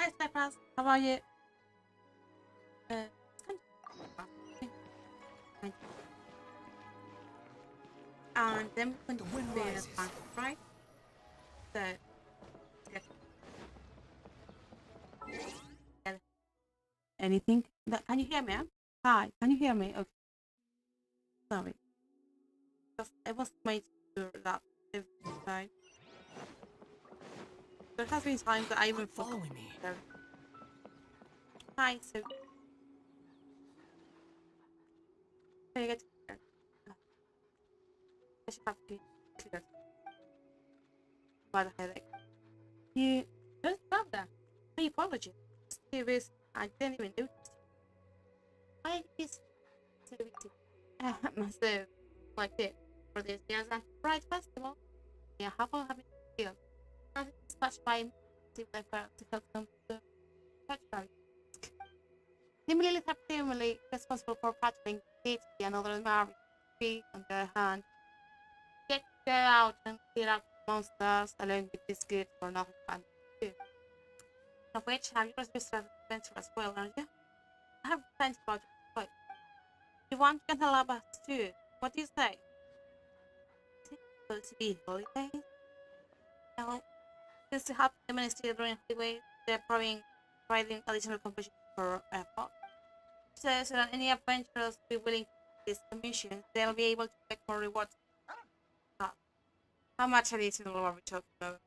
Hi, Cypress. How are you? It's kind of... And then we're going to do the fun, right? So, yeah. Anything? Can you hear me? Hi, can you hear me? Okay. Sorry. Because I was made to that every time. There has been times that I even following me. Hi, so I get I should have to clear by the headache. You don't stop that. My apologies. Serious, I didn't even notice. I is so massive like this for this year's Rite festival. Yeah, how long have you feel? I dispatched by to help them to catch them. Similarly, family responsible for patrolling city and other Marron on their hand. Get out and clear out monsters along with this good for nothing fun too. Of which have you responsible adventure as well, aren't you? I have plenty about your but you want to help us too. What do you say? Is it supposed to be holidays? Well, since to help the ministry during holidays, they're providing additional competition for airport. So that any adventurers be willing to do this commission, they'll be able to get more rewards. How much additional are we talking about?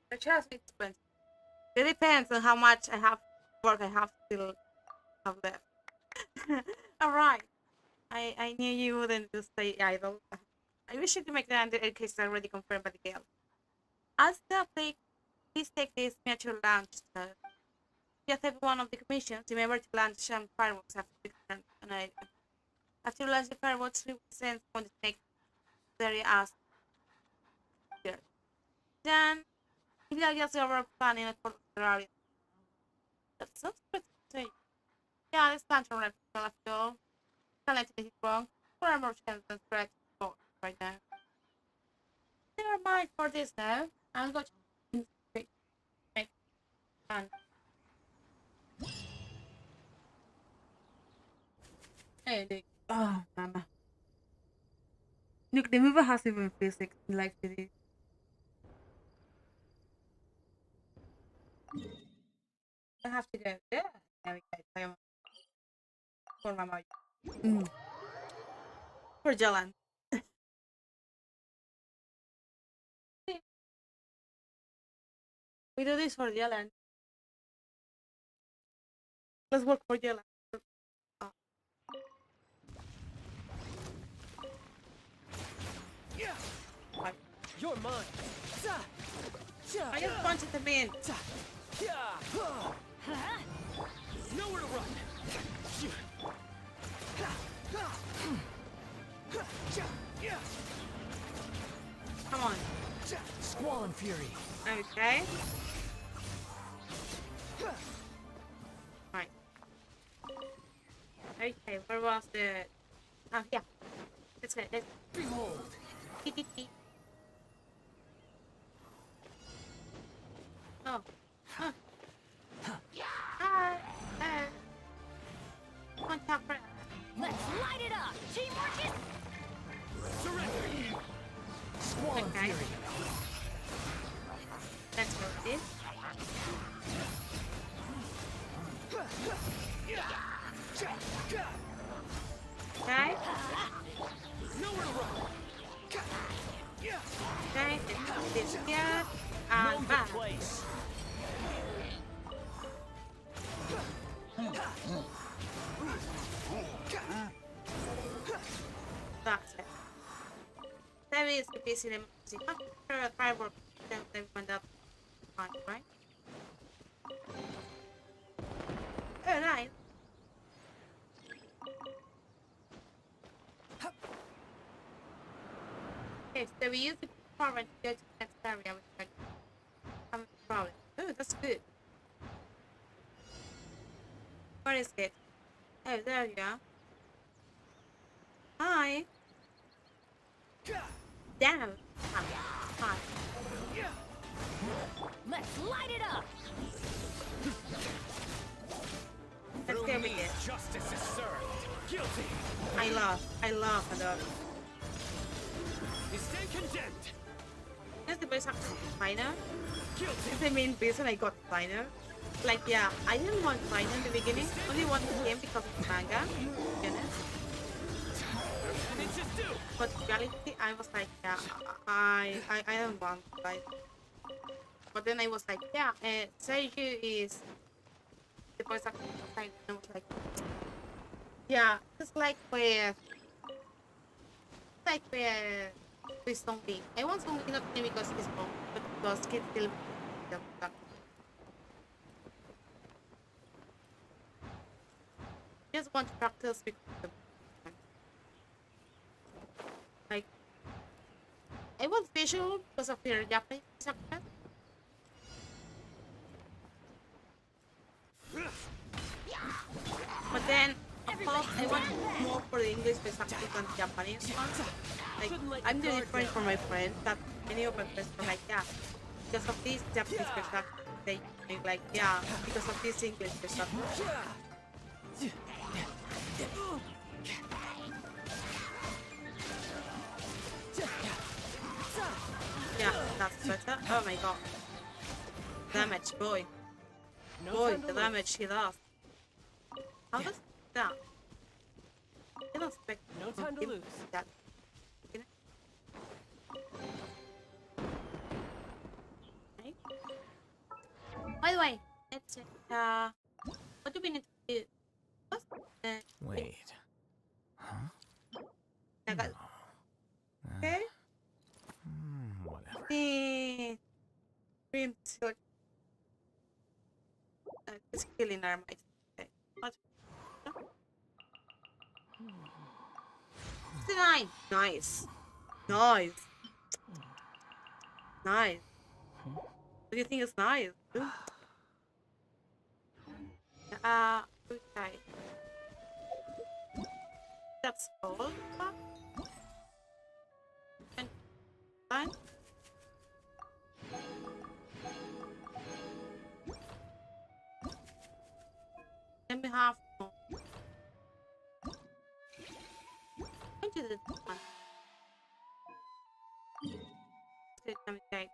The chance is expensive. It depends on how much work I have still have left. Alright. I knew you wouldn't just stay idle. I wish you to make the case already confirmed by the girl. As the play, please take this miniature launch. Just have one of the commissions. Remember to launch some fireworks after the current night. After you launch the fireworks, 3% on the snake area as here. Then, if you just over planning a quarter area. That sounds pretty. Yeah, this plan to rep after all. Can't let it wrong. For a more chance than threat right now. Never mind for this now. I'm going to make fun. Hey, Nick. Oh, mama. Look, the movie has even physics like this. I have to go there. There we go. For mama. For Jalan. We do this for Jalan. Let's work for Jalan. Oh. You're mine. I just wanted to be in. Nowhere to run. Come on. Squall and fury. Okay. Right. Okay, where was the... Oh, yeah. Let's go. Let's... Behold. Oh. Huh. Hi. Contact friend. Let's light it up! Teamwork is... Surrender. Squall and Okay. fury. Let's go with this. Okay. Nowhere to run. Okay, let's put this here. And Know back. the place. That's it. That is the basic emergency. After a firework, then they went up. Fine, right? Oh, nice. Okay, so we use the power to go to the next area, which I haven't problem. Oh, that's good. Where is it? Oh, there you are. Hi. Damn. Hi. Let's light it up! I love her. You stand condemned. That's the voice actor designer. Guilty. That's the main reason I got designer. Like, yeah, I didn't want designer in the beginning. Only wanted him because of the manga. To be honest. Ninjas do. But in reality, I was like, yeah, I don't want designer. But then I was like, yeah, Sergio is the voice actor designer. And I was like, yeah, it's like with Zombie. I want Zombie not only because he's wrong, but because he's still just want to practice with the like I want visual because of your Japanese actor. But then of course I want more for the English voice actor than the Japanese one. Like I'm doing it for my friends that many of my friends were like, yeah, because of this Japanese voice actor they like, yeah, because of this English voice actor. Yeah, that's better. Oh my god. Damage, boy. No Boy, time to the lose. damage he does. How does that? I don't expect No time to him lose. that. Right? By the way, let's check. What do we need to do? What's Wait. Huh? okay. Whatever. The dream suit. It's killing our might. Okay. What? 69. Nice. Nice. Nice. What do you think is nice? Okay. That's all. And fine. Then we have more. I do this one. Okay.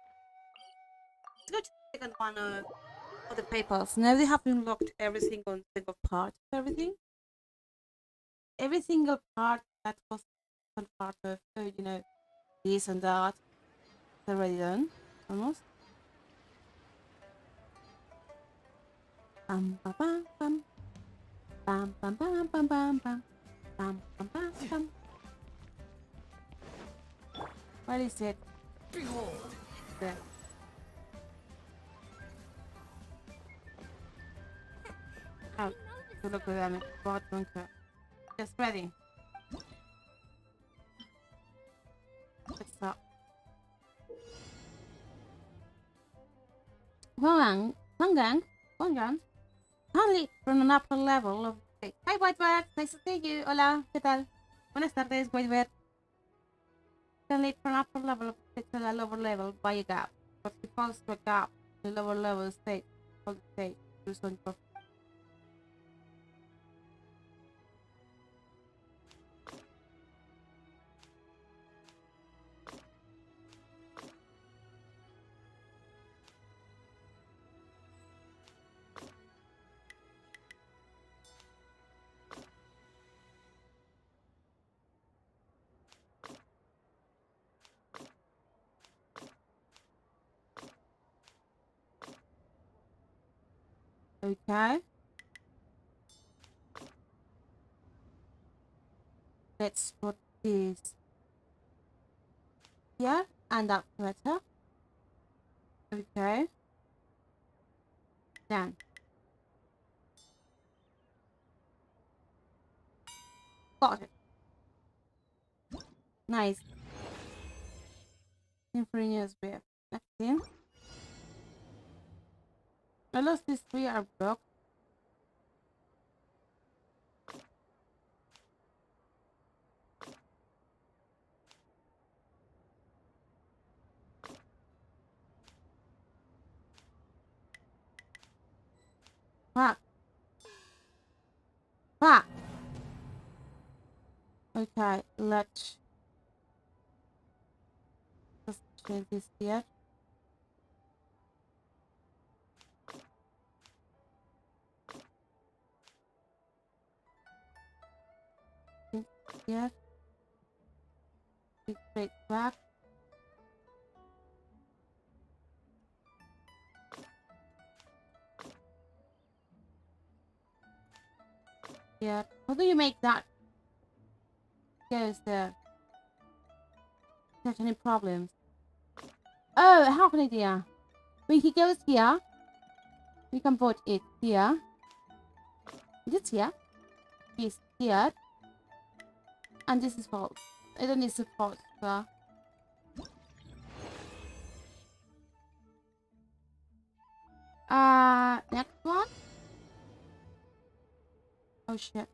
Let's go to the second one of the papers. Now they have unlocked every single part of everything. Every single part that was one part of, you know, this and that. It's already done, almost. Bam bam bam bam. Bam bam bam bam bam bam. Bam bam bam bam. What is it? Behold. There. Oh, to look at them. Bought bunker. Just ready. Let's stop. Wangang, only from an upper level of. Hi, Whitebird. Nice to see you. Hola, ¿qué tal? Buenas tardes, Whitebird. Can lead from upper level of state to the lower level by a gap. But if falls to a gap, the lower level state, all the state, do some profit. Okay. Let's put this here and up better. Okay. Done. Got it. Nice. Inferior's wave. Next in. I lost these three are blocked. Fuck. Fuck. Okay, let's just change this here. Here. Straight back. Yeah. How do you make that? Goes there. Not any problems. Oh, I have an idea. When he goes here, we can put it here. This here. This here. And this is false. I don't need support. So. Next one. Oh shit.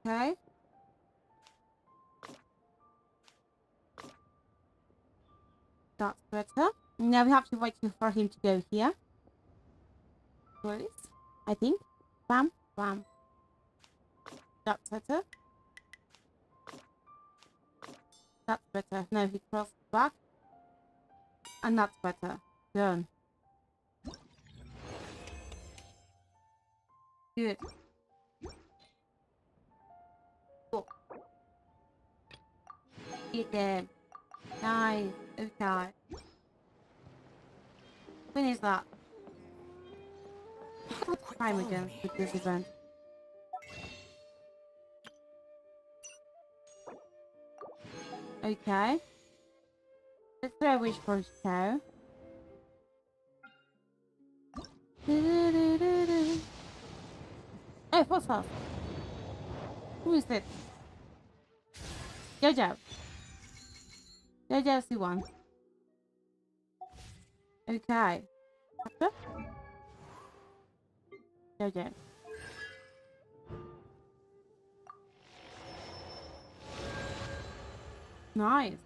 Okay. That's better. Now we have to wait for him to go here. Please. I think. Bam, bam. That's better. That's better. Now he crosses back. And that's better. Done. Good. Cool. Eat them. Nice. Okay. When is that? What time again with this event? Okay. Let's throw a wish for show. Oh, what's up? Who is it? Jojo. Jojo C1. Okay. Jojo. Nice.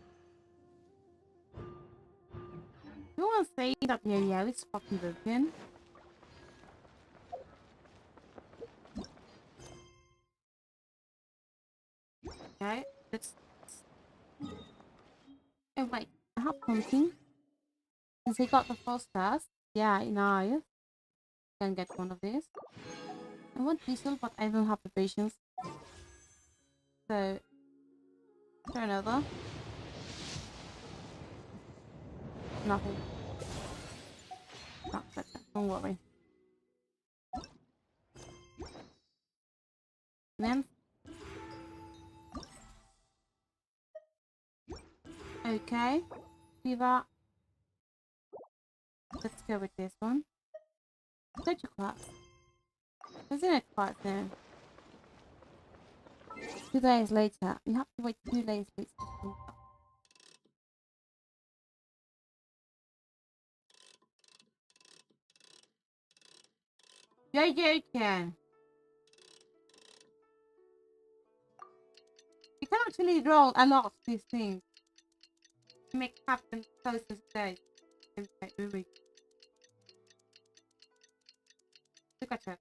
You want to say that Yo-Yo is fucking broken? Okay, let's... Oh wait, I have something. Since he got the 4 stars. Yeah, nice. Can get one of these. I want diesel, but I don't have the patience. So... try another. Nothing. Not better, don't worry. Then... okay. Viva. Let's go with this one. Such a class. Isn't it quite there? 2 days later. You have to wait 2 days later. JJ can. You can actually roll a lot of these things. To make happen close to day. Look at that.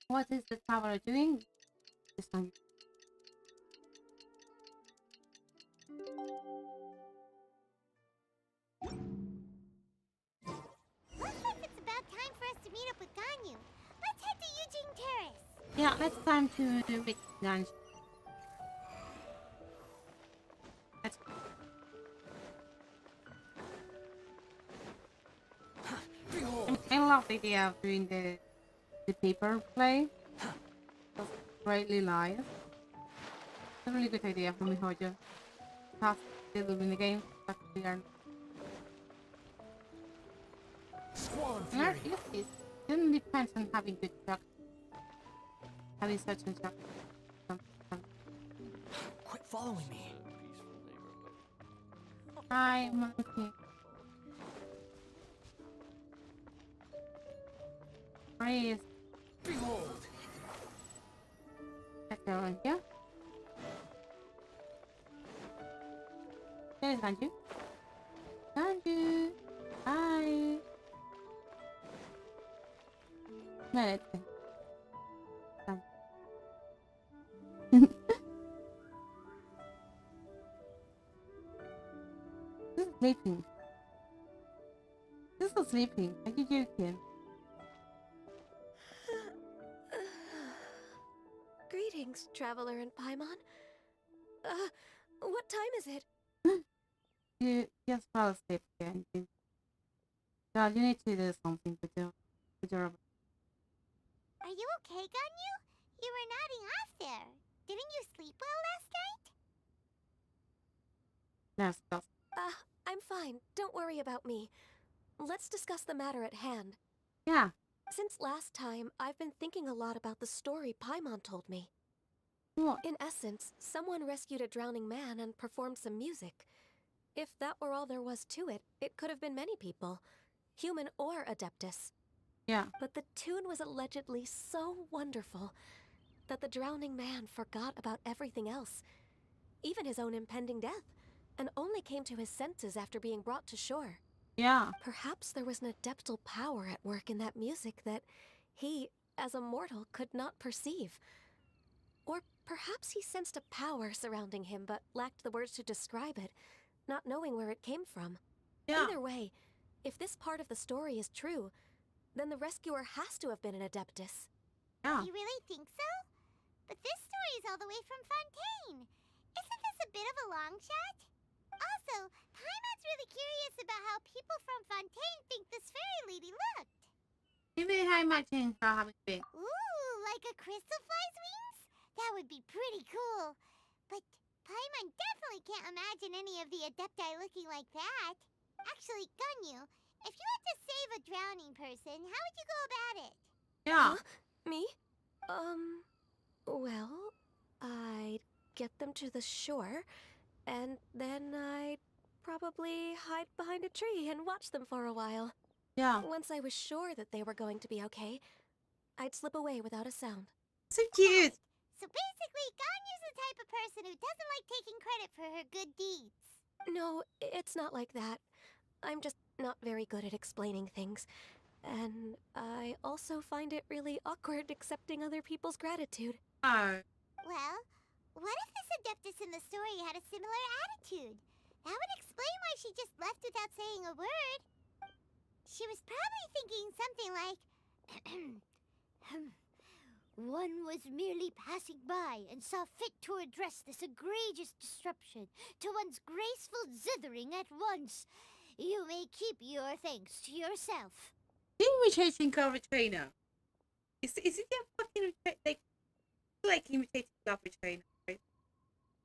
What is the traveler doing this time? Looks like it's about time for us to meet up with Ganyu. Let's head to Eugene Terrace. Yeah, it's time to make lunch. Let's go. I love the idea of doing the paper play. That's greatly live. It's a really good idea from Mihojo. Have to do in the game, but we are. Squall And our Fury. it didn't depend on having good luck. Having such and such. Quit following me. Hi, monkey. Praise. Behold. Okay. around here. There's Ganju. Ganju! Hi! Minute. This is sleeping. This is sleeping. Are you joking? Greetings, Traveler and Paimon. What time is it? You just fell asleep again. God, you need to do something with your Are you okay, Ganyu? You were nodding off there. Didn't you sleep well last night? No, stop. I'm fine. Don't worry about me. Let's discuss the matter at hand. Yeah. Since last time, I've been thinking a lot about the story Paimon told me. What? In essence, someone rescued a drowning man and performed some music. If that were all there was to it, it could have been many people, human or Adeptus. Yeah. But the tune was allegedly so wonderful that the drowning man forgot about everything else, even his own impending death, and only came to his senses after being brought to shore. Yeah. Perhaps there was an adeptal power at work in that music that he, as a mortal, could not perceive. Or perhaps he sensed a power surrounding him but lacked the words to describe it, not knowing where it came from. Yeah. Either way, if this part of the story is true, then the rescuer has to have been an Adeptus. Yeah. You really think so? But this story is all the way from Fontaine. Isn't this a bit of a long shot? Also, Paimon's really curious about how people from Fontaine think this fairy lady looked. Maybe I might change how having been. Ooh, like a crystal fly's wings? That would be pretty cool. But Paimon definitely can't imagine any of the Adepti looking like that. Actually, Ganyu, if you had to save a drowning person, how would you go about it? Yeah. Huh? Me? Well, I'd get them to the shore, and then I'd probably hide behind a tree and watch them for a while. Yeah. Once I was sure that they were going to be okay, I'd slip away without a sound. So cute. So basically, Ganyu's the type of person who doesn't like taking credit for her good deeds. No, it's not like that. I'm just not very good at explaining things. And I also find it really awkward accepting other people's gratitude. Oh. Well, what if this Adeptus in the story had a similar attitude? That would explain why she just left without saying a word. She was probably thinking something like, one was merely passing by and saw fit to address this egregious disruption to one's graceful zithering at once. You may keep your thanks to yourself. Imitating Cloud Retainer. Is it that fucking like imitating Cloud Retainer, right?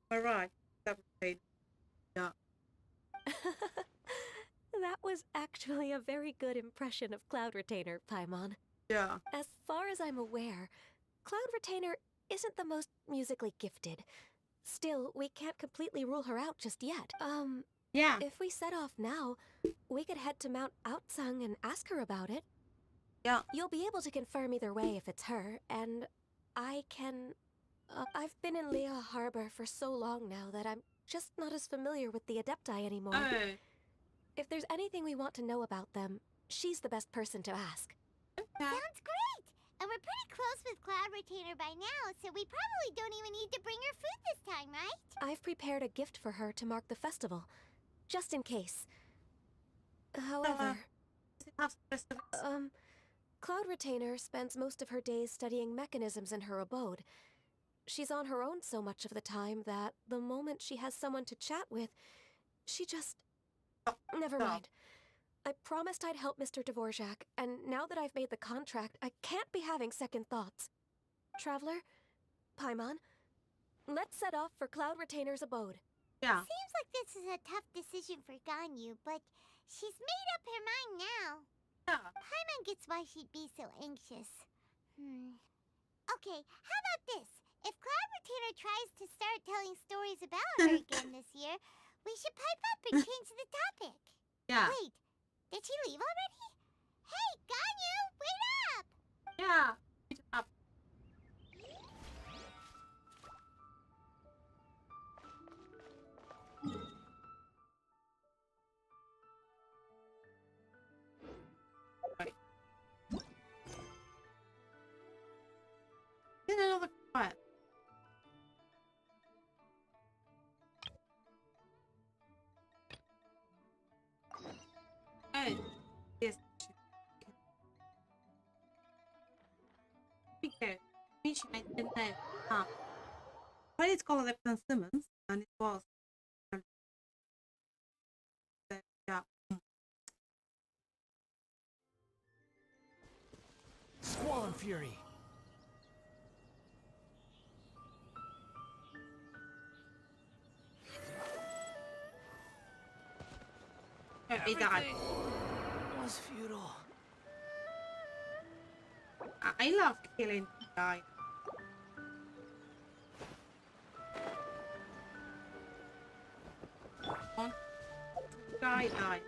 Am I right? Cloud Retainer. Yeah. That was actually a very good impression of Cloud Retainer, Paimon. Yeah. As far as I'm aware, Cloud Retainer isn't the most musically gifted. Still, we can't completely rule her out just yet. Yeah. If we set off now, we could head to Mount Outsung and ask her about it. Yeah. You'll be able to confirm either way if it's her, and I can... I've been in Lea Harbor for so long now that I'm just not as familiar with the Adepti anymore. Oh. If there's anything we want to know about them, she's the best person to ask. Okay. Sounds great! And we're pretty close with Cloud Retainer by now, so we probably don't even need to bring her food this time, right? I've prepared a gift for her to mark the festival, just in case. However, Does it have specifics? Cloud Retainer spends most of her days studying mechanisms in her abode. She's on her own so much of the time that the moment she has someone to chat with, she just... Never mind. I promised I'd help Mr. Dvorak, and now that I've made the contract, I can't be having second thoughts. Traveler, Paimon, let's set off for Cloud Retainer's abode. Yeah. Seems like this is a tough decision for Ganyu, but she's made up her mind now. Yeah. Paimon gets why she'd be so anxious. Okay, how about this? If Cloud Retainer tries to start telling stories about her again this year, we should pipe up and change the topic. Yeah. Wait, did she leave already? Hey, Ganyu, wait up! Yeah. Good job. Oh, yes. Because I didn't know. But it's called Epton Simmons, and it was. Yeah. Squall and fury. He died. Everything was futile. I love killing the guy. One guy died.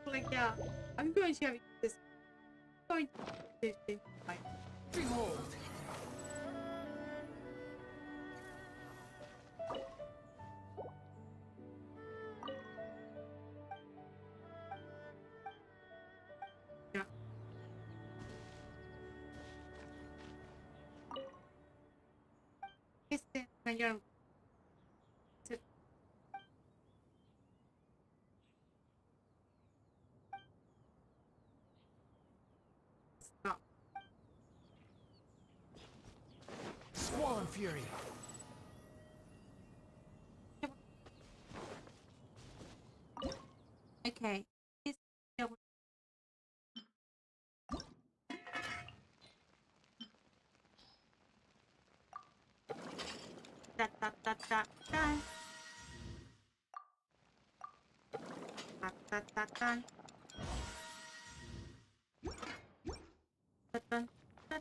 Like yeah, I'm going to have this. Going to do this. Behold. Yeah. It's the major. Stop. Squall and fury. Okay. It's da da da da da. Da da da da. Da da da.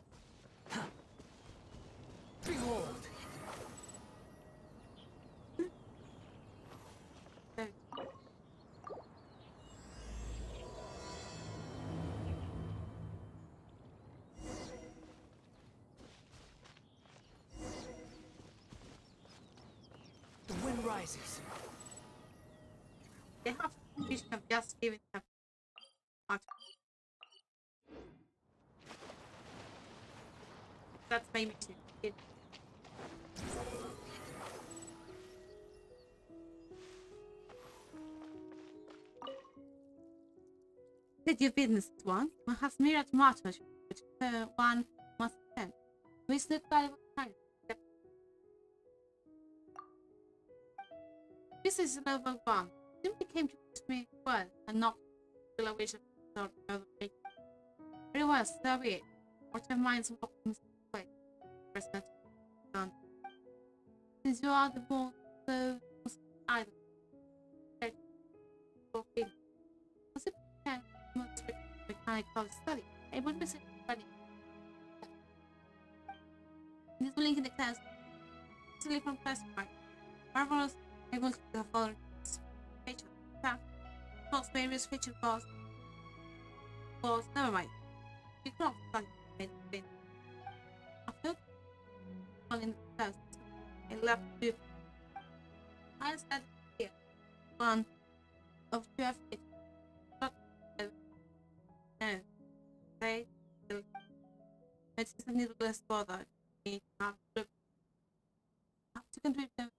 Behold. The wind rises. They have vision of just giving them art. That's maybe too. Did you witness it once? One has mirrored matters, which one must attend. We stood by one time. This is level 1. Simply came to me well and not the elevation of the other way. Very well, so be it. What your minds walking way. President done. Since you are the one so either was it mechanical study? I would visit study. This will link in the class. Easily from class part. Marvelous able to the following feature. Box various feature balls. Never mind. You cannot find it. After one in the class, I left with I said here. One of 12 feet. But no. They it is a needless bother. We have to contribute the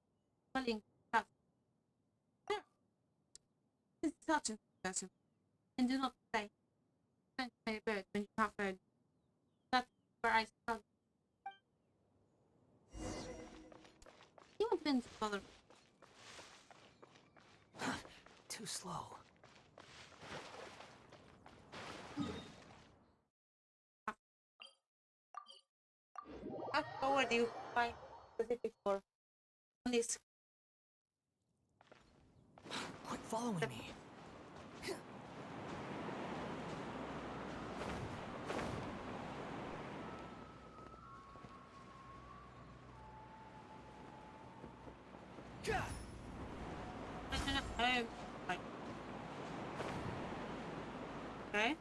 spelling class. It's such a person. And do not say thank my bird when you have heard. That's where I started. You won't win to bother. Too slow. Fast forward you find specific for this. Quit following me. Okay.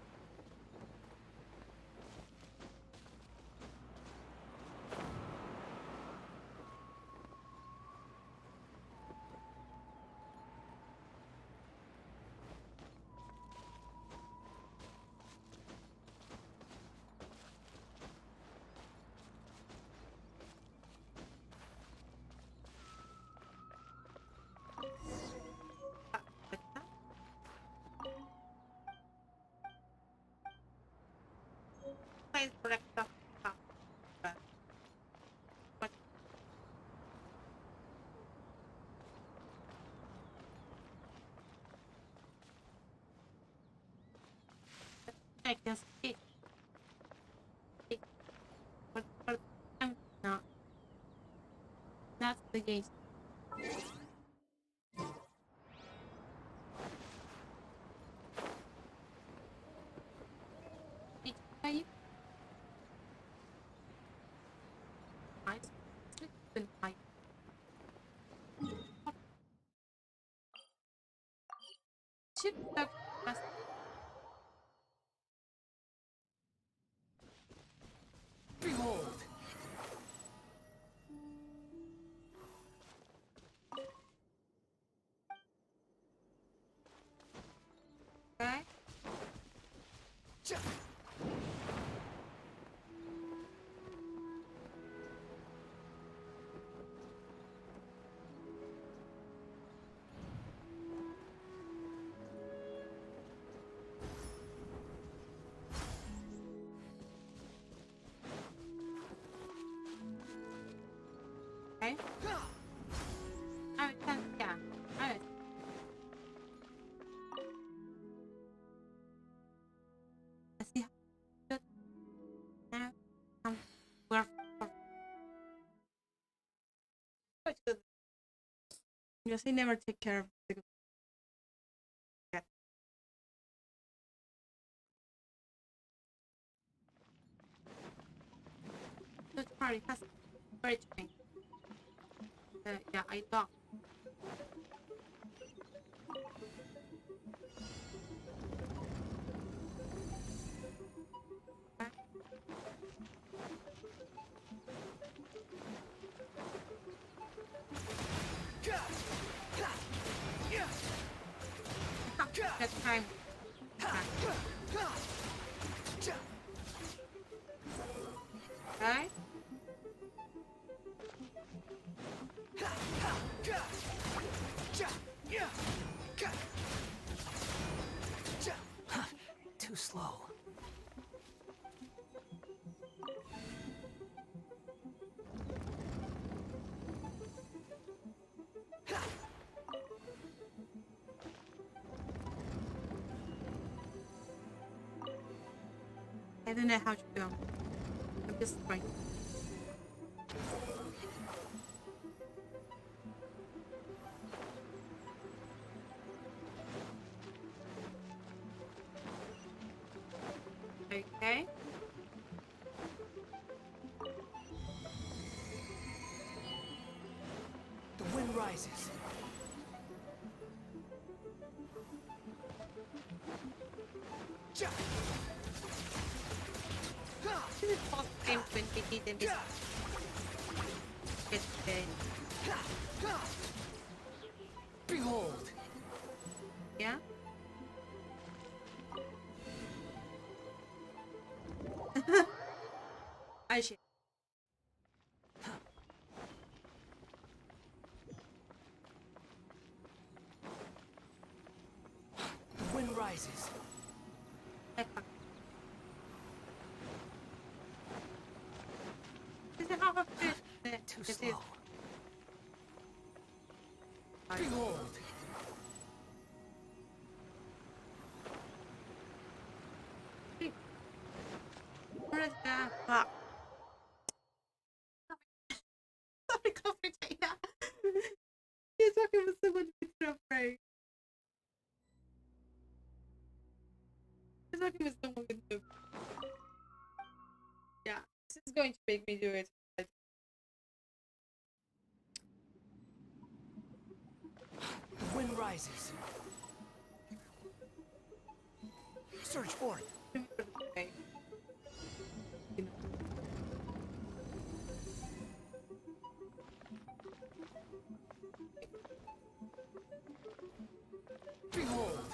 I can see it. But I'm not. That's the case. Five. Five. Should have just Behold! okay. Okay. Oh, yeah. Oh. I see. Good. Now, we're quite good. Yes, I never take care of the cat. Good party has very strange. Yeah, I thought. That time. Okay. Too slow. I don't know how to do. I'm just trying. Okay. The wind rises. This is first game when we did this. Yesterday. Behold! Yeah. I should. The wind rises. This is half of this. Too This slow. is. Behold! Where is that? Fuck. Sorry, commentator. You're talking with someone with refrain. You're talking with someone with no. Yeah, this is going to make me do it. The wind rises. Search for it. Okay. You know. Behold!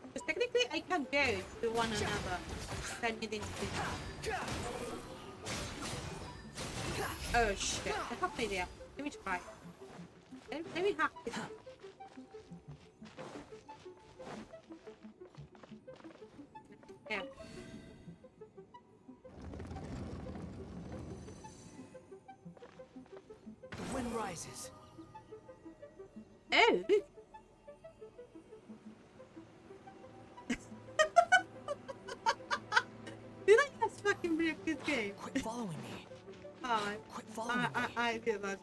Because technically I can go to one another. Then you didn't do that. Oh shit, I have no idea. Let me try. Let me hack this. Yeah. The wind rises. Oh! game. Quit following me. I, Quit following me. I did that.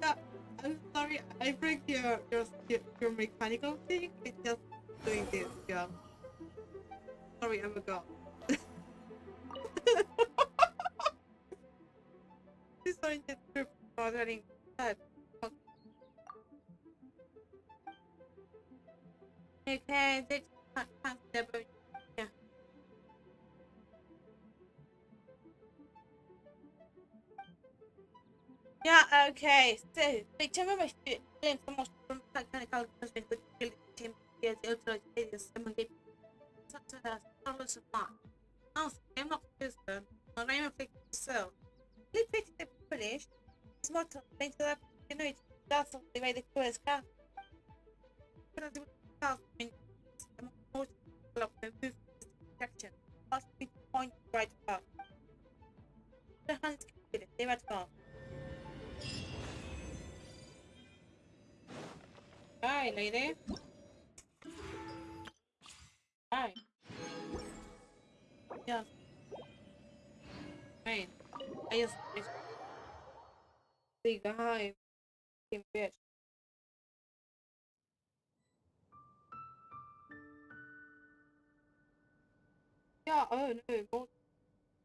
Yeah, I'm sorry. I break your mechanical thing. It's just doing this. Yeah. Sorry, I'm a god. This one is true bothering that. Okay, this can't never. Yeah. Yeah, okay. So, the term of students the most mechanical husband with build team is ultra areas among the such as dollars of mark. Also, I'm not person, or I'm a fake so. Let's fix the British. It's more to think that you know that's the way the quest can. Because it was in most of the move section. Must be point right about. The hands they were gone. Hi, lady. Hi. Yeah. Fine. I just say hi. Fucking bitch. Yeah. Oh no. More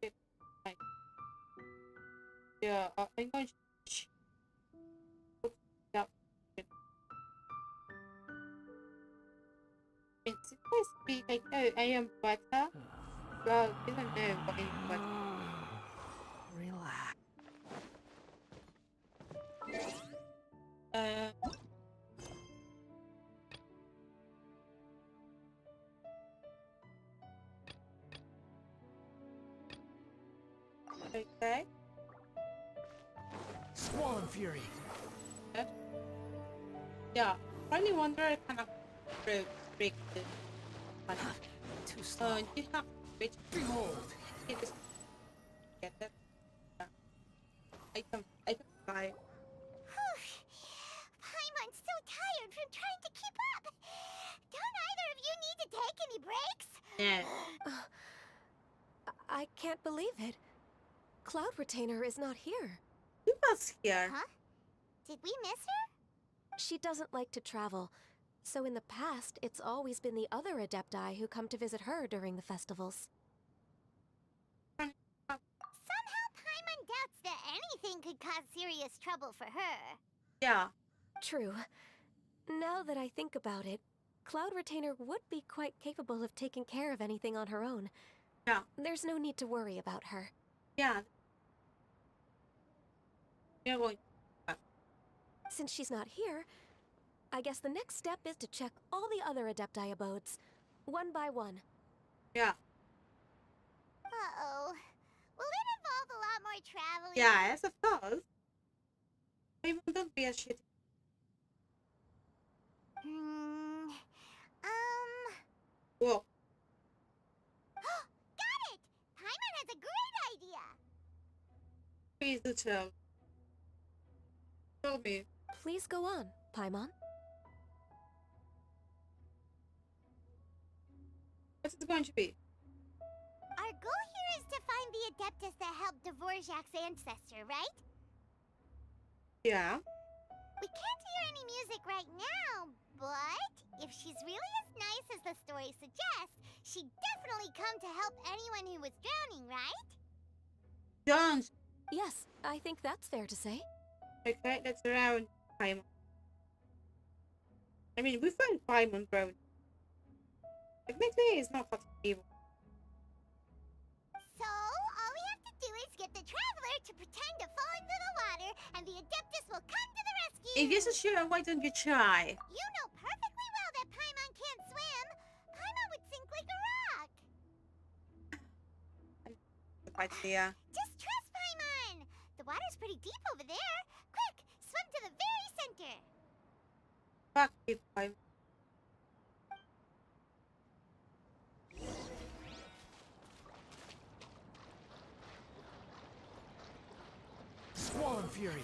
shit. Fine. Yeah. I'm going to. Yeah. It's supposed to be like, oh, I am better. Well, you don't know what is better. Relax. Okay. Squall Fury. Good. Yeah. Only wonder kind of break the money. Too slow. You have to reach Behold. it is get it. Yeah. I can buy. Paimon's so tired from trying to keep up. Don't either of you need to take any breaks? Yeah. I can't believe it. Cloud Retainer is not here. Who was here? Huh? Did we miss her? She doesn't like to travel, so in the past, it's always been the other Adepti who come to visit her during the festivals. Somehow Paimon doubts that anything could cause serious trouble for her. Yeah. True. Now that I think about it, Cloud Retainer would be quite capable of taking care of anything on her own. Yeah. There's no need to worry about her. Yeah. You're going. Since she's not here, I guess the next step is to check all the other Adepti abodes, one by one. Yeah. Uh-oh. Will it involve a lot more traveling? Yeah, I suppose. Maybe don't be a shit. Whoa. Got it! Paimon has a great idea! Please do tell. Tell me. Please go on, Paimon. What's it going to be? Our goal here is to find the Adeptus that helped Dvorak's ancestor, right? Yeah. We can't hear any music right now, but if she's really as nice as the story suggests, she'd definitely come to help anyone who was drowning, right? John. Yes, I think that's fair to say. Okay, that's around Paimon. I mean, we found Paimon drowning. Technically, it's not fucking evil. So, all we have to do is get the Traveler to pretend to fall into the water, and the Adeptus will come to the rescue! If you're so sure, why don't you try? You know perfectly well that Paimon can't swim! Paimon would sink like a rock! Right there. Just trust Paimon! The water's pretty deep over there. Quick, swim to the very center! Fuck you, Paimon. Squall Fury.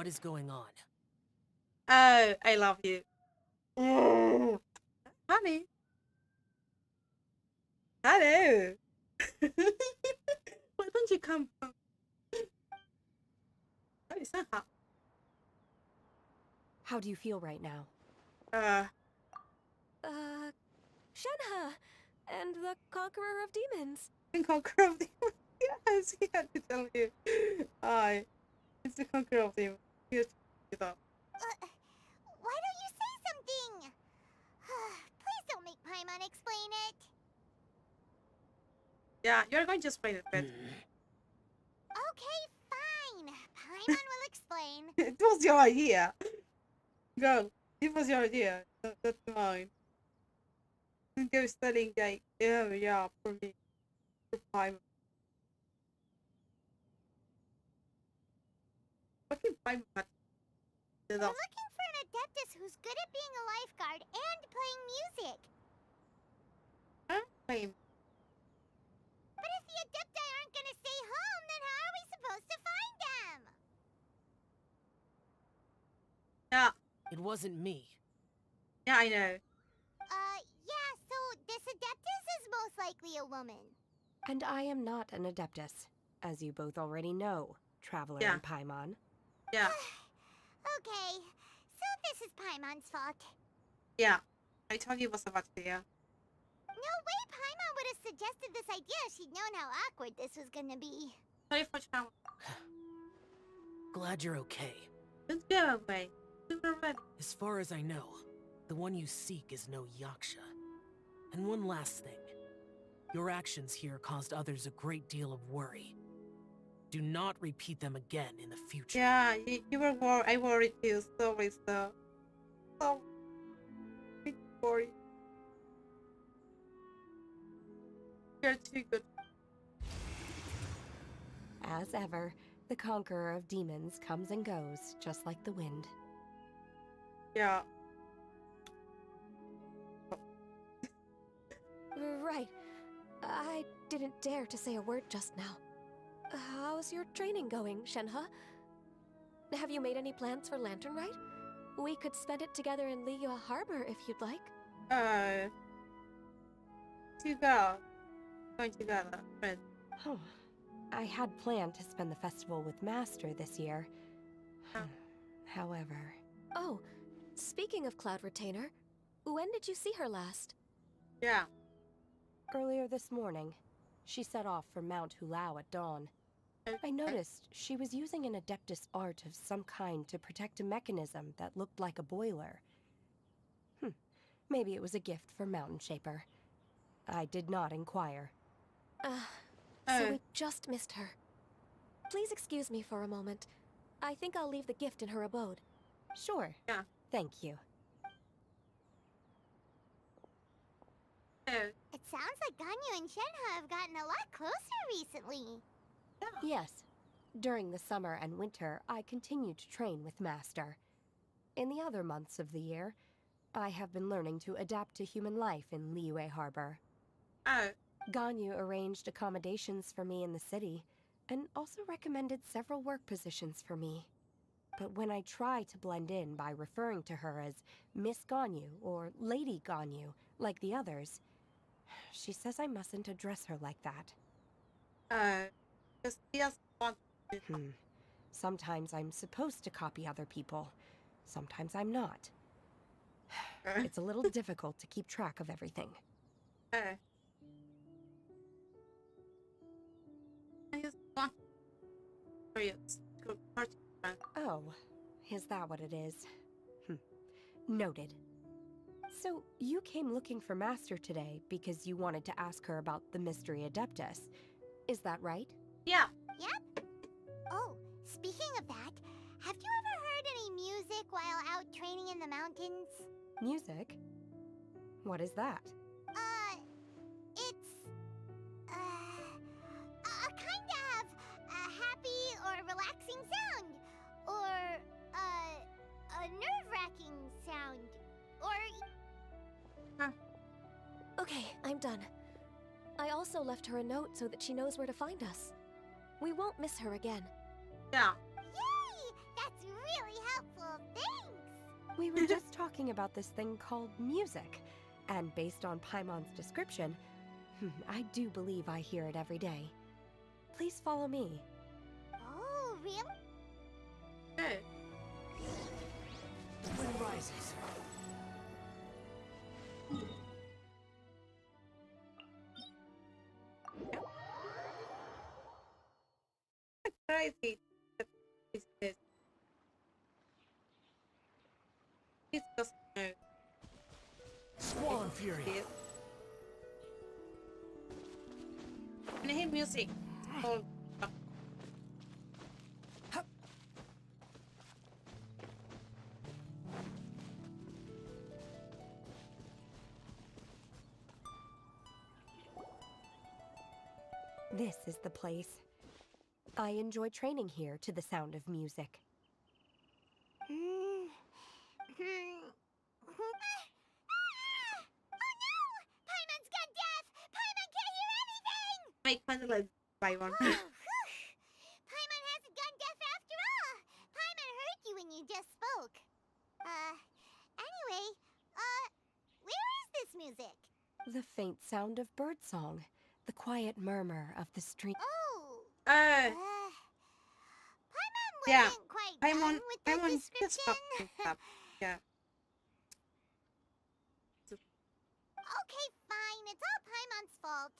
What is going on? Oh, I love you. Oh, honey. Hello. Why don't you come from? Oh, it's not hot. How do you feel right now? Shenhe, and the Conqueror of Demons. Conqueror of the yes, he had to tell you. It's the Conqueror of the He had to pick it up. Why don't you say something? Please don't make Paimon explain it. Yeah, you're going to explain it, but Okay, fine. Paimon will explain. it was your idea. Girl, it was your idea. That's mine. Go studying gate. Yeah, for me. For Paimon. Fucking Paimon. We're looking for an Adeptus who's good at being a lifeguard and playing music. Paimon. But if the Adepti aren't gonna stay home, then how are we supposed to find them? Yeah, It wasn't me. yeah, I know. Yeah, so this Adeptus is most likely a woman. And I am not an Adeptus, as you both already know, Traveler Yeah. and Paimon. Yeah, Okay, so this is Paimon's fault. yeah. I told you it was about to, yeah. No way Paimon would have suggested this idea if she'd known how awkward this was gonna be. Sorry for travel. Glad you're okay. Don't go away. We were ready. As far as I know, the one you seek is no Yaksha. And one last thing. Your actions here caused others a great deal of worry. Do not repeat them again in the future. Yeah, you were worried. I worried too. Sorry, so. So. Sorry. You're too good. As ever, the Conqueror of Demons comes and goes, just like the wind. Yeah. Right. I didn't dare to say a word just now. How's your training going, Shenhe? Have you made any plans for Lantern Rite? We could spend it together in Liyue Harbor if you'd like. To go. Going together, friend. Oh, I had planned to spend the festival with Master this year. Oh. However... Oh, speaking of Cloud Retainer, when did you see her last? Yeah. Earlier this morning. She set off for Mount Hulao at dawn. I noticed she was using an Adeptus art of some kind to protect a mechanism that looked like a boiler. Maybe it was a gift for Mountain Shaper. I did not inquire. So we just missed her. Please excuse me for a moment. I think I'll leave the gift in her abode. Sure. Yeah. Thank you. Oh, It sounds like Ganyu and Shenhe have gotten a lot closer recently. Yes. During the summer and winter, I continue to train with Master. In the other months of the year, I have been learning to adapt to human life in Liyue Harbor. oh, Ganyu arranged accommodations for me in the city, and also recommended several work positions for me. But when I try to blend in by referring to her as Miss Ganyu or Lady Ganyu, like the others, she says I mustn't address her like that. because he has want to. Sometimes I'm supposed to copy other people. Sometimes I'm not. It's a little difficult to keep track of everything. I just want to go party. Oh, is that what it is? Noted. So, you came looking for Master today because you wanted to ask her about the Mystery Adeptus. Is that right? Yeah. Yep. Oh, speaking of that, have you ever heard any music while out training in the mountains? Music? What is that? It's, a kind of a happy or relaxing sound. Or, a nerve-wracking sound. Or... Okay, I'm done. I also left her a note so that she knows where to find us. We won't miss her again. Yeah. Yay! That's really We were just talking about this thing called music, and based on Paimon's description, I do believe I hear it every day. Please follow me. Oh, really? Good. Wind rises. Crazy. Is this? It's just no. Squall and fury. When I hear music, it's called. This is the place. I enjoy training here to the sound of music. Oh no! Paimon's gone deaf! Paimon can't hear anything! Make fun of like by one. Paimon hasn't gone deaf after all! Paimon heard you when you just spoke. Anyway, where is this music? The faint sound of birdsong, the quiet murmur of the stream. Oh, Uh, Paimon yeah, wasn't quite done with that Paimon just description. fucking up. Yeah. Okay, fine. It's all Paimon's fault.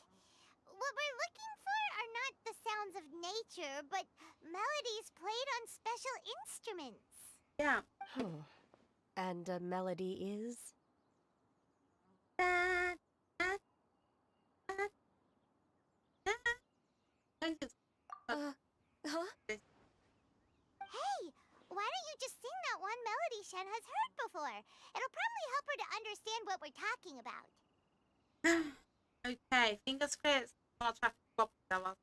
What we're looking for are not the sounds of nature, but melodies played on special instruments. Yeah. And a melody is? Da, da, da, da. Don't just- Huh? Hey, why don't you just sing that one melody Shen has heard before? It'll probably help her to understand what we're talking about. Okay, fingers crossed. I'll try to pop that one.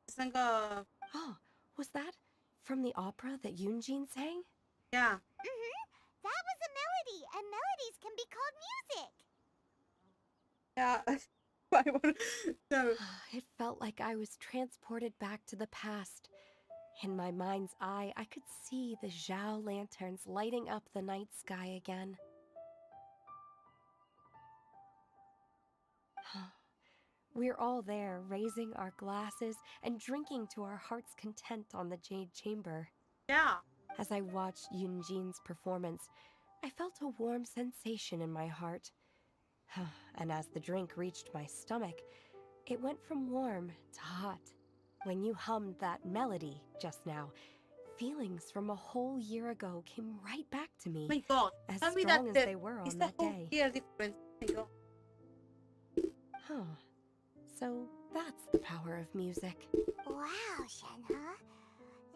Isn't go. Oh, was that from the opera that Yunjin sang? Yeah. That was a melody, and melodies can be called music. Yeah. I want no. It felt like I was transported back to the past. In my mind's eye, I could see the Zhao lanterns lighting up the night sky again. We're all there, raising our glasses and drinking to our heart's content on the Jade Chamber. Yeah. As I watched Yunjin's performance, I felt a warm sensation in my heart. And as the drink reached my stomach, it went from warm to hot. When you hummed that melody just now, feelings from a whole year ago came right back to me, My God. as Tell me strong that as they were is on the that whole day. year difference. My God. So that's the power of music. Wow, Shenhe.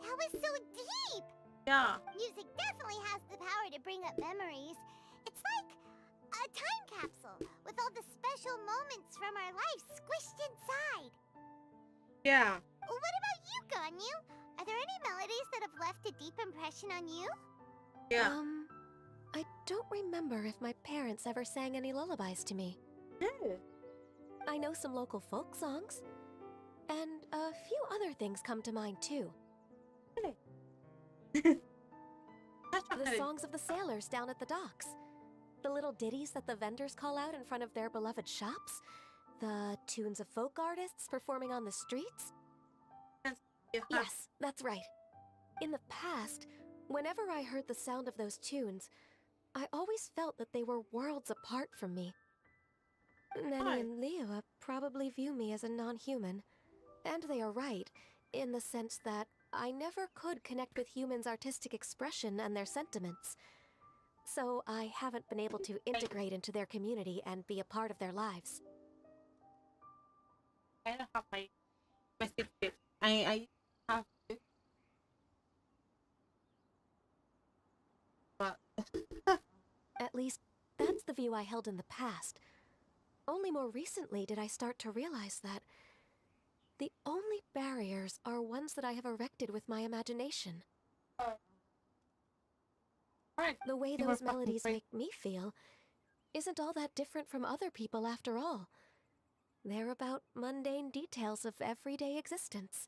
That was so deep! Yeah. Music definitely has the power to bring up memories. It's like a time capsule with all the special moments from our lives squished inside. Yeah. What about you, Ganyu? Are there any melodies that have left a deep impression on you? Yeah. I don't remember if my parents ever sang any lullabies to me. No. I know some local folk songs, and a few other things come to mind too. That's not The good. songs of the sailors down at the docks. The little ditties that the vendors call out in front of their beloved shops. The tunes of folk artists performing on the streets. Yeah. Yes, that's right. In the past, whenever I heard the sound of those tunes, I always felt that they were worlds apart from me. Why? Nenny and Liyue probably view me as a non-human. And they are right, in the sense that I never could connect with humans' artistic expression and their sentiments. So I haven't been able to integrate into their community and be a part of their lives. I don't have my secret. I have to. But At least, that's the view I held in the past. Only more recently did I start to realize that the only barriers are ones that I have erected with my imagination. Right. The way You were those fucking melodies great. make me feel isn't all that different from other people after all. They're about mundane details of everyday existence.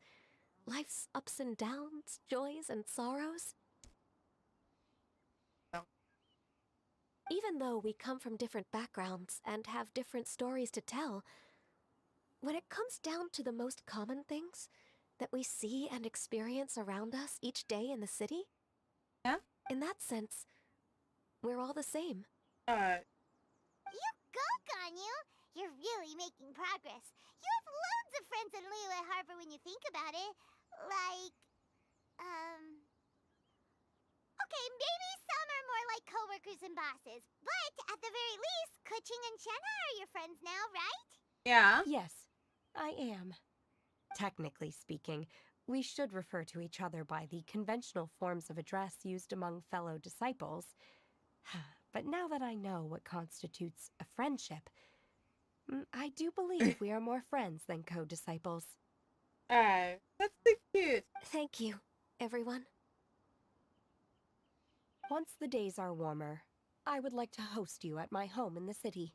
Life's ups and downs, joys and sorrows. Oh. Even though we come from different backgrounds and have different stories to tell, when it comes down to the most common things that we see and experience around us each day in the city, Yeah? in that sense, we're all the same. You go, Ganyu! You're really making progress. You have loads of friends in Liyue Harbor when you think about it. Like, okay, maybe some are more like coworkers and bosses, but at the very least, Kuching and Shenna are your friends now, right? Yeah. Yes, I am. Technically speaking, we should refer to each other by the conventional forms of address used among fellow disciples. But now that I know what constitutes a friendship, I do believe we are more friends than co-disciples. Oh, that's so cute. Thank you, everyone. Once the days are warmer, I would like to host you at my home in the city.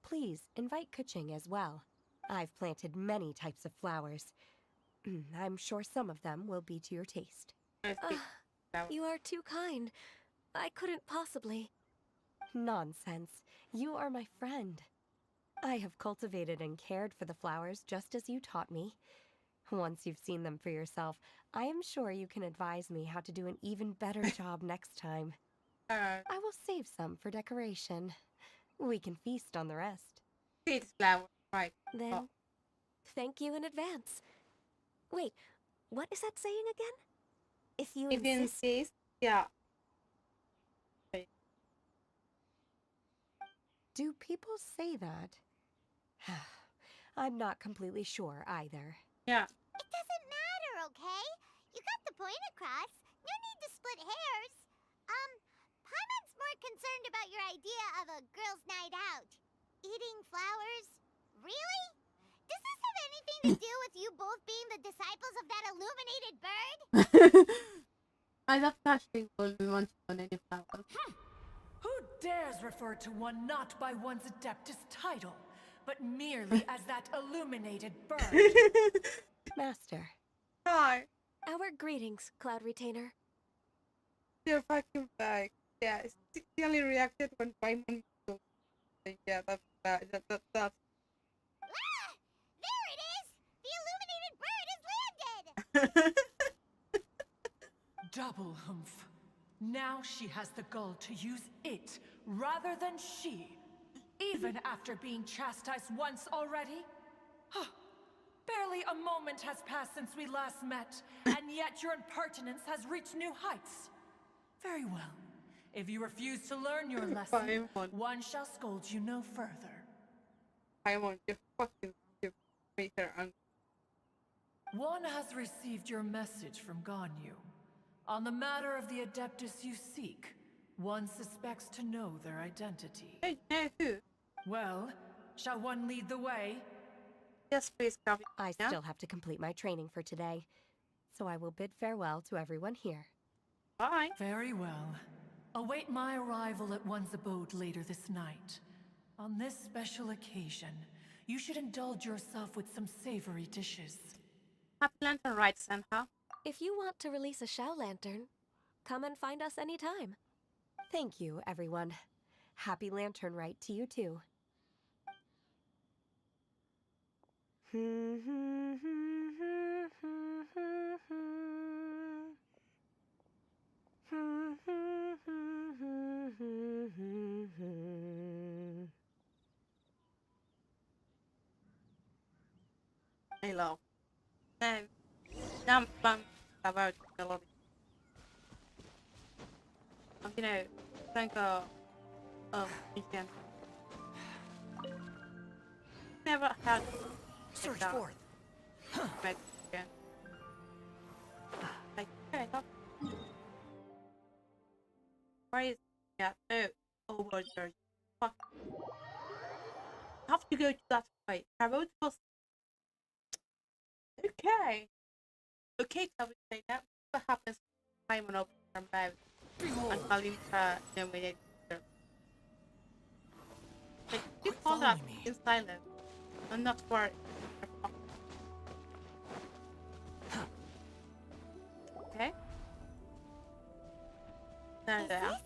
Please invite Kuching as well. I've planted many types of flowers. I'm sure some of them will be to your taste. I see. You are too kind. I couldn't possibly. Nonsense. You are my friend. I have cultivated and cared for the flowers just as you taught me. Once you've seen them for yourself, I am sure you can advise me how to do an even better job next time. I will save some for decoration. We can feast on the rest. Sweet flower, right. Then, thank you in advance. Wait, what is that saying again? If you If you insist. insist, yeah. Do people say that? I'm not completely sure either. Yeah. It doesn't matter, okay? You got the point across. No need to split hairs. Paimon's more concerned about your idea of a girls' night out. Eating flowers? Really? Does this have anything to do with you both being the disciples of that illuminated bird? I love touching when we want to on any flower. Who dares refer to one not by one's Adeptus title, but merely as that illuminated bird? Master. Hi. Our greetings, Cloud Retainer. You're fucking back. Yeah, she only reacted when Paimon told me. Yeah, that's. Ah! There it is! The illuminated bird has landed! Double humph. Now she has the gall to use it rather than she, even after being chastised once already? Barely a moment has passed since we last met, and yet your impertinence has reached new heights. Very well. If you refuse to learn your lesson, Paimon. one shall scold you no further. Paimon, you fucking stupid. Make her angry. One has received your message from Ganyu. On the matter of the Adeptus you seek, one suspects to know their identity. Hey, no, who? Well, shall one lead the way? Yes, please, Gabi. I Yeah? still have to complete my training for today, so I will bid farewell to everyone here. Bye. Very well. Await my arrival at one's abode later this night. On this special occasion, you should indulge yourself with some savory dishes. Happy Lantern Rite, Senha. If you want to release a Shao Lantern, come and find us anytime. Thank you, everyone. Happy Lantern Rite to you too. I love. No. Now I'm about melody. You know, think weekend. Never had Search that. forth. But yeah. Like, okay, not. Why is that? Oh, over there. Fuck. Have to go to that way. I wrote was. Okay. Okay, tell me say that. What happens when Paimon opens her mouth? and calling her nominated. Like, you Quit call that following me. in silence and not for okay. There, Is there. this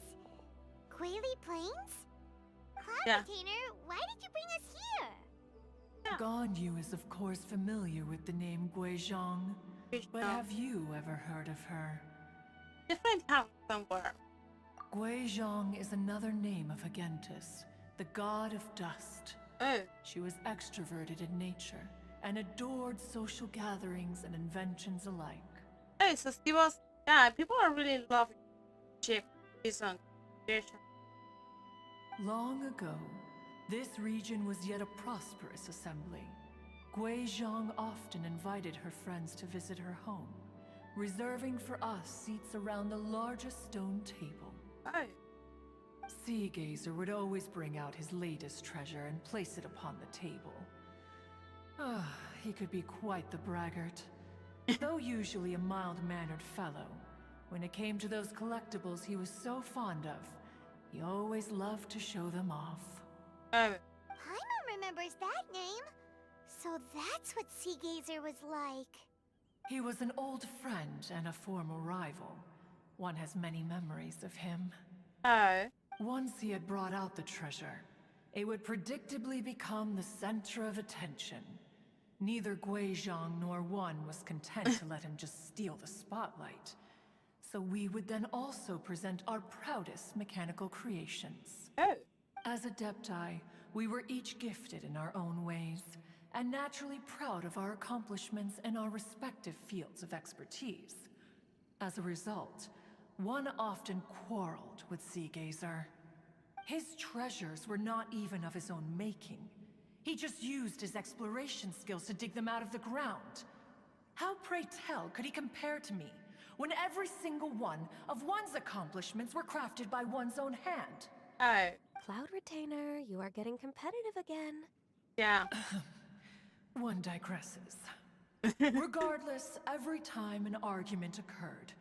Quaily Plains? Cloud Yeah. Retainer, why did you bring us here? Ganyu is of course familiar with the name Guizhong, but have you ever heard of her? Different house somewhere. Guizhong is another name of Agentis, the god of dust. Oh, She was extroverted in nature and adored social gatherings and inventions alike. oh, so she was. Yeah, people are really loving Chief Bison. Long ago, this region was yet a prosperous assembly. Guizhong often invited her friends to visit her home, reserving for us seats around the largest stone table. Oh, Sea Gazer would always bring out his latest treasure and place it upon the table. He could be quite the braggart. Though usually a mild-mannered fellow, when it came to those collectibles he was so fond of, he always loved to show them off. oh, Paimon remembers that name. So that's what Sea Gazer was like. He was an old friend and a former rival. One has many memories of him. oh. Once he had brought out the treasure, it would predictably become the center of attention. Neither Guizhong nor one was content to let him just steal the spotlight. So we would then also present our proudest mechanical creations. Oh, As Adepti, we were each gifted in our own ways, and naturally proud of our accomplishments in our respective fields of expertise. As a result, one often quarreled with Sea Gazer. His treasures were not even of his own making. He just used his exploration skills to dig them out of the ground. How, pray tell, could he compare to me, when every single one of one's accomplishments were crafted by one's own hand? oh. Cloud Retainer, you are getting competitive again. Yeah. One digresses. Regardless, every time an argument occurred,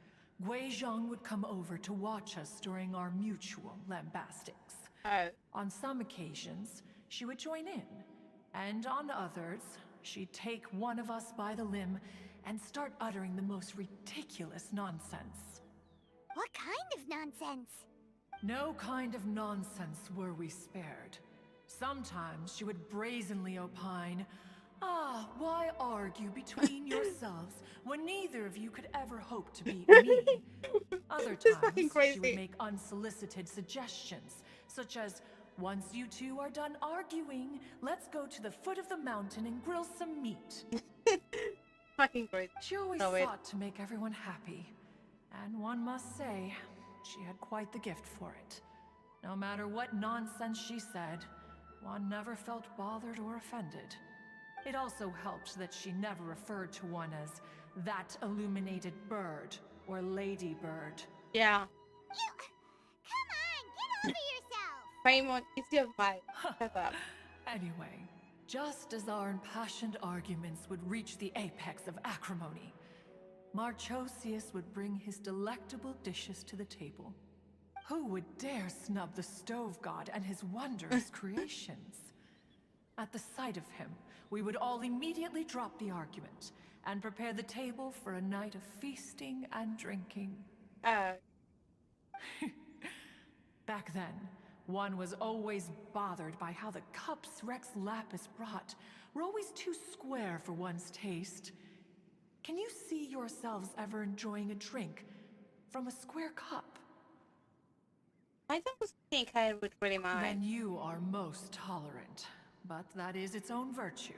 Guizhong would come over to watch us during our mutual lambastics. Oh, On some occasions, she would join in, and on others, she'd take one of us by the limb and start uttering the most ridiculous nonsense. What kind of nonsense? No kind of nonsense were we spared. Sometimes she would brazenly opine, why argue between yourselves when neither of you could ever hope to beat me? Other This is fucking times, she crazy. would make unsolicited suggestions, such as, once you two are done arguing, let's go to the foot of the mountain and grill some meat. fucking great. She always Love it. sought to make everyone happy, and one must say, she had quite the gift for it. No matter what nonsense she said, one never felt bothered or offended. It also helped that she never referred to one as that illuminated bird or lady bird. Yeah. Come on, get over yourself! Paimon, it's your vibe. Shut up. Anyway, just as our impassioned arguments would reach the apex of acrimony, Marchosius would bring his delectable dishes to the table. Who would dare snub the stove god and his wondrous creations? At the sight of him, we would all immediately drop the argument and prepare the table for a night of feasting and drinking. Oh, Back then, one was always bothered by how the cups Rex Lapis brought were always too square for one's taste. Can you see yourselves ever enjoying a drink from a square cup? I don't think I would really mind. Then you are most tolerant, but that is its own virtue.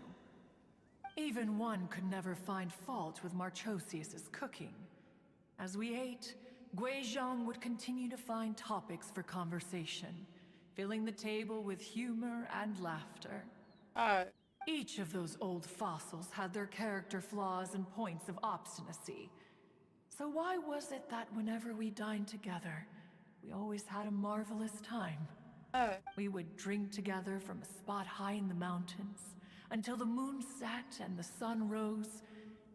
Even one could never find fault with Marchosius's cooking. As we ate, Guizhong would continue to find topics for conversation, filling the table with humor and laughter. Oh, Each of those old fossils had their character flaws and points of obstinacy. So why was it that whenever we dined together, we always had a marvelous time? oh, We would drink together from a spot high in the mountains, until the moon set and the sun rose,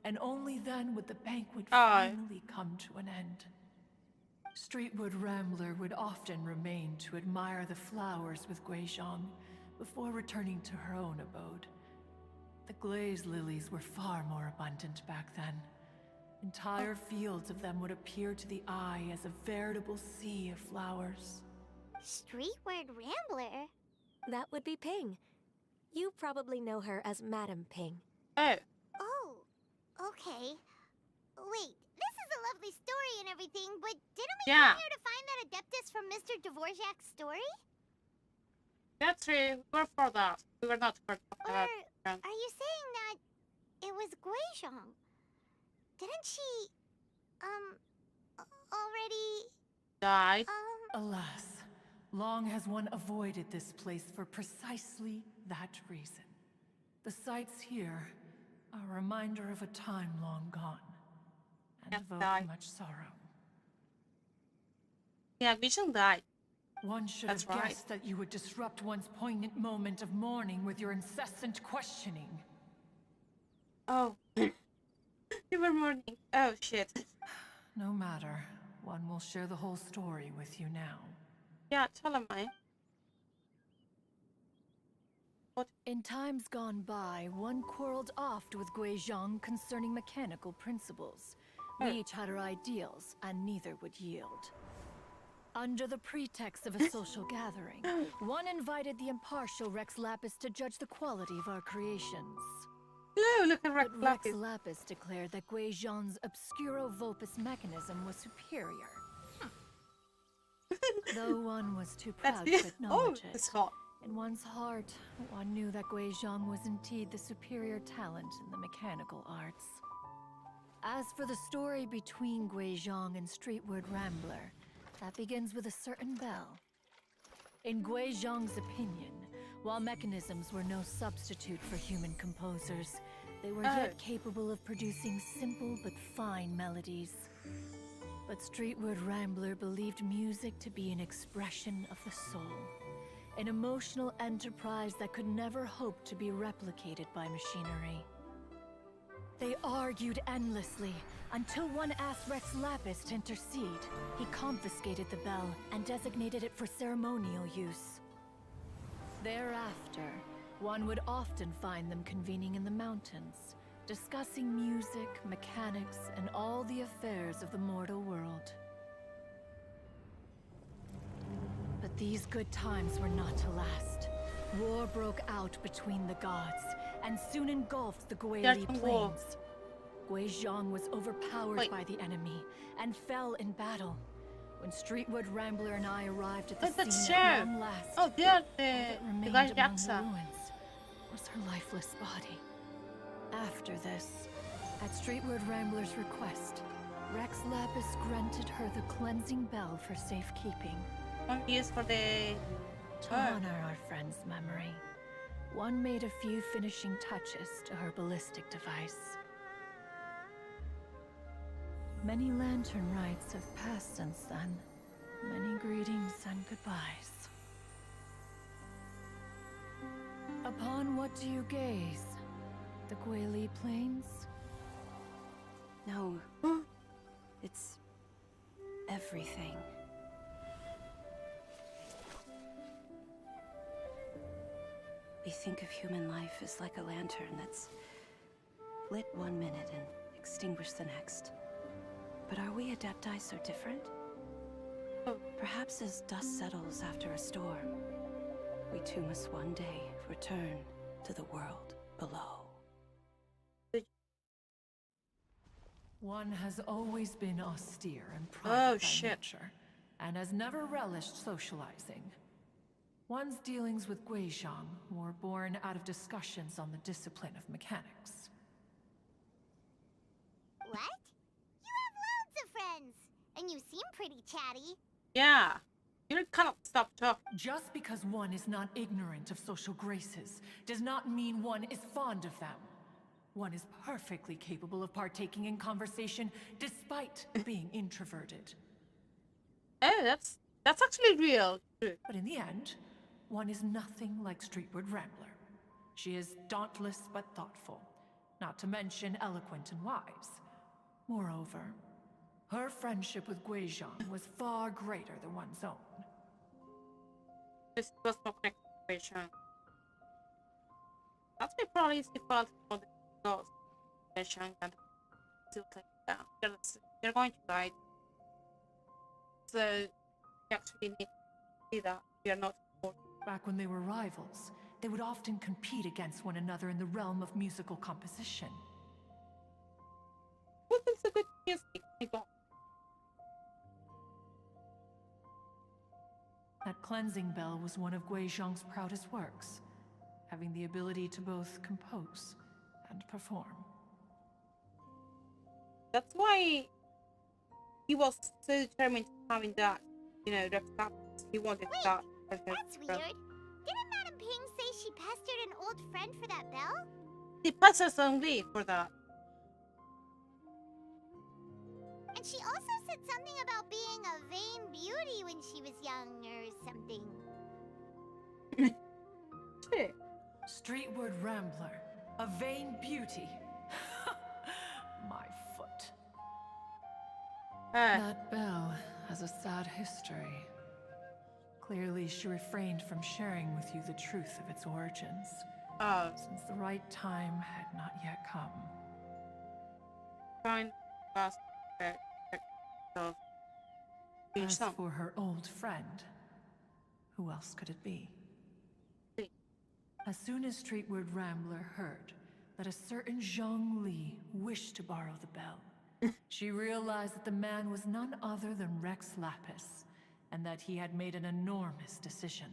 and only then would the banquet finally come to an end. Streetwood Rambler would often remain to admire the flowers with Guizhong before returning to her own abode. The glaze lilies were far more abundant back then. Entire fields of them would appear to the eye as a veritable sea of flowers. Streetward Rambler? That would be Ping. You probably know her as Madam Ping. Oh. Oh, okay. Wait, this is a lovely story and everything, but didn't we Yeah. come here to find that Adeptus from Mr. Dvorak's story? That's true. We were for that. We were not for Or that. are you saying that it was Guizhong? Didn't she, already, Died. Alas, long has one avoided this place for precisely that reason. The sights here are a reminder of a time long gone, and Yes, evoke died. much sorrow. Yeah, Vision died. One should That's have right. guessed that you would disrupt one's poignant moment of mourning with your incessant questioning. Oh. You were mourning. Oh, shit. No matter, one will share the whole story with you now. Yeah, tell him, man. In times gone by, one quarreled oft with Guizhong concerning mechanical principles. We each had our ideals, and neither would yield. Under the pretext of a social gathering, one invited the impartial Rex Lapis to judge the quality of our creations. Ooh, look at Rex But Rex Lapis. Lapis declared that Guizhong's obscuro vulpus mechanism was superior. Though one was too That's proud the. to Oh, acknowledge it's it, hot. in one's heart, one knew that Guizhong was indeed the superior talent in the mechanical arts. As for the story between Guizhong and Streetward Rambler, that begins with a certain bell. In Guizhong's opinion, while mechanisms were no substitute for human composers, they were yet capable of producing simple but fine melodies. But Streetward Rambler believed music to be an expression of the soul, an emotional enterprise that could never hope to be replicated by machinery. They argued endlessly, until one asked Rex Lapis to intercede. He confiscated the bell and designated it for ceremonial use. Thereafter, one would often find them convening in the mountains, discussing music, mechanics, and all the affairs of the mortal world. But these good times were not to last. War broke out between the gods, and soon engulfed the Guili from war. plains. Guizhong was overpowered by the enemy, and fell in battle. When Streetwood Rambler and I arrived at the Oh, that's scene at Cher. long last, Oh, yeah, all the that remained guy among the Jackson. ruins was her lifeless body. After this, at Streetward Rambler's request, Rex Lapis granted her the cleansing bell for safekeeping. One used for the. To honor our friend's memory, one made a few finishing touches to her ballistic device. Many lantern rites have passed since then. Many greetings and goodbyes. Upon what do you gaze? The Guili Plains? No. It's everything. We think of human life as like a lantern that's lit one minute and extinguished the next. But are we Adepti so different? Perhaps as dust settles after a storm, we too must one day return to the world below. One has always been austere and private by shit. nature, and has never relished socializing. One's dealings with Guizhong were born out of discussions on the discipline of mechanics. What? You have loads of friends, and you seem pretty chatty. Yeah. You cannot stop talking. Just because one is not ignorant of social graces does not mean one is fond of them. One is perfectly capable of partaking in conversation despite being introverted. Oh, that's actually real. True. But in the end, one is nothing like Streetward Rambler. She is dauntless but thoughtful, not to mention eloquent and wise. Moreover, Her friendship with Guizhong was far greater than one's own. This was not connected to Genshin. That's why probably is default for the ghost Genshin and still take it down. They're going to die. So you actually need to see that we are not Back when they were rivals, they would often compete against one another in the realm of musical composition. what is a good music? My God. That cleansing bell was one of Guizhong's proudest works, having the ability to both compose and perform. That's why he was so determined having that, rep. He wanted that. That's weird. Didn't Madam Ping say she pestered an old friend for that bell? He passes only for that. And she also said something about being a vain beauty when she was young or something. Shit. Streetward Rambler, a vain beauty. My foot. That bell has a sad history. Clearly, she refrained from sharing with you the truth of its origins, since the right time had not yet come. Fine. Fast. So, As for her old friend, who else could it be? As soon as Streetward Rambler heard that a certain Zhang Li wished to borrow the bell, she realized that the man was none other than Rex Lapis, and that he had made an enormous decision.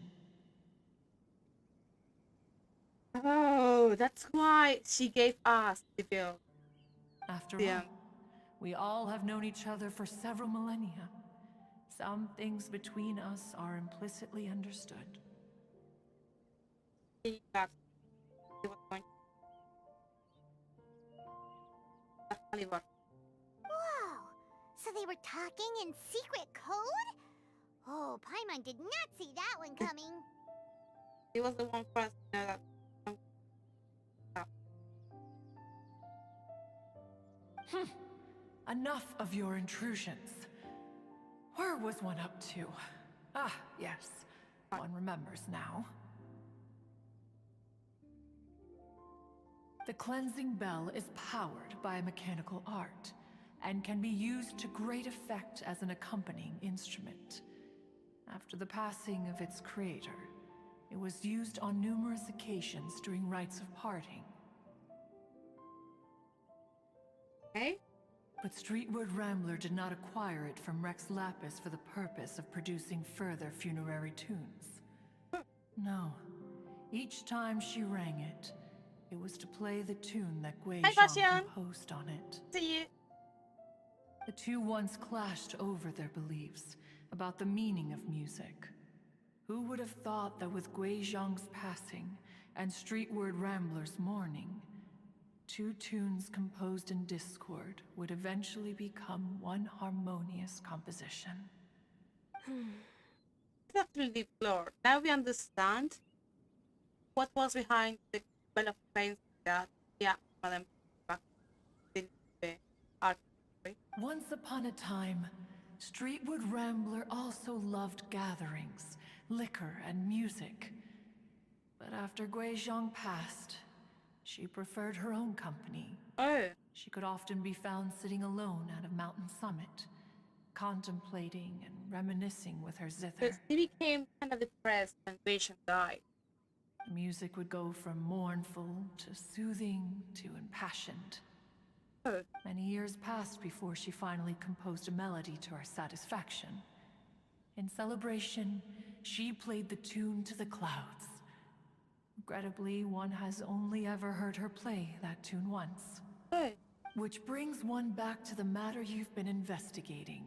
Oh, that's why she gave us the bill. After Yeah. all, we all have known each other for several millennia. Some things between us are implicitly understood. He got. He was going. Caliber. Whoa! So they were talking in secret code? Oh, Paimon did not see that one coming. He was the one first to know that. Enough of your intrusions. Where was one up to? Ah, yes. One remembers now. The cleansing bell is powered by a mechanical art, and can be used to great effect as an accompanying instrument. After the passing of its creator, it was used on numerous occasions during rites of parting. Okay. But Streetward Rambler did not acquire it from Rex Lapis for the purpose of producing further funerary tunes. No. Each time she rang it, it was to play the tune that Guizhong composed on it. See you. The two once clashed over their beliefs about the meaning of music. Who would have thought that with Guizhong's passing and Streetward Rambler's mourning, two tunes composed in discord would eventually become one harmonious composition? Exactly, deep lore. Now we understand what was behind the Bell of Plains that, Madam back in the art. Once upon a time, Streetward Rambler also loved gatherings, liquor, and music. But after Guizhong passed, she preferred her own company. Oh. She could often be found sitting alone at a mountain summit, contemplating and reminiscing with her So zither. she became kind of depressed when Genshin died. The music would go from mournful to soothing to impassioned. Oh. Many years passed before she finally composed a melody to her satisfaction. In celebration, she played the tune to the clouds. Regrettably, one has only ever heard her play that tune once. Oh. Which brings one back to the matter you've been investigating.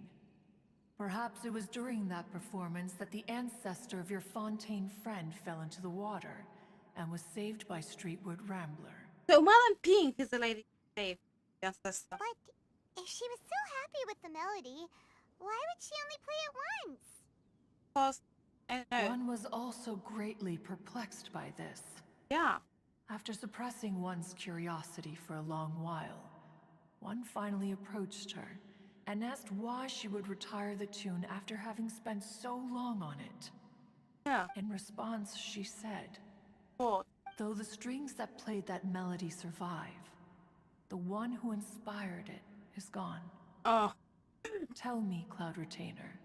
Perhaps it was during that performance that the ancestor of your Fontaine friend fell into the water and was saved by Streetward Rambler. So Madam Pink is the lady who saved the ancestor. But if she was so happy with the melody, why would she only play it once? Because, I don't know. One was also greatly perplexed by this. Yeah. After suppressing one's curiosity for a long while, one finally approached her and asked why she would retire the tune after having spent so long on it. Yeah. In response, she said, What? though the strings that played that melody survive, the one who inspired it is gone. Oh. Tell me, Cloud Retainer,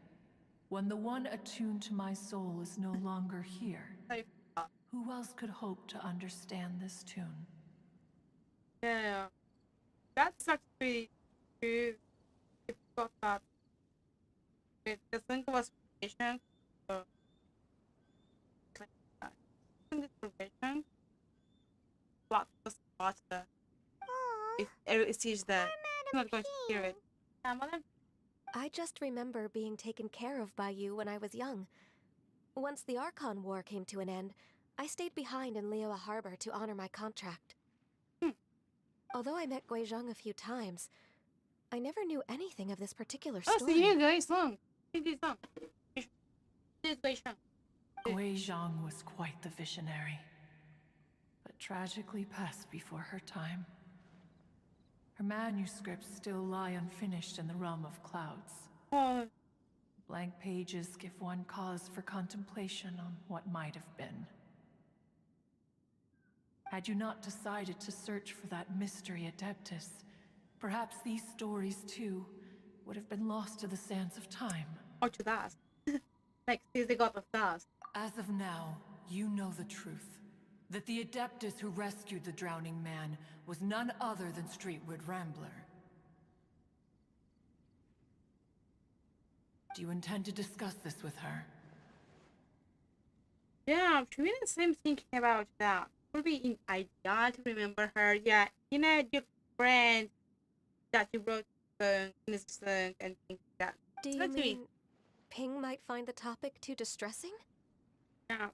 when the one attuned to my soul is no longer here, who else could hope to understand this tune? Yeah. That's actually true. It's got that. The song was creation. Like that. In this creation, what was faster? Aw, If it sees that, it's not going to hear it. Madam. I just remember being taken care of by you when I was young. Once the Archon War came to an end, I stayed behind in Liyue Harbor to honor my contract. Although I met Guizhong a few times, I never knew anything of this particular Oh, story. so you guys song. This song. This version. Guizhong was quite the visionary, but tragically passed before her time. Her manuscripts still lie unfinished in the realm of clouds. Oh, Blank pages give one cause for contemplation on what might have been. Had you not decided to search for that mystery Adeptus, perhaps these stories too would have been lost to the sands of time. or to dust. Like, she's the god of dust. As of now, you know the truth. That the Adeptus who rescued the drowning man was none other than Streetwood Rambler. Do you intend to discuss this with her? Yeah, to be the same thinking about that. Would be an idea to remember her. Yeah, you know, your friend that you wrote song, this song, and things like that. Do you Not to me. mean Ping might find the topic too distressing? Yeah,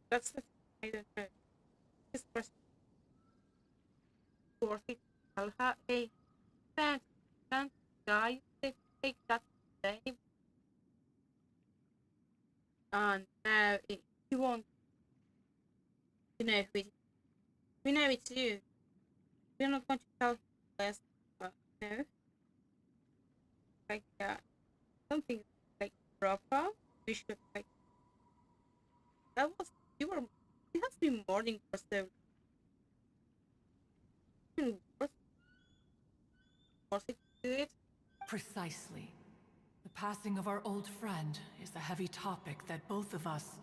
that's the I don't know. This person worth it. Tell her, hey, that guy, take that name. And now he won't. You know who it is. We know it's you. We're not going to tell him less, but no. Like something like proper. We should like. That was you were. It has been mourning for so. Worth it to do it. Precisely. The passing of our old friend is a heavy topic that both of us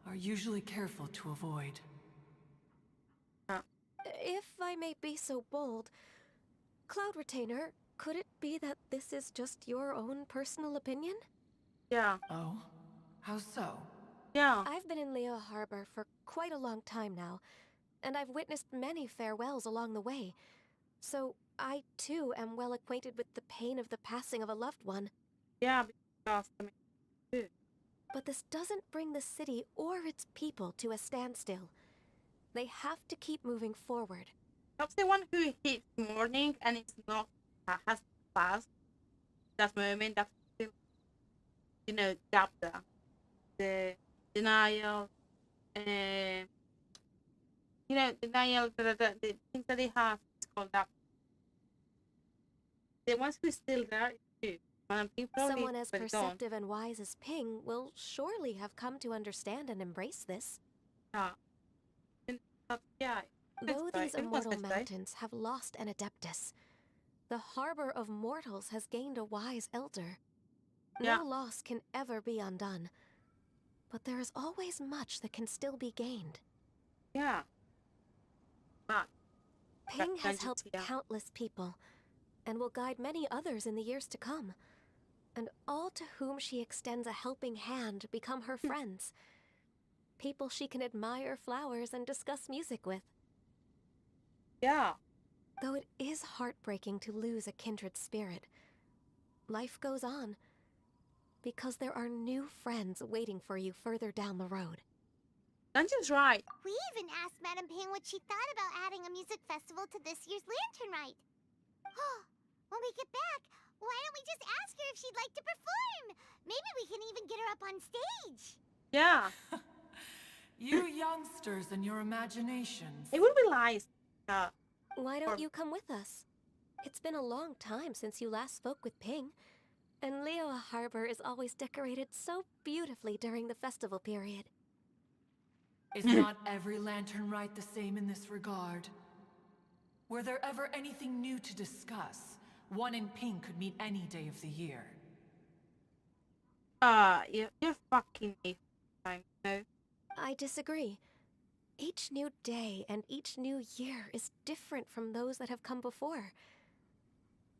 are usually careful to avoid. If I may be so bold, Cloud Retainer, could it be that this is just your own personal opinion? Yeah, Oh? How so? yeah. I've been in Liyue Harbor for quite a long time now, and I've witnessed many farewells along the way. So I too am well acquainted with the pain of the passing of a loved one. Yeah, because I mean, But this doesn't bring the city or its people to a standstill. They have to keep moving forward. that's the one who hits mourning and it's not has passed. That moment, that's still, you know, chapter, the denial, you know, denial, the things that they have. It's called that. The ones who still there is you. Someone as but don't. perceptive and wise as Ping will surely have come to understand and embrace this. Yeah. But yeah. Though right. these It was immortal this way. mountains have lost an Adeptus, the harbor of mortals has gained a wise elder. Yeah. No loss can ever be undone, but there is always much that can still be gained. Yeah. But Ping has Genshin, helped yeah. countless people, and will guide many others in the years to come. And all to whom she extends a helping hand become her friends. People she can admire flowers and discuss music with. Yeah. Though it is heartbreaking to lose a kindred spirit, life goes on, because there are new friends waiting for you further down the road. Genshin's right. We even asked Madame Ping what she thought about adding a music festival to this year's Lantern Rite. When we get back, why don't we just ask her if she'd like to perform? Maybe we can even get her up on stage. Yeah. You youngsters and your imaginations. It would be nice. Why don't Or- you come with us? It's been a long time since you last spoke with Ping. And Liyue Harbor is always decorated so beautifully during the festival period. Is not every lantern rite the same in this regard? Were there ever anything new to discuss? One in pink could meet any day of the year. You're fucking me. Time, no. I disagree. Each new day and each new year is different from those that have come before.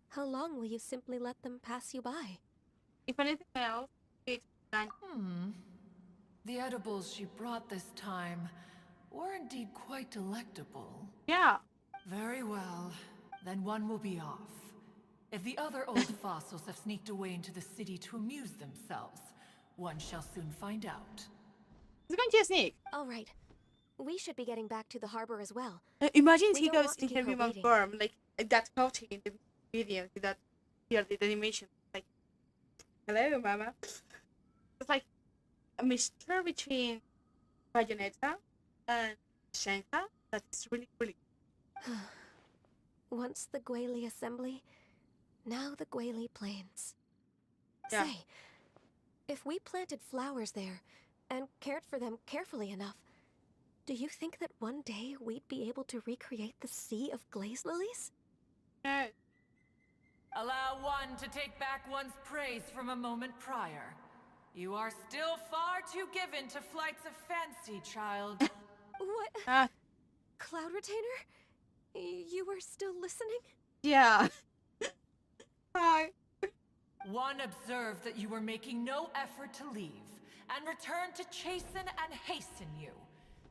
How long will you simply let them pass you by? If anything else, it's done. The edibles she brought this time were indeed quite delectable. Yeah. Very well. Then one will be off. If the other old fossils have sneaked away into the city to amuse themselves, one shall soon find out. He's going to sneak. All right. We should be getting back to the harbor as well. Imagine We he don't goes want to in keep her her human waiting. form, like that coaching in the video, that here the animation, like, hello, mama. It's like a mixture between Bayonetta and Shenka. That's really, really. Once the Guili Assembly, now the Guili Plains. Yeah. Say, if we planted flowers there and cared for them carefully enough, do you think that one day we'd be able to recreate the sea of glaze lilies? No. Allow one to take back one's praise from a moment prior. You are still far too given to flights of fancy, child. What? Ah, Cloud Retainer? You were still listening? yeah. Hi. One observed that you were making no effort to leave, and returned to chasten and hasten you.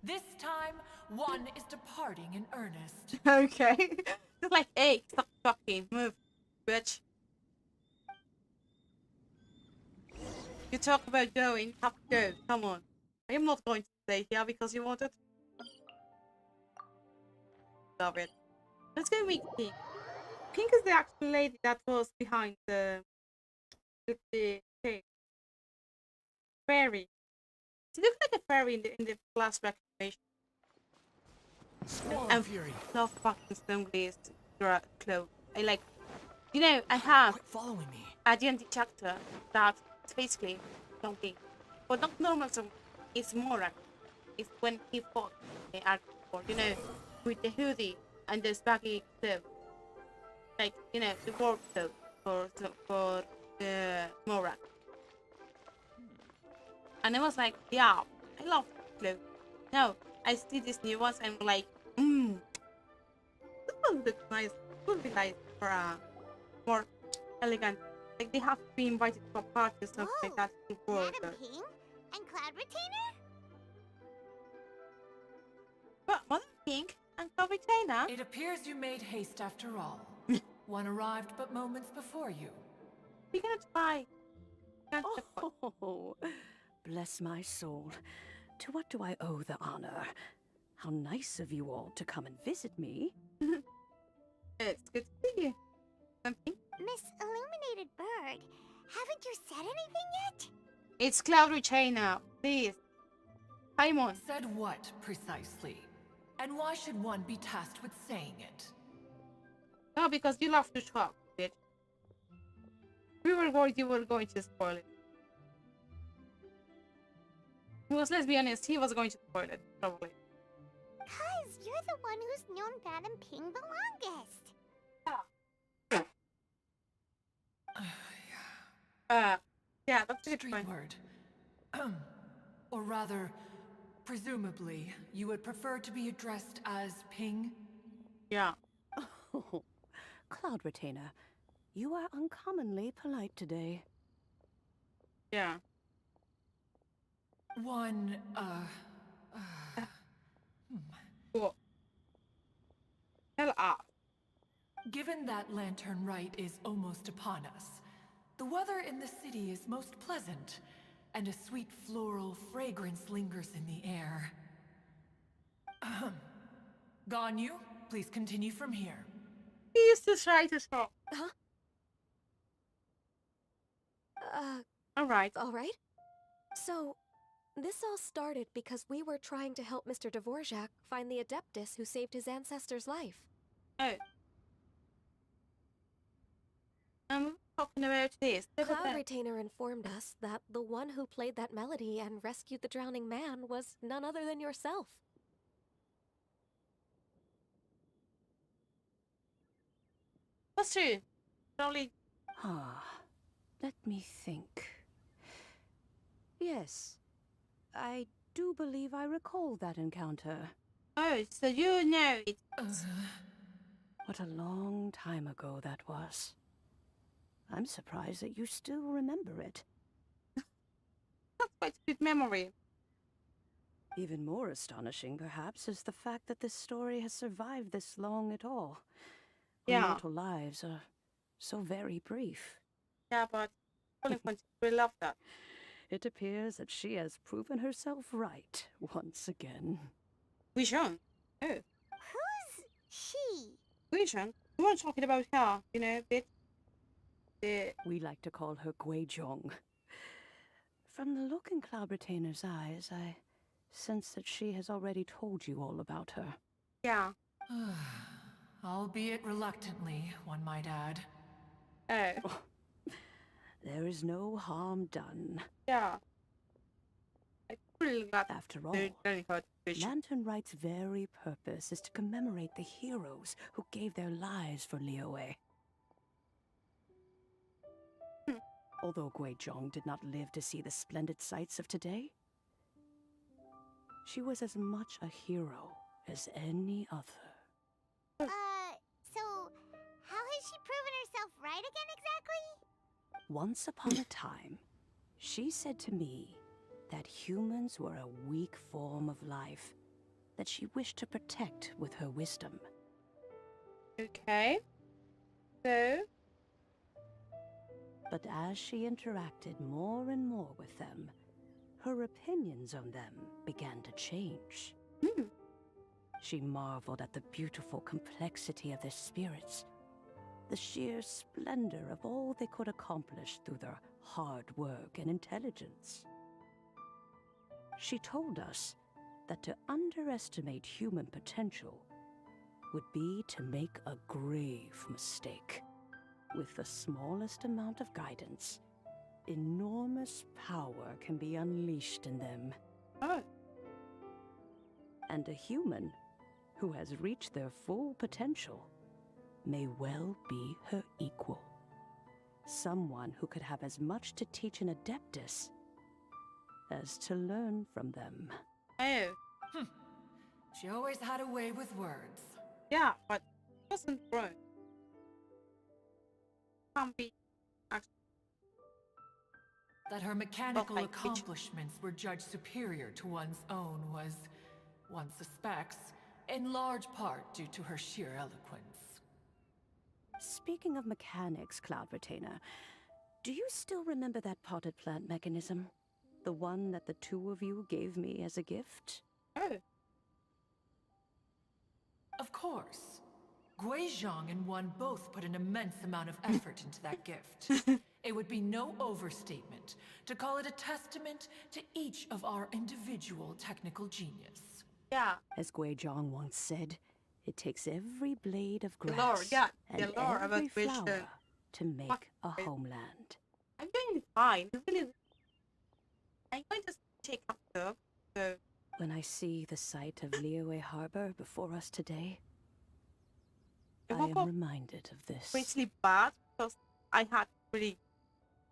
This time, one is departing in earnest. Okay. Just like, hey, stop talking, move, bitch. You talk about going, have to go. Come on. I am not going to stay here because you wanted. Love it. Let's go meet Pink. Pink is the actual lady that was behind the cave. Fairy. She looks like a fairy in the flashback animation. Squall I'm Fury. love fucking stone glazed clothes. I like. You know, I have Quit following me. a D&D chapter that's basically something, but not normal zombie. It's more like it's when he fought the Arctic, you know, with the hoodie and the baggy clothes, like, you know, the work clothes for the Morak. And I was like, yeah, I love clothes. No, I see these new ones and I'm like, this one looks nice. Would be nice for a more elegant. Like they have to be invited to a party or something like that to work. Madam Ping and Cloud Retainer? But Mother Pink and Cloud Retainer? It appears you made haste after all. One arrived but moments before you. We're gonna try. Oh, bless my soul. To what do I owe the honor? How nice of you all to come and visit me. It's good to see you. Something? Miss Illuminated Bird, haven't you said anything yet? It's Cloud Retainer, please. Paimon. Said what, precisely? And why should one be tasked with saying it? No, because you love to talk, bitch. We were worried you were going to spoil it. Because let's be honest, he was going to spoil it, probably. Cause you're the one who's known Madam Ping the longest. Yeah, that's a good Street point. word. Or rather, presumably, you would prefer to be addressed as Ping? Yeah. Oh, Cloud Retainer, you are uncommonly polite today. Yeah. One, Cool. Tell us. Given that Lantern Rite is almost upon us, the weather in the city is most pleasant, and a sweet floral fragrance lingers in the air. Ganyu, please continue from here. He used to try to talk. Alright. All right. So, this all started because we were trying to help Mr. Dvorak find the Adeptus who saved his ancestor's life. Oh. talking about this. Cloud Retainer informed us that the one who played that melody and rescued the drowning man was none other than yourself. That's true. Probably. Ah, let me think. Yes, I do believe I recall that encounter. Oh, so you know it. What a long time ago that was. I'm surprised that you still remember it. That's quite a good memory. Even more astonishing, perhaps, is the fact that this story has survived this long at all. Yeah. Mortal lives are so very brief. Yeah, but we love that. It appears that she has proven herself right once again. Guizhong. Oh. Who's she? Guizhong? We weren't talking about her, you know, bit. The... We like to call her Guizhong. From the look in Cloud Retainer's eyes, I sense that she has already told you all about her. Yeah. Albeit reluctantly, one might add. Oh. There is no harm done. Yeah. I really glad. After all, very hard. Lantern Rite's very purpose is to commemorate the heroes who gave their lives for Liyue. Although Guizhong did not live to see the splendid sights of today, she was as much a hero as any other. So, how has she proven herself right again exactly? Once upon a time, she said to me that humans were a weak form of life that she wished to protect with her wisdom. Okay. So? But as she interacted more and more with them, her opinions on them began to change. She marveled at the beautiful complexity of their spirits, the sheer splendor of all they could accomplish through their hard work and intelligence. She told us that to underestimate human potential would be to make a grave mistake. With the smallest amount of guidance, enormous power can be unleashed in them. Oh. And a human who has reached their full potential may well be her equal. Someone who could have as much to teach an Adeptus as to learn from them. Oh. She always had a way with words. Yeah, but it wasn't wrong. Can't be. That her mechanical Okay, accomplishments were judged superior to one's own was, one suspects, in large part due to her sheer eloquence. Speaking of mechanics, Cloud Retainer, do you still remember that potted plant mechanism? The one that the two of you gave me as a gift? Oh. Of course. Guizhong and one both put an immense amount of effort into that gift. It would be no overstatement to call it a testament to each of our individual technical genius. Yeah. As Guizhong once said, it takes every blade of The grass lore, yeah, and the lore about every which, flower to make a okay. homeland. I'm doing fine. Really. I'm going to take up though. So. When I see the sight of Liyue Harbor before us today, I am reminded of this. Pretty bad because I had really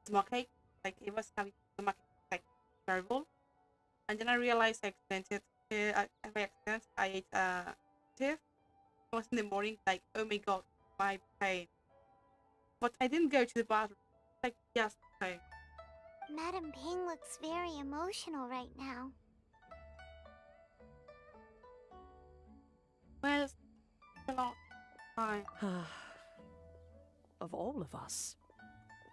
stomachache, like it was having stomachache like terrible, and then I realized I accidented. By accident, I ate tooth. It was in the morning, like oh my god, my pain. But I didn't go to the bathroom. Like just pain. Madam Ping looks very emotional right now. Well, it's a lot. Fine. Of all of us,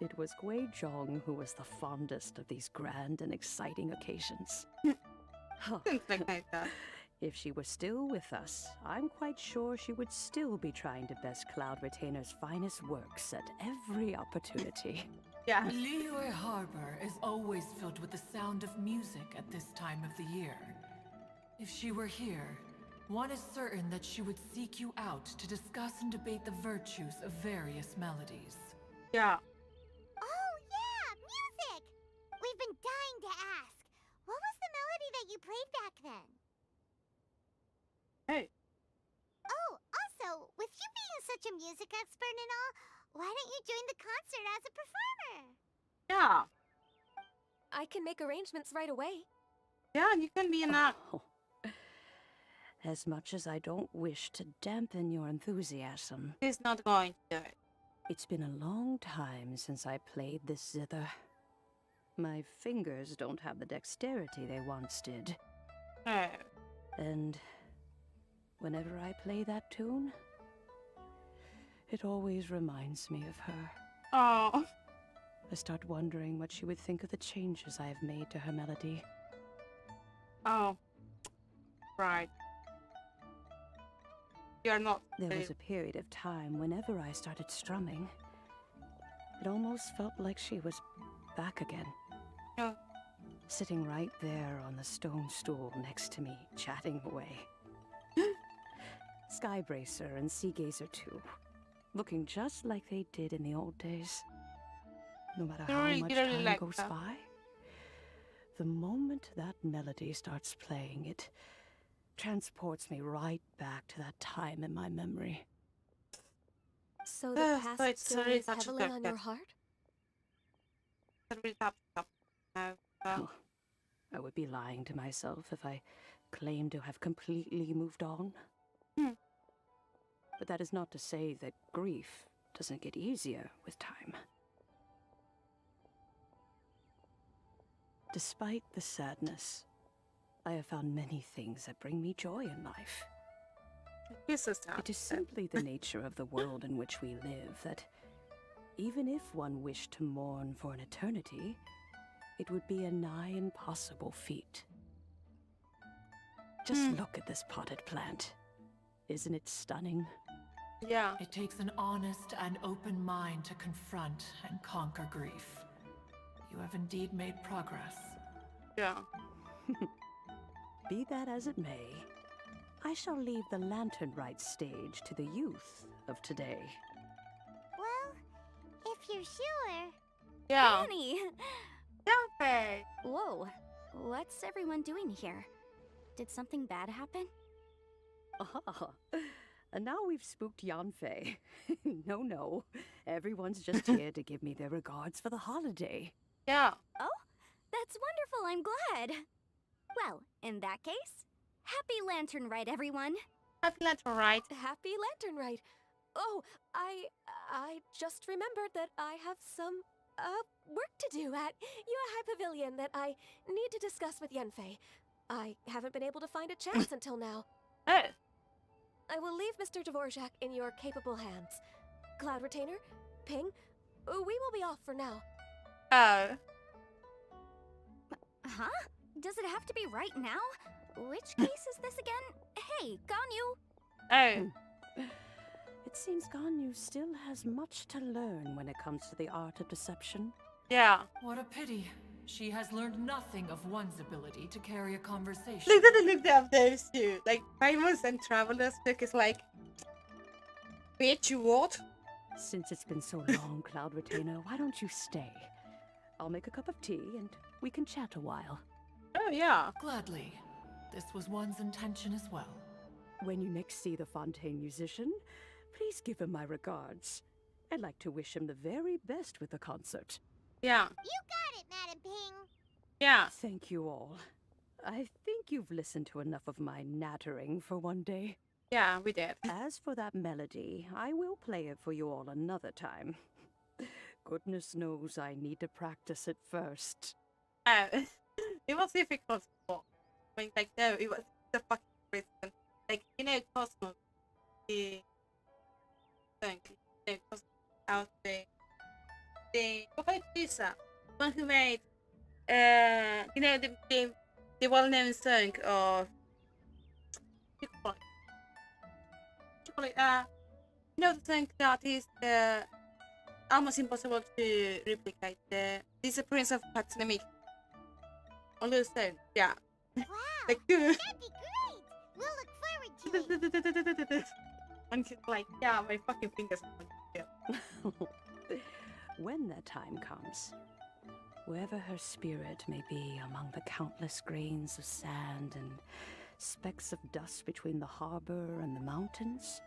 it was Guizhong who was the fondest of these grand and exciting occasions. Didn't think like that. If she were still with us, I'm quite sure she would still be trying to best Cloud Retainer's finest works at every opportunity. Yeah. Liyue Harbor is always filled with the sound of music at this time of the year. If she were here, one is certain that she would seek you out to discuss and debate the virtues of various melodies. Yeah. played back then. Hey. Oh, also, with you being such a music expert and all, why don't you join the concert as a performer? Yeah. I can make arrangements right away. Yeah, you can be an act. Oh. As much as I don't wish to dampen your enthusiasm, He's not going to do it. it's been a long time since I played this zither. My fingers don't have the dexterity they once did. Oh. And whenever I play that tune, it always reminds me of her. Oh. I start wondering what she would think of the changes I have made to her melody. Oh. Right. You're not. There was a period of time whenever I started strumming, it almost felt like she was back again. Oh. Sitting right there on the stone stool next to me, chatting away. Skybracer and Seagazer too, looking just like they did in the old days. No matter how much time like goes that. by, the moment that melody starts playing, it transports me right back to that time in my memory. So the past so it's still really weighs such a heavily good on guess. your heart? Really top. No. Oh, I would be lying to myself if I claimed to have completely moved on. Hmm. But that is not to say that grief doesn't get easier with time. Despite the sadness, I have found many things that bring me joy in life. This is not. It is simply the nature of the world in which we live that even if one wished to mourn for an eternity, it would be a nigh impossible feat. Just look at this potted plant. Isn't it stunning? Yeah. It takes an honest and open mind to confront and conquer grief. You have indeed made progress. Yeah. Be that as it may, I shall leave the lantern rite stage to the youth of today. Well, if you're sure. Yeah. Annie! Okay. Whoa, what's everyone doing here? Did something bad happen? Ah, and now we've spooked Yanfei. No, everyone's just here to give me their regards for the holiday. Yeah. Oh, that's wonderful, I'm glad. Well, in that case, happy Lantern Rite, everyone. Happy Lantern Rite. Happy Lantern Rite. Oh, I just remembered that I have some work to do at Yuehai Pavilion that I need to discuss with Yanfei. I haven't been able to find a chance until now. Oh. I will leave Mr. Dvorak in your capable hands. Cloud Retainer, Ping, we will be off for now. Oh. Huh? Does it have to be right now? Which case is this again? Hey, Ganyu! Oh. It seems Ganyu still has much to learn when it comes to the art of deception. Yeah. What a pity. She has learned nothing of one's ability to carry a conversation. Look at the look of those two. Like, Famous and Travelers look is like, bitch, you what? Since it's been so long, Cloud Retainer, why don't you stay? I'll make a cup of tea and we can chat a while. Oh, yeah. Gladly. This was one's intention as well. When you next see the Fontaine musician, please give him my regards. I'd like to wish him the very best with the concert. Yeah. You got it, Madam Ping. Yeah. Thank you all. I think you've listened to enough of my nattering for one day. Yeah, we did. As for that melody, I will play it for you all another time. Goodness knows I need to practice it first. It was difficult. I mean, like, no, it was the fucking reason. Like, you know, Cosmo, the thing, you know, Cosmo out the producer, one who made, you know, the well-known song of, you call it, you know, the song that is almost impossible to replicate, the Disappearance of Hatsune Miku. On the song, yeah. Wow, Like, that'd be great. We'll look forward to it. and she's like, yeah, my fucking fingers are on. When that time comes, Wherever her spirit may be among the countless grains of sand and specks of dust between the harbor and the mountains,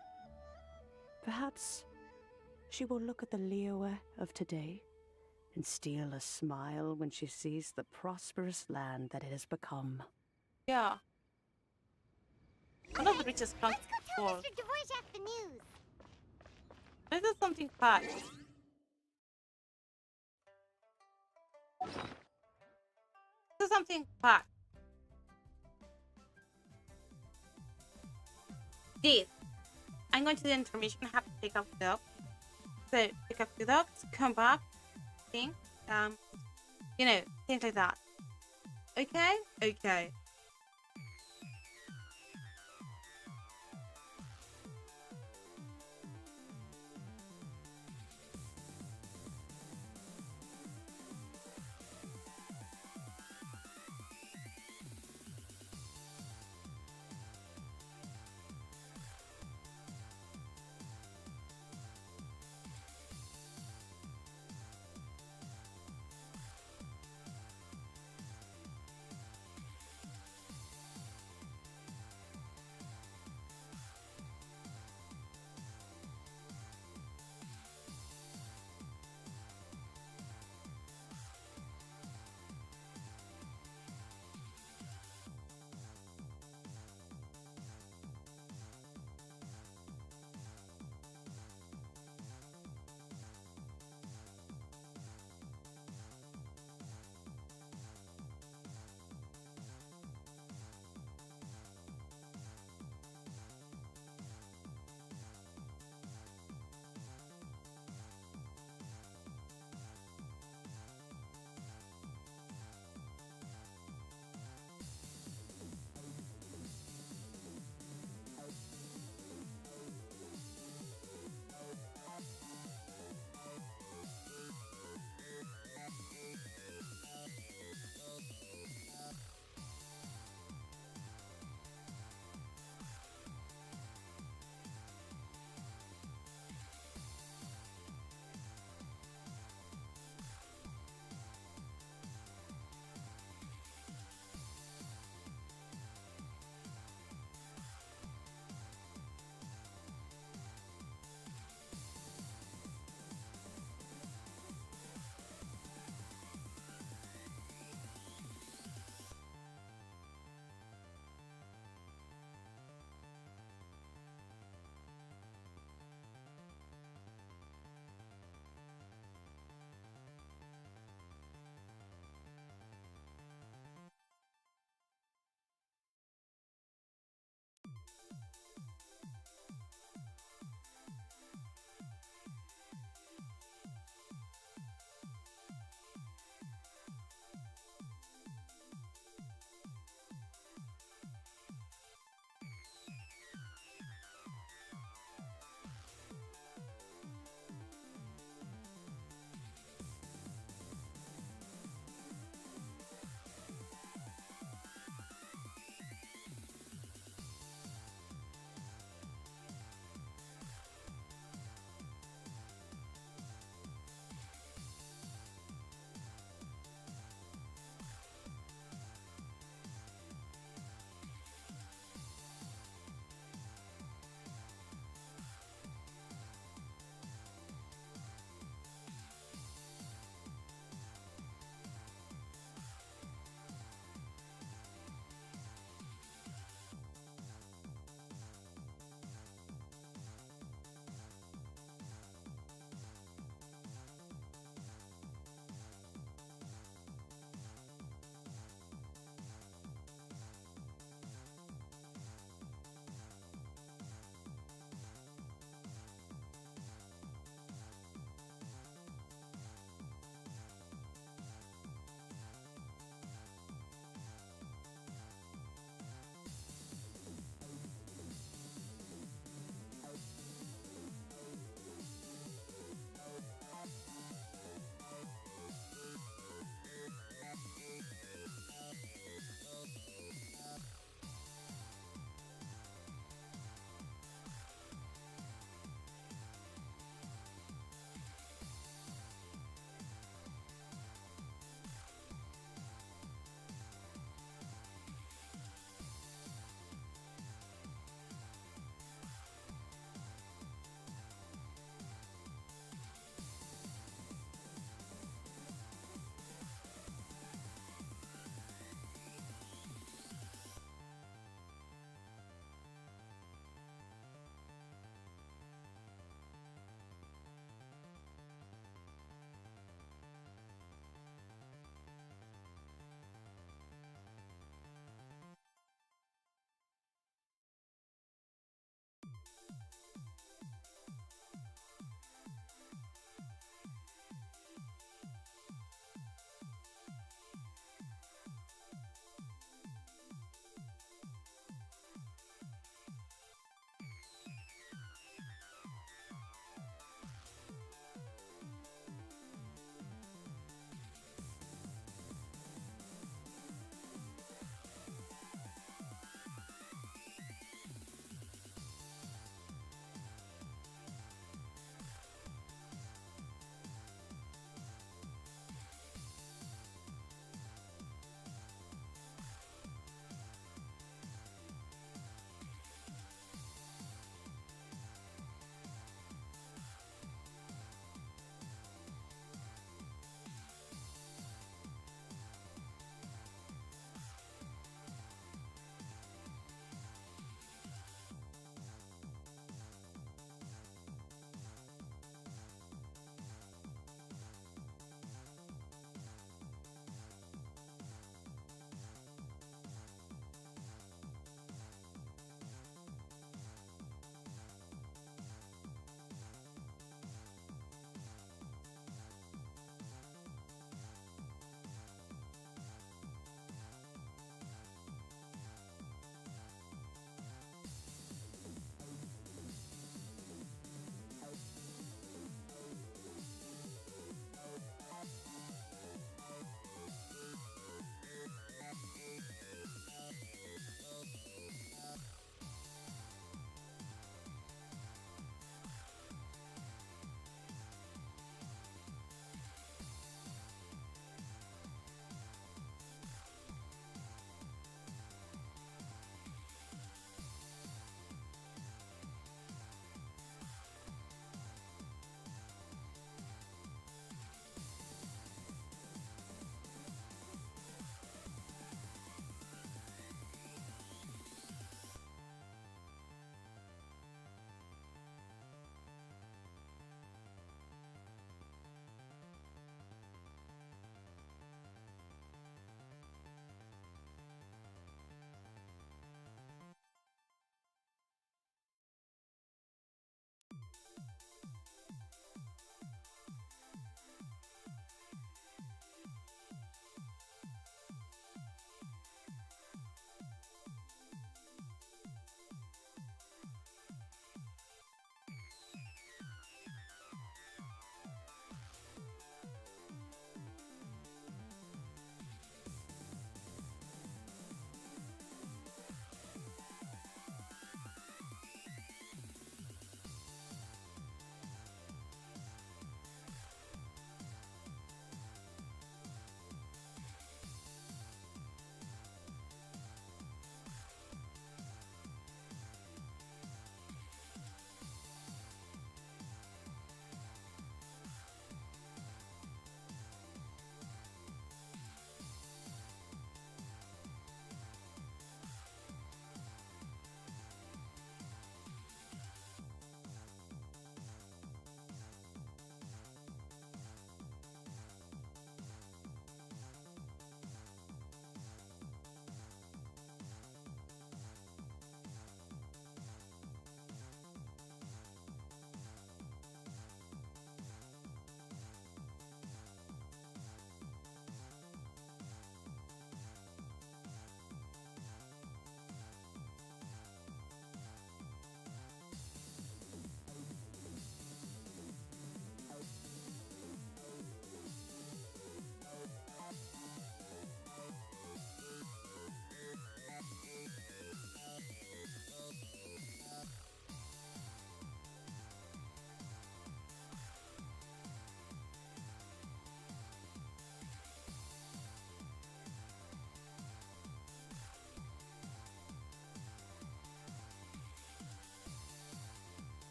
perhaps she will look at the Liyue of today and steal a smile when she sees the prosperous land that it has become. Yeah. One of the richest countries Let's in go the tell world. Mr. Dvorak the news. This is something bad. This is something bad. This. I'm going to the intermission. I have to pick up the dog. So pick up the dogs, come back, thing, you know, things like that. Okay? Okay.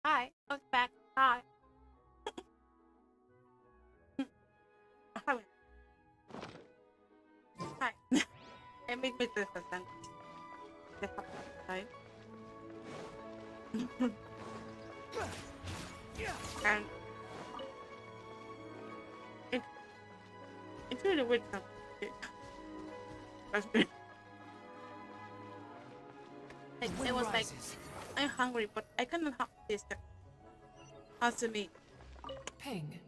Hi, welcome back. Hi. Hi. I made my breakfast and and it's really weird. It was like, I'm hungry, but I cannot have this. Answer me. Ping,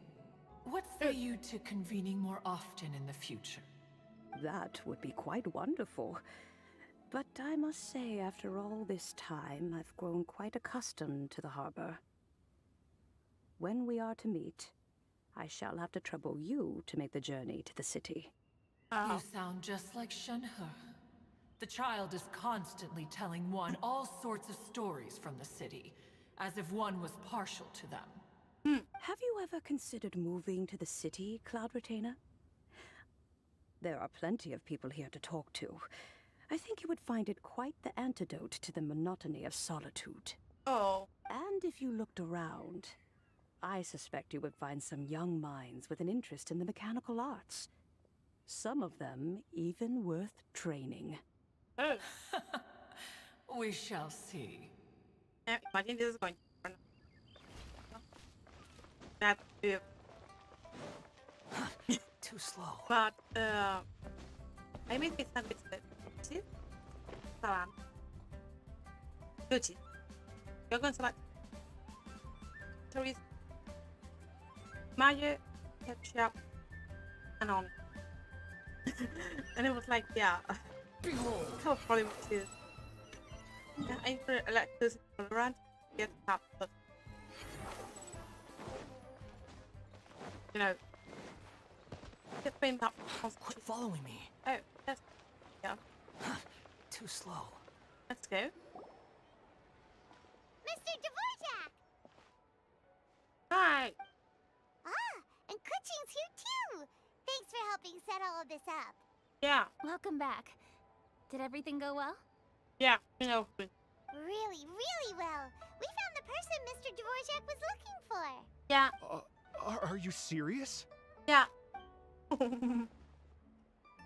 what say you to convening more often in the future? That would be quite wonderful. But I must say, after all this time, I've grown quite accustomed to the harbor. When we are to meet, I shall have to trouble you to make the journey to the city. You sound just like Shenhe. The child is constantly telling one all sorts of stories from the city, as if one was partial to them. Have you ever considered moving to the city, Cloud Retainer? There are plenty of people here to talk to. I think you would find it quite the antidote to the monotony of solitude. Oh. And if you looked around, I suspect you would find some young minds with an interest in the mechanical arts. Some of them even worth training. Oh. We shall see. Yeah, imagine this is going to turn. That if Too slow. but I made this sandwich that cheese, salad, cheese. You're going to like chorizo, mayo, ketchup, and onion. And it was like, yeah, how funny it is. Yeah, I'm for lactose intolerant. Get up, but you know, get pain up. Quit following me. Oh, that's yeah. Too slow. Let's go. Mr. Dvorak! Hi. Ah, and Kuchin's here too! Thanks for helping set all of this up. Yeah. Welcome back. Did everything go well? Yeah. You know. Really, really well. We found the person Mr. Dvorak was looking for. Yeah. Are you serious? Yeah.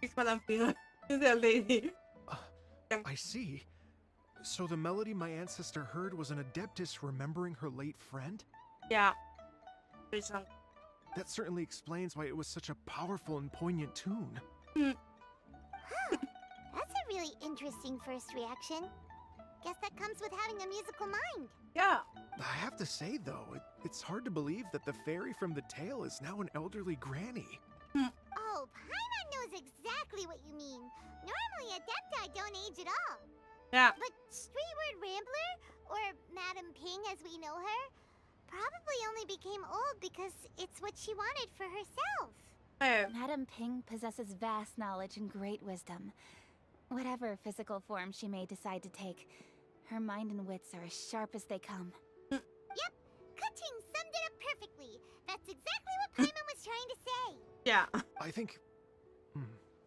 It's what I'm feeling. That lady. I see. So the melody my ancestor heard was an adeptus remembering her late friend? Yeah. There's some. That certainly explains why it was such a powerful and poignant tune. Huh. That's a really interesting first reaction. Guess that comes with having a musical mind. Yeah. I have to say, though, it's hard to believe that the fairy from the tale is now an elderly granny. Oh, Paimon knows exactly what you mean. Normally, Adepti don't age at all. Yeah. But Streetward Rambler, or Madam Ping as we know her, probably only became old because it's what she wanted for herself. Oh. Madame Ping possesses vast knowledge and great wisdom. Whatever physical form she may decide to take, her mind and wits are as sharp as they come. Yep, Kuching summed it up perfectly. That's exactly what Paimon was trying to say. Yeah. I think...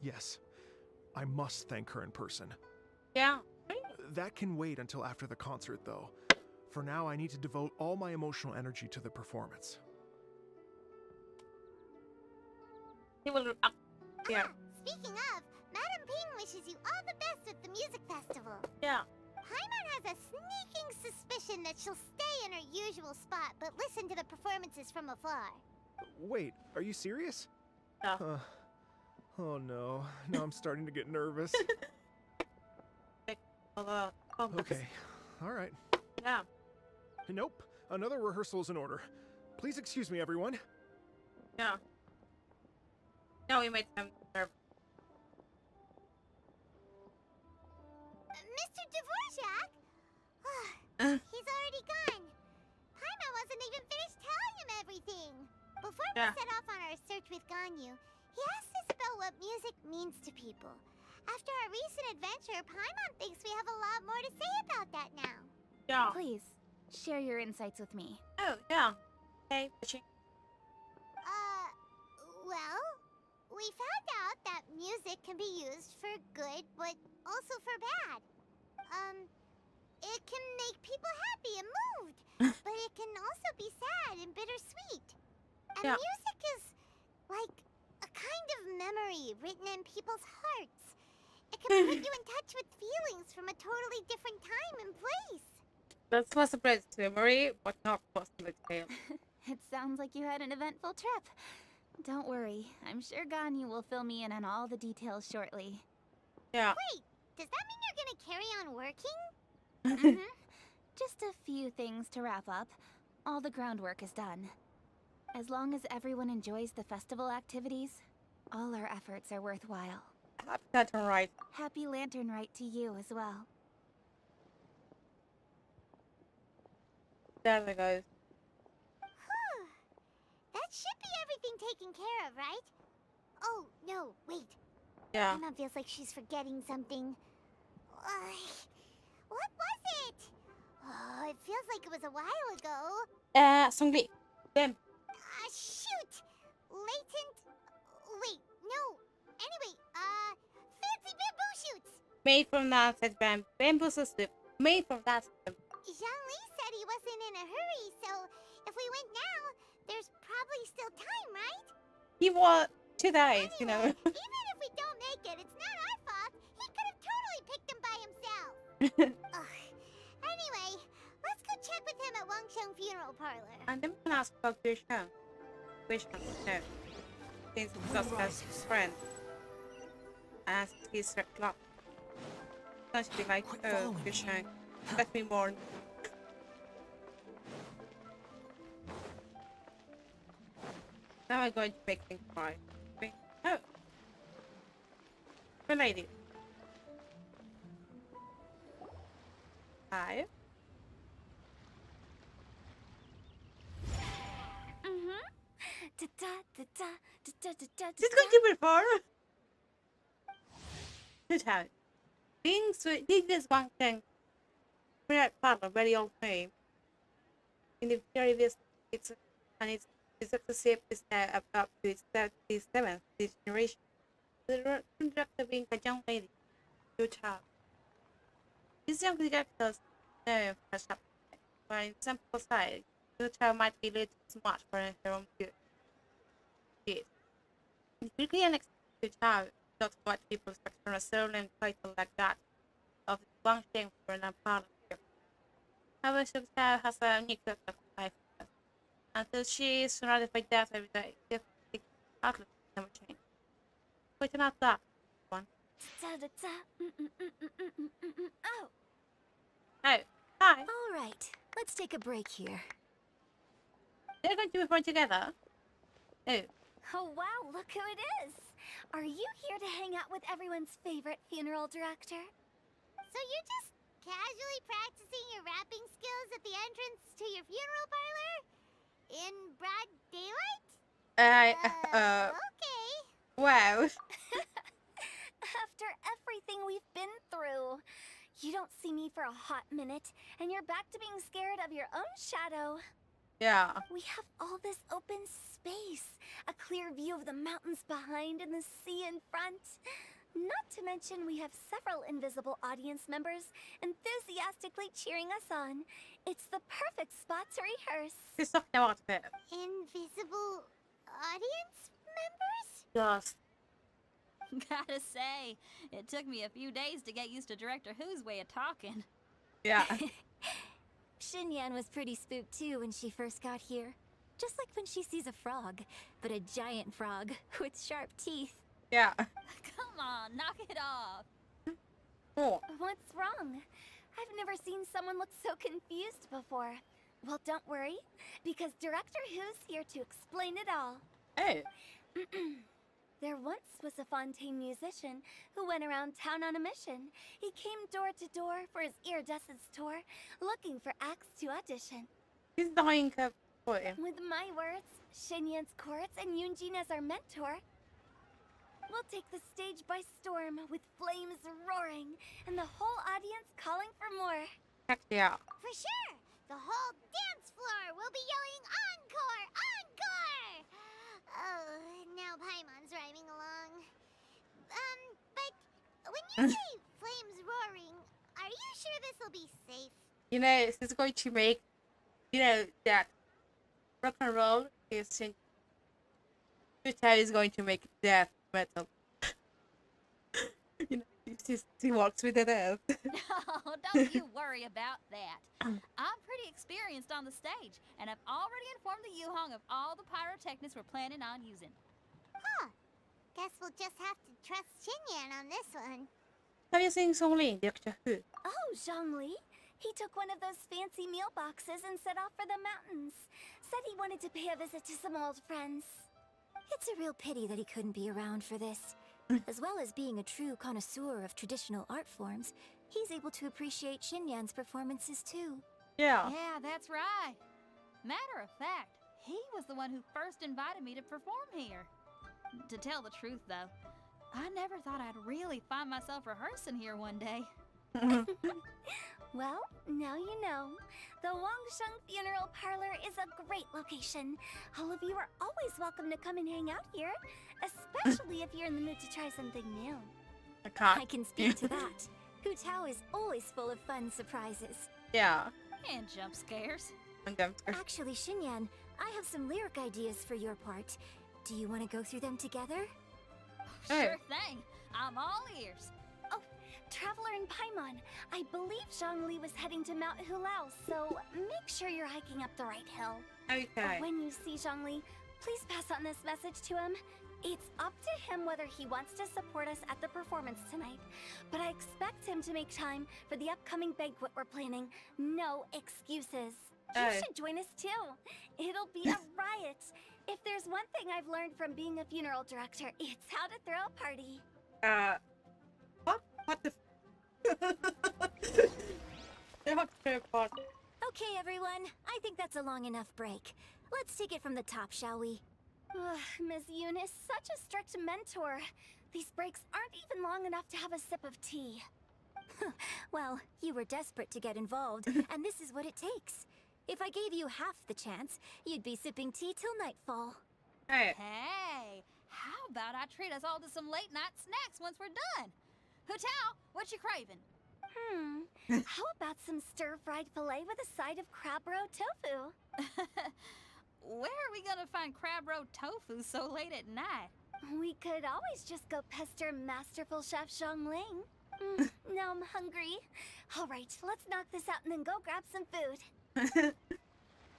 yes. I must thank her in person. Yeah. That can wait until after the concert, though. For now, I need to devote all my emotional energy to the performance. He will up here. Speaking of, Madam Ping wishes you all the best with the music festival. Yeah. Paimon has a sneaking suspicion that she'll stay in her usual spot, but listen to the performances from afar. Wait, are you serious? Yeah. Oh no, now I'm starting to get nervous. Okay, alright. Yeah. Nope, another rehearsal is in order. Please excuse me, everyone. Yeah. No, we made him nervous. Mr. Dvorak? He's already gone. Paimon wasn't even finished telling him everything. Before we set off on our search with Ganyu, he asked us about what music means to people. After our recent adventure, Paimon thinks we have a lot more to say about that now. Yeah. Please, share your insights with me. Oh, yeah. Hey, Kuching. Well, we found out that music can be used for good, but also for bad. It can make people happy and moved, but it can also be sad and bittersweet. And Yeah. music is like a kind of memory written in people's hearts. It can put you in touch with feelings from a totally different time and place. That's was a great memory, but not possible tale. It sounds like you had an eventful trip. Don't worry, I'm sure Ganyu will fill me in on all the details shortly. Yeah. Wait, does that mean you're gonna carry on working? Mm-hmm. Just a few things to wrap up. All the groundwork is done. As long as everyone enjoys the festival activities, all our efforts are worthwhile. Happy Lantern Rite. Happy Lantern Rite to you as well. There we go. That should be everything taken care of, right? Oh, no, wait. Yeah. Emma feels like she's forgetting something. What was it? Oh, it feels like it was a while ago. Songli. Them. Shoot! Latent... Wait, no. Anyway, fancy bamboo shoots! Made from that said bamboo system. Made from that system. Zhangli said he wasn't in a hurry, so if we went now, there's probably still time, right? He was 2 days, you know. Anyway, even if we don't make it, it's not our fault. He could have totally picked them by himself. Ugh. Anyway, let's go check with him at Wangsheng Funeral Parlor. And then we can ask about Guishan. Guishan, no. Since just as his friend. As his club. Don't you be like, oh, Guishan, let me mourn. Now I'm going to make things right. Oh. The lady. Hi. This is going to be fun. Good time. Being sweet, this one thing. We're part of very old name. In the previous, it's the shape is now up to its 37th generation. The director being a young lady, good child. These young directors know for a shop, but in some society, the child might be a little smart for her own good. Yes. It's really unexpected child, not what people expect from a surname title like that of Wang Sheng for an parlor. However, the child has a unique look of life. Until she is surrounded by death every day, the outlook never change. Quite an that one. Oh, Oh, hi. all right. Let's take a break here. They're going to be fun together. Oh, Oh, wow, look who it is. Are you here to hang out with everyone's favorite funeral director? So you're just casually practicing your rapping skills at the entrance to your funeral parlor? In broad daylight? Okay. wow. After everything we've been through, you don't see me for a hot minute, and you're back to being scared of your own shadow. Yeah. We have all this open space, a clear view of the mountains behind and the sea in front. Not to mention we have several invisible audience members enthusiastically cheering us on. It's the perfect spot to rehearse. This stuff now out of it. Invisible audience members? Yes. Gotta say, it took me a few days to get used to Director Who's way of talking. Yeah. Xinyan was pretty spooked too when she first got here. Just like when she sees a frog, but a giant frog with sharp teeth. Yeah. Come on, knock it off. Oh. What's wrong? I've never seen someone look so confused before. Well, don't worry, because Director Who's here to explain it all. Oh. There once was a Fontaine musician who went around town on a mission. He came door to door for his iridescence tour, looking for acts to audition. He's dying of boy. With my words, Xinyan's chorus, and Yunjin as our mentor, we'll take the stage by storm with flames roaring and the whole audience calling for more. Heck yeah. For sure! The whole dance floor will be yelling encore! Encore! Oh, now Paimon's rhyming along. But when you say flames roaring, are you sure sure this will be safe. You know, this is going to make, you know, that rock and roll is in Twitter is going to make death metal. You know, he walks with the death. Oh, don't you worry about that. I'm pretty experienced on the stage, and I've already informed the Yuhong of all the pyrotechnics we're planning on using. Huh. Guess we'll just have to trust Xinyan on this one. Have you seen Song Ling, Doctor Who? Oh, Zhongli. He took one of those fancy meal boxes and set off for the mountains. Said he wanted to pay a visit to some old friends. It's a real pity that he couldn't be around for this. As well as being a true connoisseur of traditional art forms, he's able to appreciate Xinyan's performances too. Yeah. Yeah, that's right. Matter of fact, he was the one who first invited me to perform here. To tell the truth, though, I never thought I'd really find myself rehearsing here one day. Well, now you know. The Wangsheng Funeral Parlor is a great location. All of you are always welcome to come and hang out here, especially if you're in the mood to try something new. I can speak to that. Hu Tao is always full of fun surprises. Yeah. And jump scares. And jump scares. Actually, Xinyan, I have some lyric ideas for your part. Do you want to go through them together? Sure thing. I'm all ears. Oh, Traveler in Paimon, I believe Zhongli was heading to Mount Hulao, so make sure you're hiking up the right hill. Okay. When you see Zhongli, please pass on this message to him. It's up to him whether he wants to support us at the performance tonight, but I expect him to make time for the upcoming banquet we're planning. No excuses. You should join us too. It'll be a riot. If there's one thing I've learned from being a funeral director, it's how to throw a party. What the Okay, everyone. I think that's a long enough break. Let's take it from the top, shall we? Ms. Eunice, such a strict mentor. These breaks aren't even long enough to have a sip of tea. Well, you were desperate to get involved, and this is what it takes. If I gave you half the chance, you'd be sipping tea till nightfall. Hey, how about I treat us all to some late night snacks once we're done? Hu Tao, what you craving? How about some stir-fried filet with a side of crab roe tofu? Where are we gonna find crab roe tofu so late at night? We could always just go pester masterful chef Zhongling. Now I'm hungry. All right, let's knock this out and then go grab some food.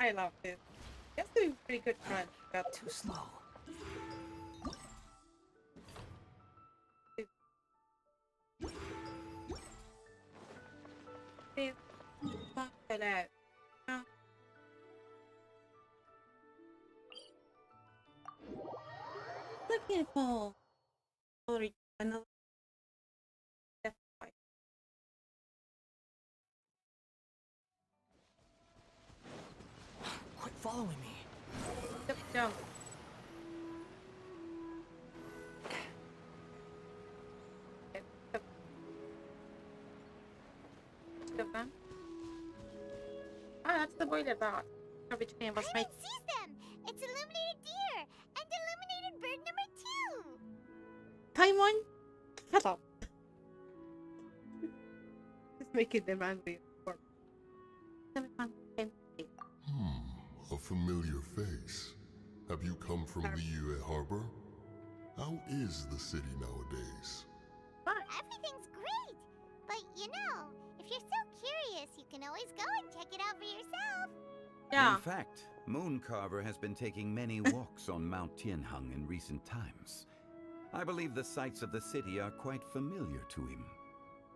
I love this. That's doing pretty good fun. Got too slow. It out. Oh. Looking for another death fight. Quit following me. Jump. That's the boiler box. Between us, Paimon sees them! It's illuminated deer! And illuminated bird number 2! Paimon, shut up. Just making them angry. A familiar face. Have you come from Liyue Harbor? How is the city nowadays? Everything's great! But you know, if you're so curious, you can always go and check it out for yourself. Yeah. In fact, Mooncarver has been taking many walks on Mount Tianheng in recent times. I believe the sights of the city are quite familiar to him.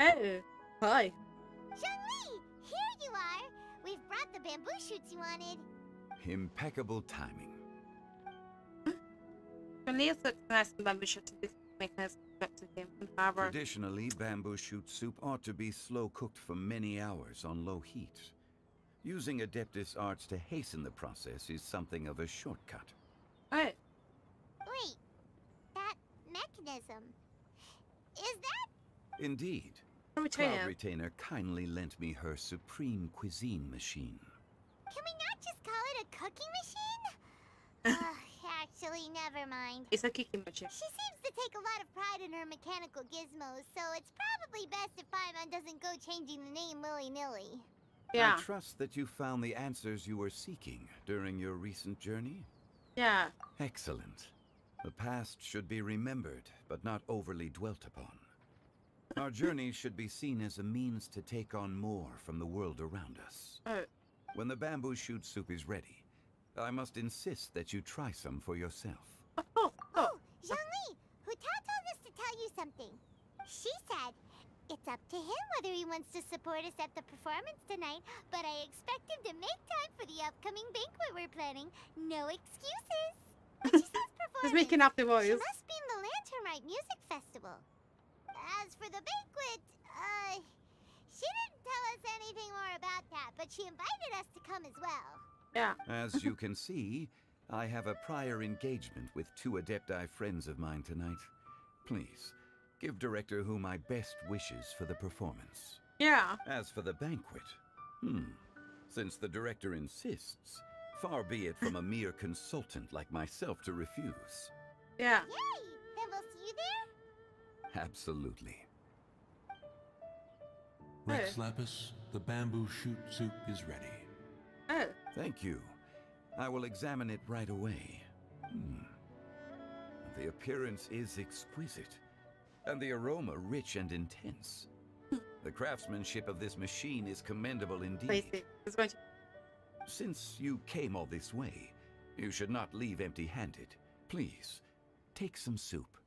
Oh, hi. Zhongli, here you are! We've brought the bamboo shoots you wanted. Impeccable timing. Traditionally, bamboo shoot soup ought to be slow cooked for many hours on low heat. Using Adeptus arts to hasten the process is something of a shortcut. Right. Wait, that mechanism. Is that? Indeed. Cloud Retainer kindly lent me her supreme cuisine machine. Can we not just call it a cooking machine? Actually, Actually, never mind. It's a kikimochi. She seems to take a lot of pride in her mechanical gizmos, so it's probably best if Paimon doesn't go changing the name willy-nilly. Yeah. I trust that you found the answers you were seeking during your recent journey? Yeah. Excellent. The past should be remembered, but not overly dwelt upon. Our journey should be seen as a means to take on more from the world around us. Oh. When the bamboo shoot soup is ready, I must insist that you try some for yourself. Oh, Zhangli, Huta told us to tell you something. She said, it's up to him whether he wants to support us at the performance tonight, but I expect him to make time for the upcoming banquet we're planning. No excuses. When she says performance, Just making up the voice. she must mean the Lanternite Music Festival. As for the banquet, she didn't tell us anything more about that, but she invited us to come as well. Yeah. As you can see, I have a prior engagement with 2 Adepti friends of mine tonight. Please, give Director Who my best wishes for the performance. Yeah. As for the banquet, since the director insists, far be it from a mere consultant like myself to refuse. Yeah. Yay! Then we'll see you there? Absolutely. Rex Lapis, the bamboo shoot soup is ready. Oh. Thank you. I will examine it right away. The appearance is exquisite, and the aroma rich and intense. The craftsmanship of this machine is commendable indeed. It's going to... Since you came all this way, you should not leave empty-handed. Please, take some soup.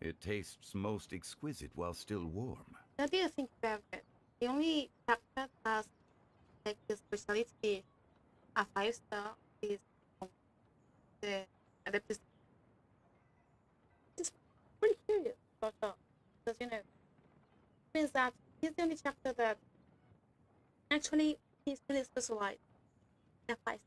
It tastes most exquisite while still warm. What do you think about it? The only chapter has like the specialty a 5-star is the Adeptus. Just pretty curious about that. Because it means that he's the only chapter that actually he's really specialized in a 5-star.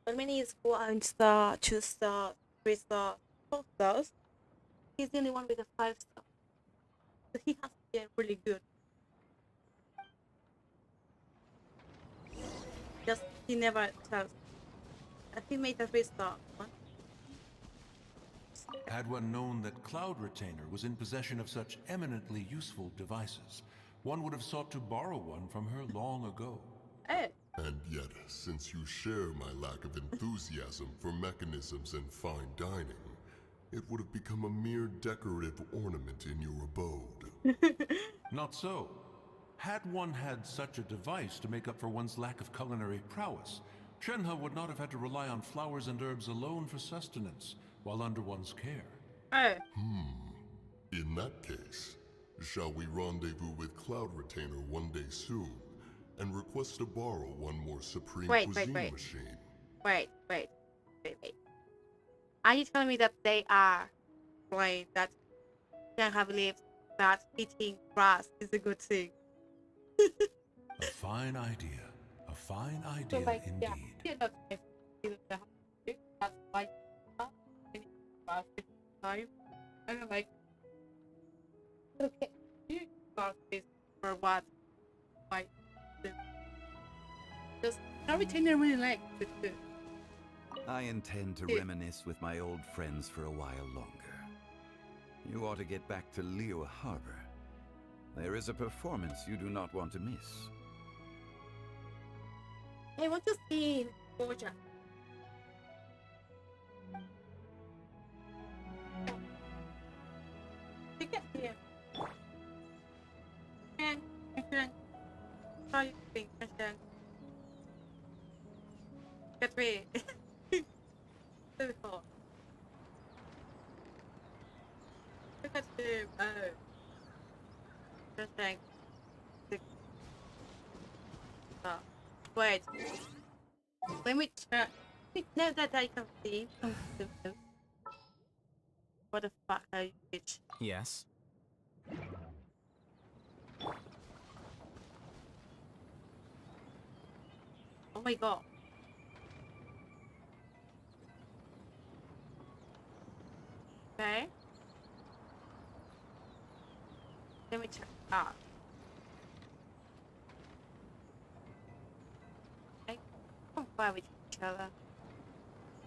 But many is 1-star, 2-star, 3-star, 4-stars. He's the only one with a 5-star. So he has to be really good. Just he never tells. He made a 3-star one. Had one known that Cloud Retainer was in possession of such eminently useful devices, one would have sought to borrow one from her long ago. And yet, since you share my lack of enthusiasm for mechanisms and fine dining, it would have become a mere decorative ornament in your abode. Not so. Had one had such a device to make up for one's lack of culinary prowess, Shenhe would not have had to rely on flowers and herbs alone for sustenance, while under one's care. In that case, shall we rendezvous with Cloud Retainer one day soon, and request to borrow one more Supreme Cuisine machine? Wait. Are you telling me that they are right, that Shenhe believes that eating grass is a good thing? A fine idea. A fine idea So like, indeed. Yeah, that's why time. And I'm like, okay, you got this for what? Why? Just everything I really like to do. I intend to reminisce with my old friends for a while longer. You ought to get back to Liyue Harbor. There is a performance you do not want to miss. I want to see Georgia. To get here. And how you think, Christian? Get ready. So hot. Look at him. Oh. Just like. Wait. Let me check. Now that I can see. What the fuck are you, bitch? Yes. Oh my god. Okay. Let me check out. I compare with each other.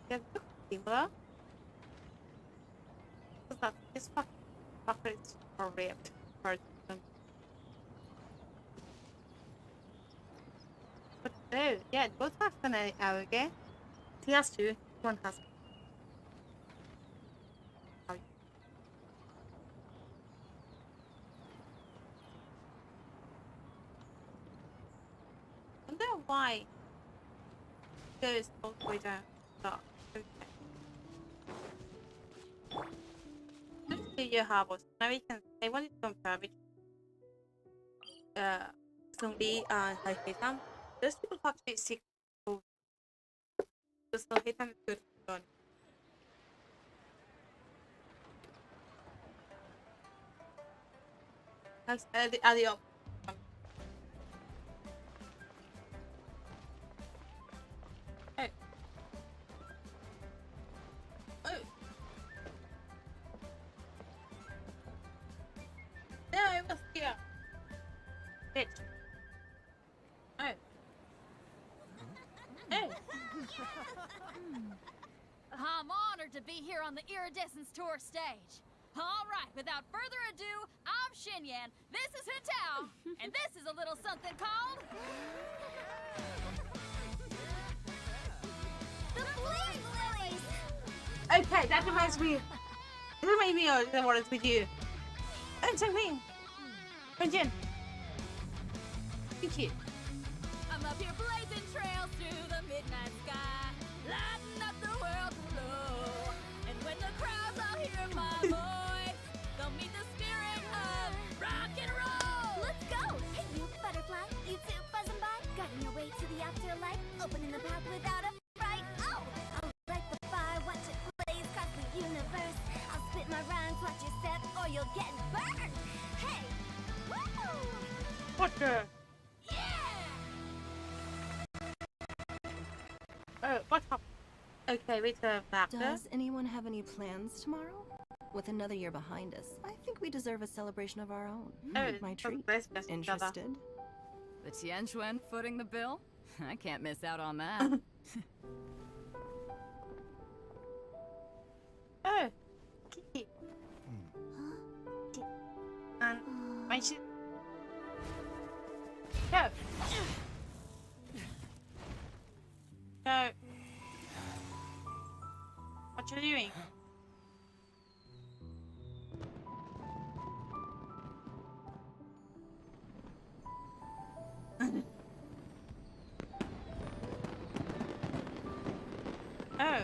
They look similar. But this fucker is for ripped. But oh, yeah, both have an okay. He has two. One has. I wonder why it goes all the way down. But, okay. Let's do your harbors. Now we can. I wanted to compare with Zombie and Hitam. Those people have to be sick. Because Hitam is good for That's the op. Oh. Oh. No, it was here. Bitch. Oh. Oh. I'm honored to be here on the Iridescence Tour stage. All right, without further ado, I'm Xinyan, this is Hitao, and this is a little something called... The Flame Lilies! Okay, that reminds me. It reminds me of what it's with you. And something. Jin. Thank you. I'm up here blazing trails through the midnight sky, lighting up the world below. And when the crowds all hear my voice, they'll meet the spirit of rock and roll. Let's go! Hey, you butterfly, you two buzzing by, guiding your way to the afterlife, opening the path without a fright. Oh, I'll light the fire, watch it blaze across the universe. I'll spit my rhymes, watch your step, or you'll get burned. Hey, woo! What the? Oh, what's up? Okay, wait a minute. Does anyone have any plans tomorrow? With another year behind us, I think we deserve a celebration of our own. Oh, My treat. Interested? The Tianquan footing the bill? I can't miss out on that. Oh, Kiki. And my shit. Go. Go. What you doing? Oh.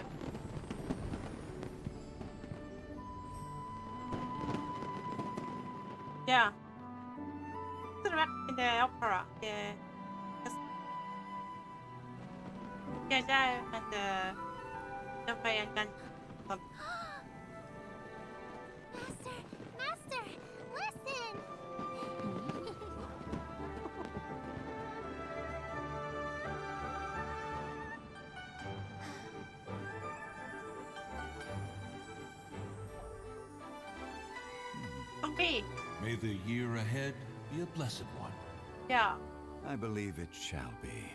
Yeah. Put it back in the opera. Yeah. Yeah, yeah, and Jump and gun. Master, listen! Okay. May the year ahead be a blessed one. Yeah. I believe it shall be.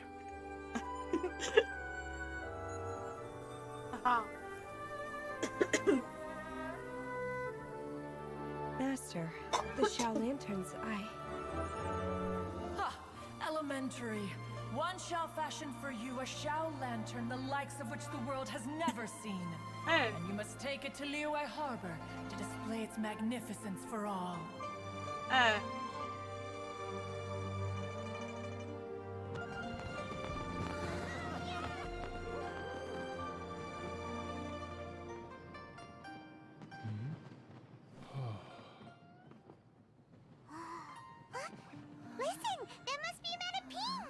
Master, the Shao Lanterns, Ha! Elementary. One shall fashion for you a Shao Lantern the likes of which the world has never seen. Oh. And you must take it to Liyue Harbor to display its magnificence for all. Oh. Listen, that must be Madame Ping!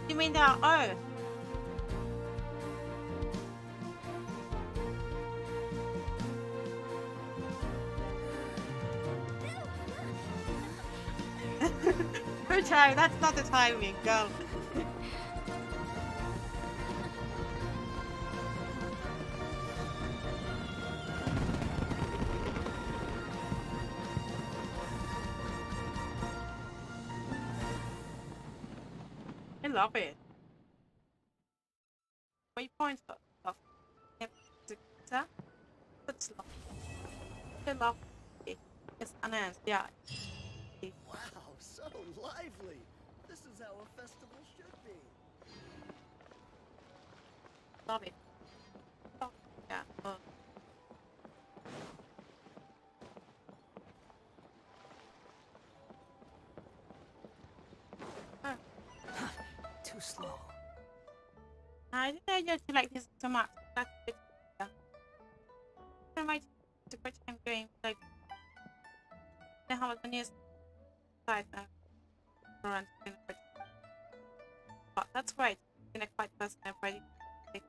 You mean that? Oh. Good time. That's not the timing. Go. love it. Waypoints of guitar. That's lovely. I love it. It's enhanced, yeah. Wow, so lively. This is how a festival should be. Love it. Oh, yeah. Too slow. I didn't just like this so much. That's it. Yeah. I might to quit time game like I have the news side now. But that's great. In a quiet person I've already looks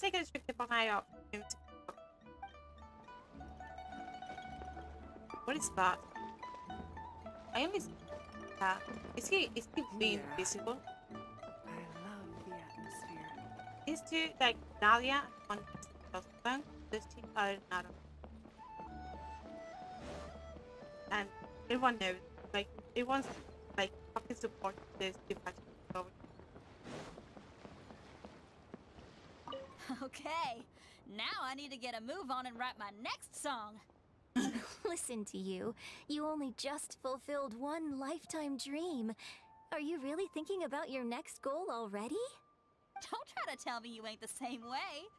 like it's restricted behind up. What is that? I only is he being visible? I love the atmosphere. These two, like Dahlia and one these two are not. And everyone knows, like everyone's like fucking support this department. Okay, now I need to get a move on and write my next song. Listen to you. You only just fulfilled one lifetime dream. Are you really thinking about your next goal already? Don't try to tell me you ain't the same way.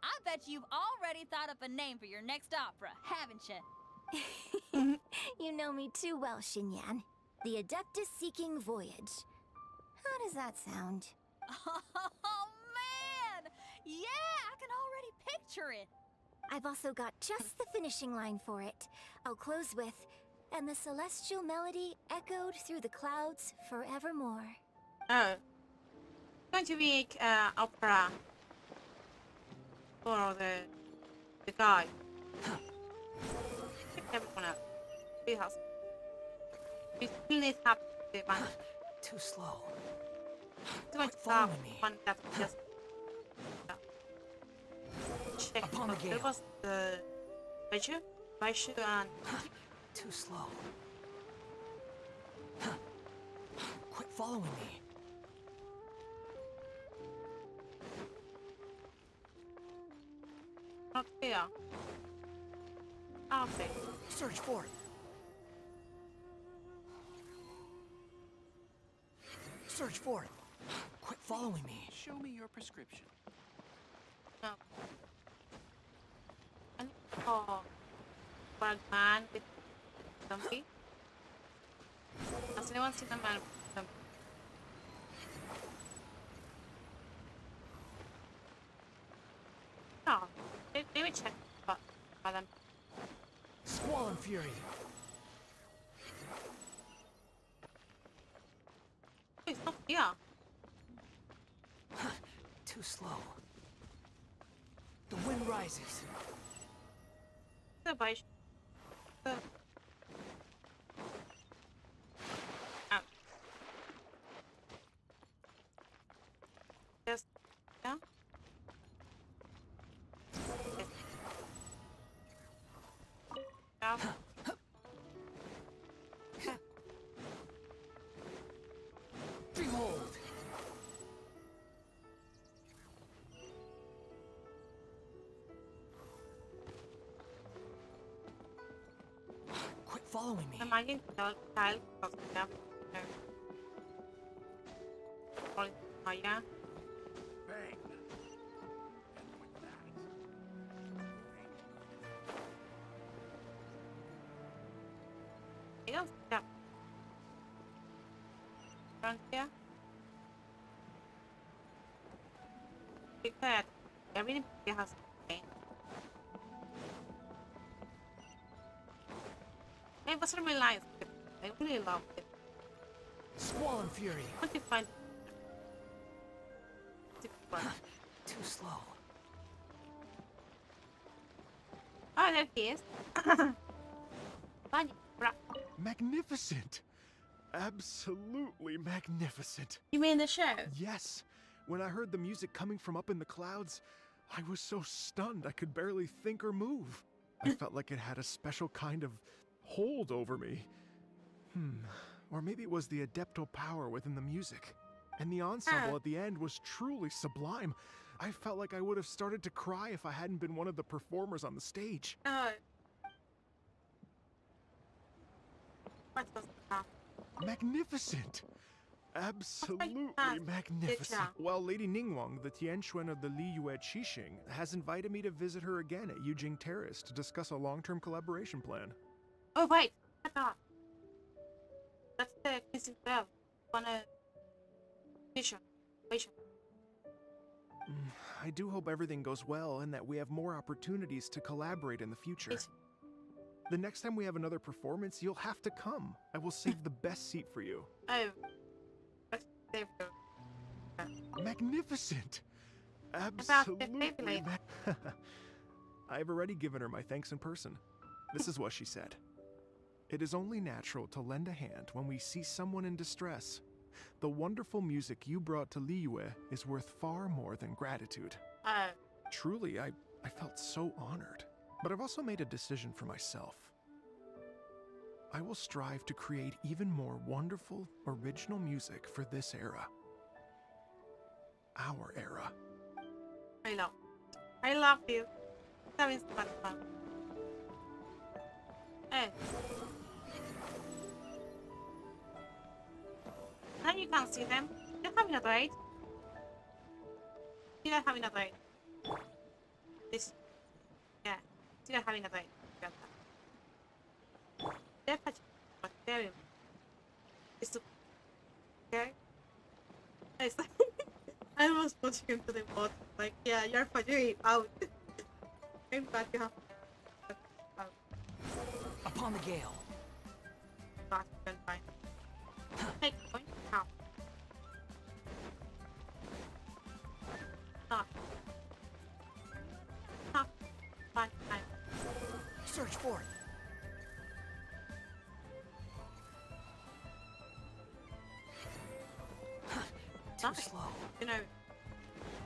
I bet you've already thought up a name for your next opera, haven't you? You know me too well, Xinyan. The Adeptus Seeking Voyage. How does that sound? Oh, man! Yeah, I can already picture it. I've also got just the finishing line for it. I'll close with, and the celestial melody echoed through the clouds forevermore. Oh. It's going to be opera for the guy. Check everyone out. Be house. We still need help to find. Too slow. It's going to start one that just check. Upon the gale. There was the Raichu and Too slow. Quit following me. not here. Okay. Search for it. Search for it. Quit following me. Show me your prescription. No. And for a man with something. Has anyone seen a man with something? No. Let me check for them. Squall and Fury. It's not here. Too slow. The wind rises. Goodbye. Out. Just yeah. Yes. Out. Behold. Quit following me. Imagine child of them. Oh yeah. Bang. I don't step. Around here. Because everything has pain. It was really nice. I really loved it. Squall and Fury. What do you find? Too slow. Oh, there he is. Funny, bro. Magnificent! Absolutely magnificent. You mean the show? Yes. When I heard the music coming from up in the clouds, I was so stunned I could barely think or move. I felt like it had a special kind of hold over me. Or maybe it was the adeptal power within the music. And the ensemble at the end was truly sublime. I felt like I would have started to cry if I hadn't been one of the performers on the stage. What was that? Magnificent! Absolutely magnificent. Well, Lady Ningguang, the Tianquan of the Liyue Qixing, has invited me to visit her again at Yujing Terrace to discuss a long-term collaboration plan. Oh, wait. I thought. That's the kissing bell. Wanna... Vision. I do hope everything goes well and that we have more opportunities to collaborate in the future. The next time we have another performance, you'll have to come. I will save the best seat for you. Oh. Magnificent! Absolutely. I've already given her my thanks in person. This is what she said. It is only natural to lend a hand when we see someone in distress. The wonderful music you brought to Liyue is worth far more than gratitude. Truly, I felt so honored. But I've also made a decision for myself. I will strive to create even more wonderful, original music for this era. Our era. I love you. That is fun. Hey. Now you can't see them. You're having a raid. You're having a raid. This. Yeah. You're having a raid. They're patching. But they're. It's okay. It's like. I was pushing him to the bot. Like, yeah, you're fine. Out. I'm back. You have. Upon the gale. Back and fine. Take point. How? Not. Fine. Search for it. Too slow. You know,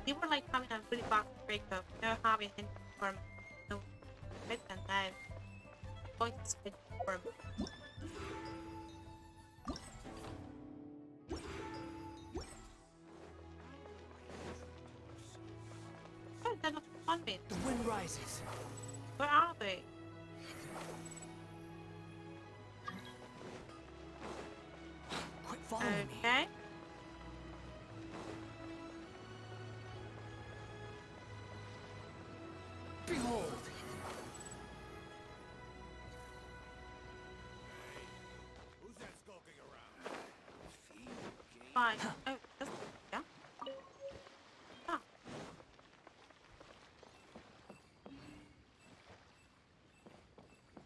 you were like having a really bad breakup. You know, having a form. No, and then going to spin form. Oh, they're not responding. The wind rises. Where are they? Quit following me. Okay. Behold. Who's that skulking around? Fine. Oh, that's, yeah. Ah.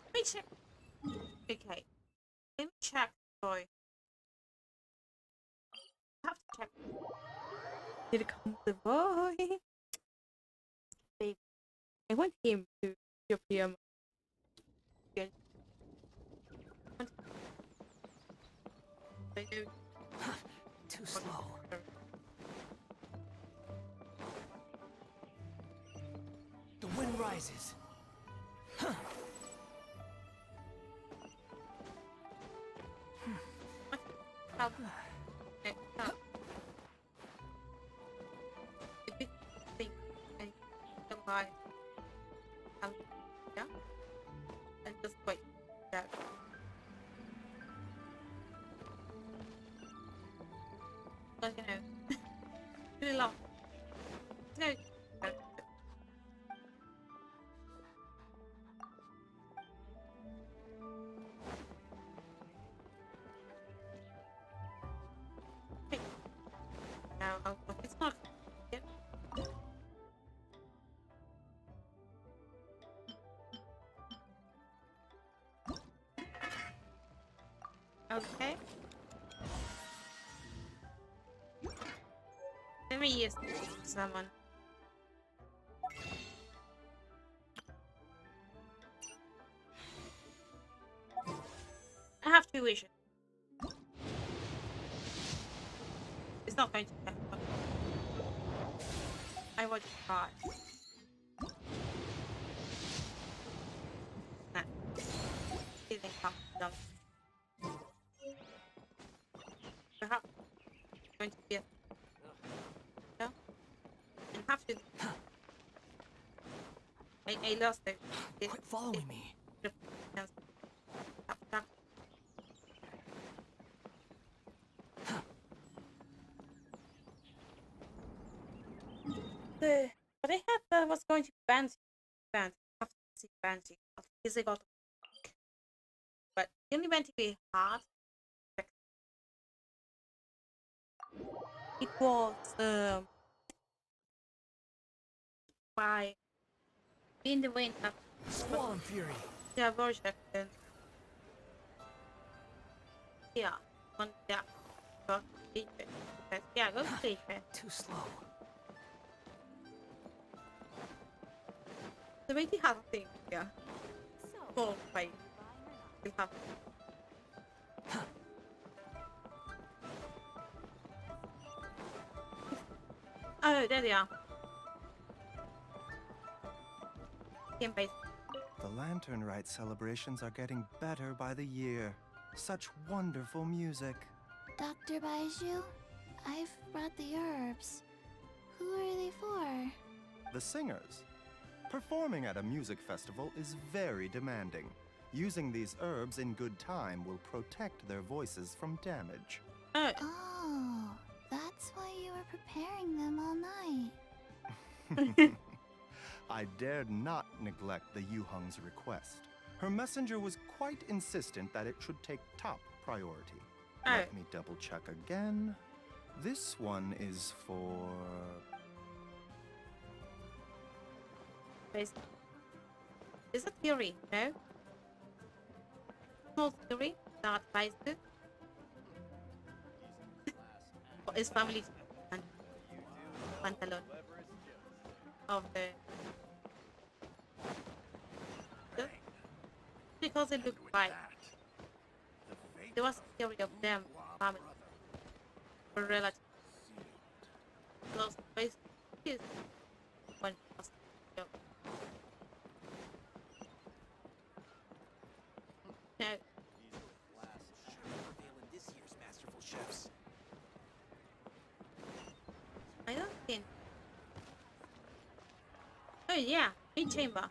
Let me check. Okay. Let me check, boy. I have to check. Did it come the boy? Baby. I want him to your PM. Good. Too slow. The wind rises. Help. Help. If you think and don't lie. Yeah? And just wait. Yeah. Like, you know. Really long. No. Hey. Now, it's not. Yeah. Okay. Let me use someone. I have 2 wishes. It's not going to happen. I want to try. Nah. Didn't come down. have to. I lost it. Quit following me. But I had was going to ban have to see fancy. Because I got, but the only meant to be hard. It was by in the wind of Squall Fury. Yeah, version. Yeah, one yeah. Go defense. Yeah, go defense. Too slow. The way you have a thing, yeah. Full fight. You have. Oh, there they are. Game base. The Lantern Rite celebrations are getting better by the year. Such wonderful music. Dr. Baiju, I've brought the herbs. Who are they for? The singers. Performing at a music festival is very demanding. Using these herbs in good time will protect their voices from damage. Oh, that's why you were preparing them all night. I dared not neglect the Yuheng's request. Her messenger was quite insistent that it should take top priority. Let me double check again. This one is for... Is it Fury? No? Not Fury? Not Baizu? His family and pantalon of the because it looked like there was a theory of them family or relative close place is when no. This year's masterful chefs. I don't think. Oh yeah, in chamber.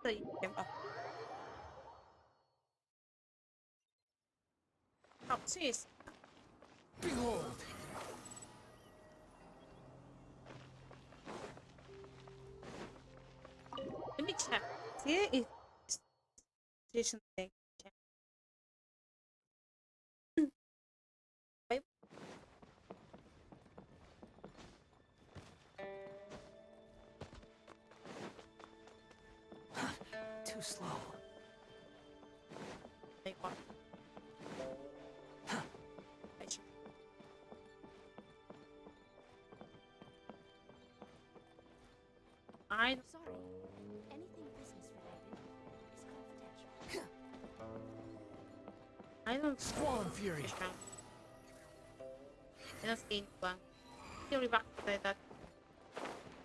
The chamber. Oh, jeez. Behold. Let me check. See if station thing. Too slow. Like what? I'm sorry. Anything business related is confidential. I don't Squall and Fury. I don't see one. Theory back to say that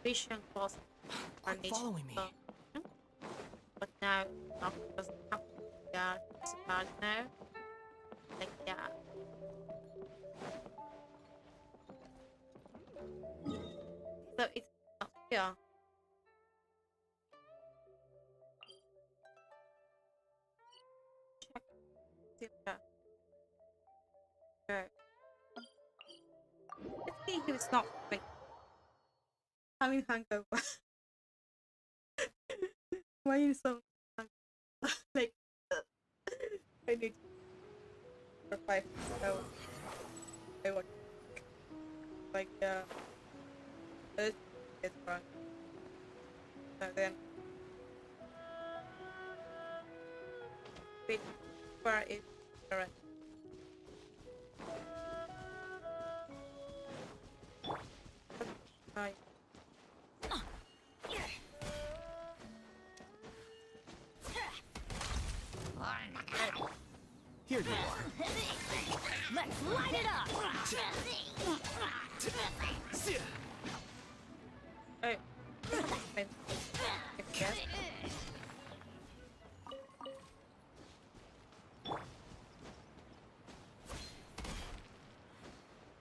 vision was following me. But now not doesn't have to be there. It's about now. Like that. So it's not here. Check. Go. Let's see if it's not like having hangover. Why are you so like I need for 5 no I want like it's wrong. So then wait where is correct. Hi. Here you are. Let's light it up! Oh.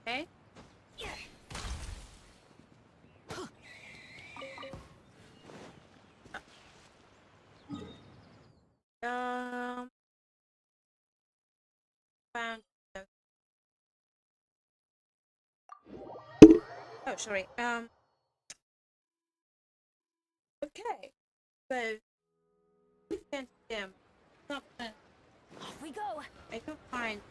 Okay. Oh, sorry. Okay. So we can not Off we go. I can find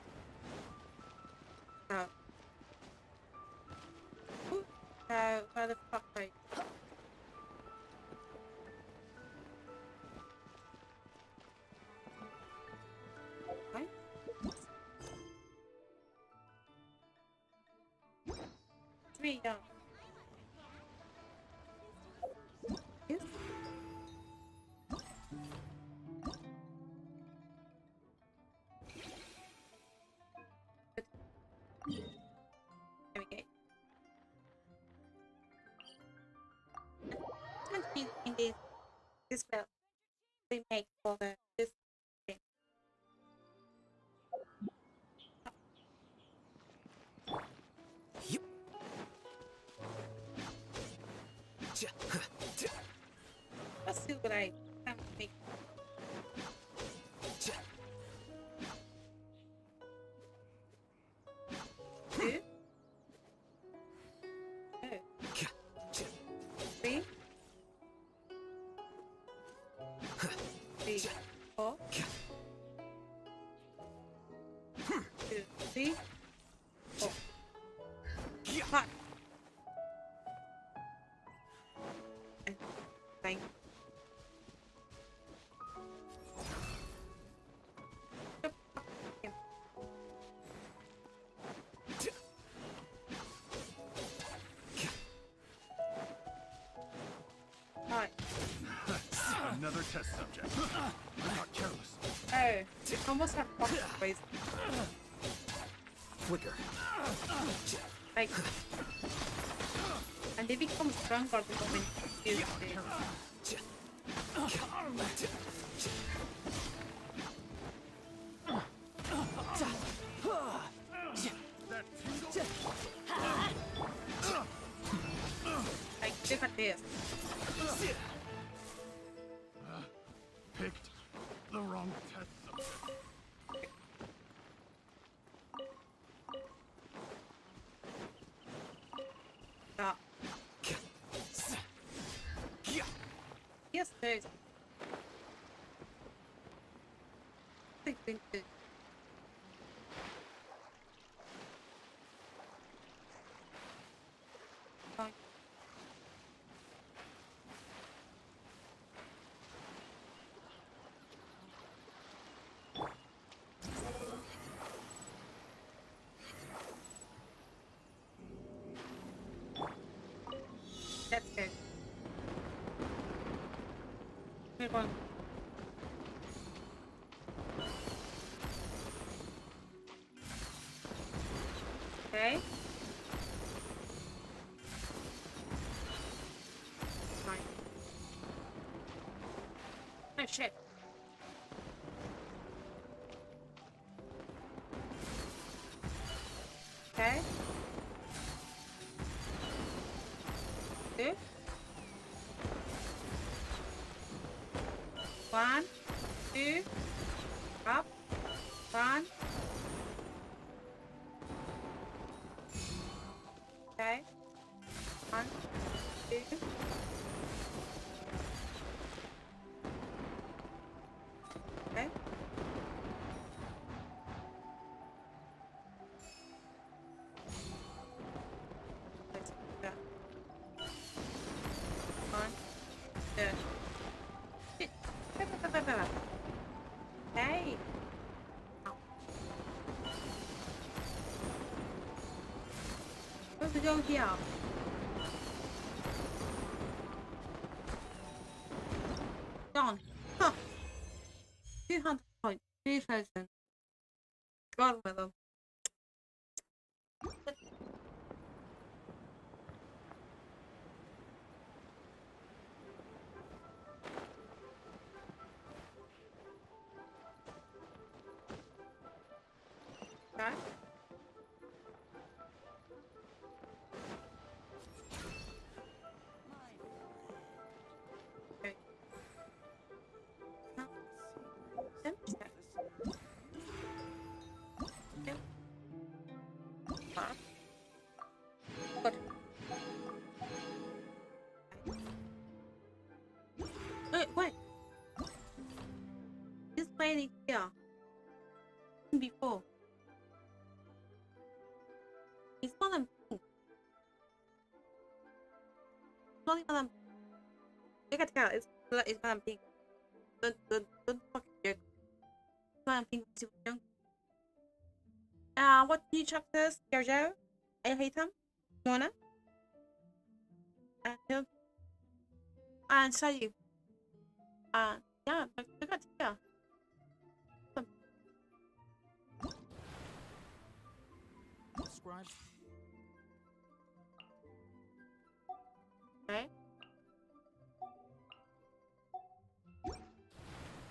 where the fuck are you? Right? Three down. Yes. There we go. In this spell we make for this thing. Let's see what I can make. Two. Three. 3, 4. 2, 3, 4. 5. And 9. Another test subject. I'm not careless. Oh, almost have pocket ways. Quicker. Like, and they become stronger the moment you use it. Like, look at this. Picked the wrong test subject. Stop. Yes, there's. I think that. That's good. Move on. Okay. Fine. Oh shit. Okay. Two. 1, 2, up, 1. Okay. 1, 2. Okay. Let's do that. 1, 2. Hey. Oh. Where's the go here? Done. Huh. 200 points. 3,000. God with them. Okay. Okay. No. Good. playing it here. Before. It's more than pink. Not even than you can tell it's more than pink. Don't fucking joke. It's more than pink. What new chapters, Jojo? I hate them. Mona? And so you. Yeah, look at here. Scribe. Okay.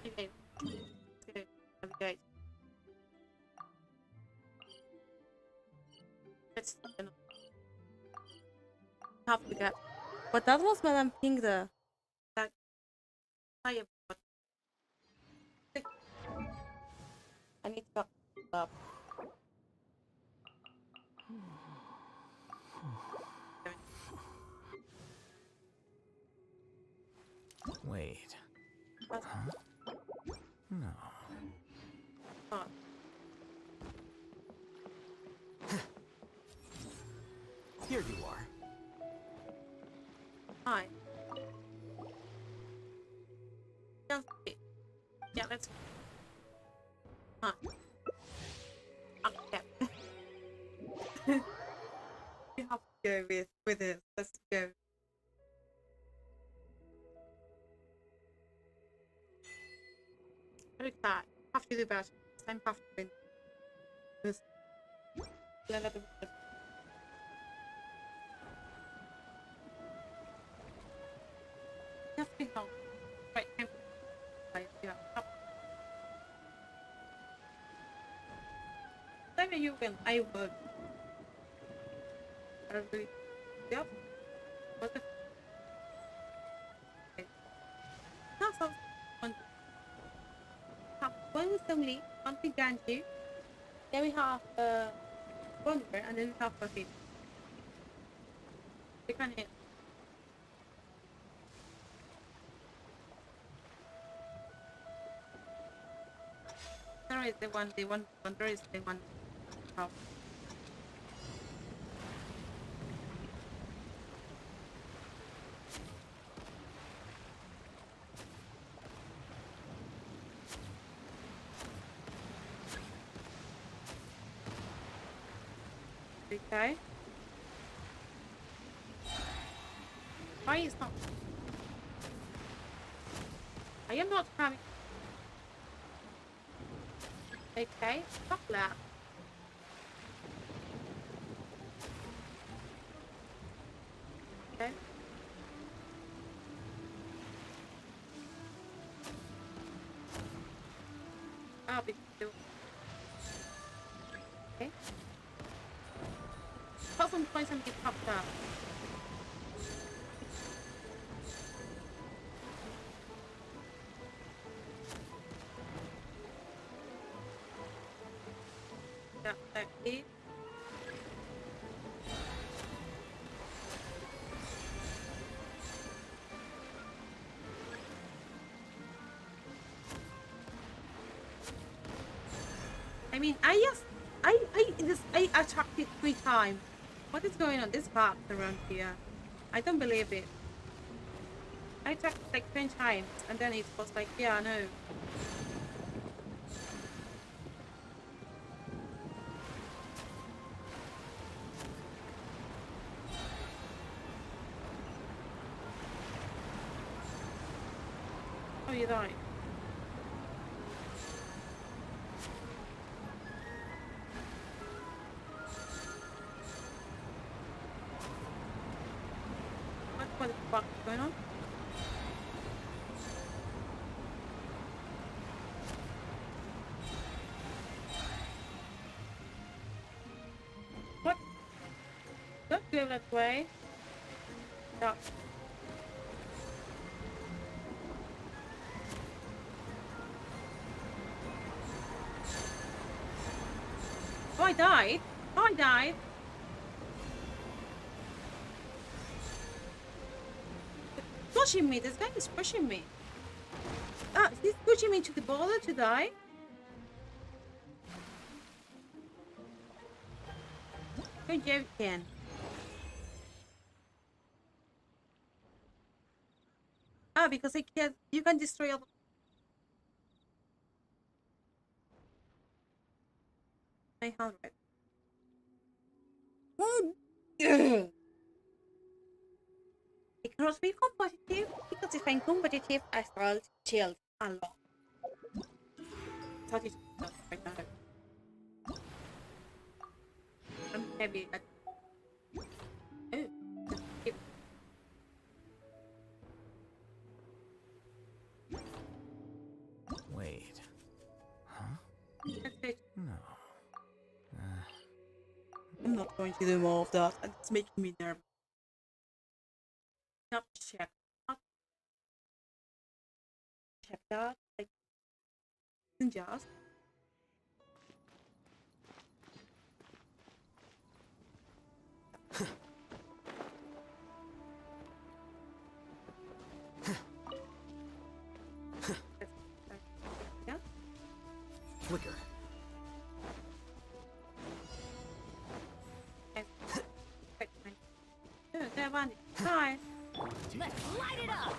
Okay. Good. Okay. Let's have to get. But that was Madame Pink the that I need to go up. Wait. Huh? No. Oh. Here you are. Hi. Yeah, let's. Huh. Okay. You have to go with it. Let's go. Okay, have to do better. I have to win. This. Nothing help. Right, yeah. Maybe you win. I would. Yep. What the? Okay. Now some one. One is only one big Genshin. Then we have Wanderer, and then we have a hit. We can hit. Wanderer is the one. Wanderer is the one. How? Okay. Why is not? I am not having. Okay, stop that. Okay. I'll be still. Okay. Put some points and get popped up. Yeah, that is. I mean, I attacked it 3 times. What is going on? This box around here. I don't believe it. I attacked it like 10 times and then it was like, yeah, no. Oh, you died. What the fuck is going on? What? Don't go that way. No. Oh, I died. Oh, I died. Pushing me. This guy is pushing me. Ah, this push him into the boulder to die? Good job, Ken. Ah, because I can't. You can destroy all. I have it. It cannot be competitive because if I'm competitive, I start chilled a lot. That is not right now. I'm heavy at. Oh, Wait. Huh? that's it. No. I'm not going to do more of that. It's making me nervous. Not check. Not check that. Like, just. Yeah. Flicker. That one. Hi. Let's light it up!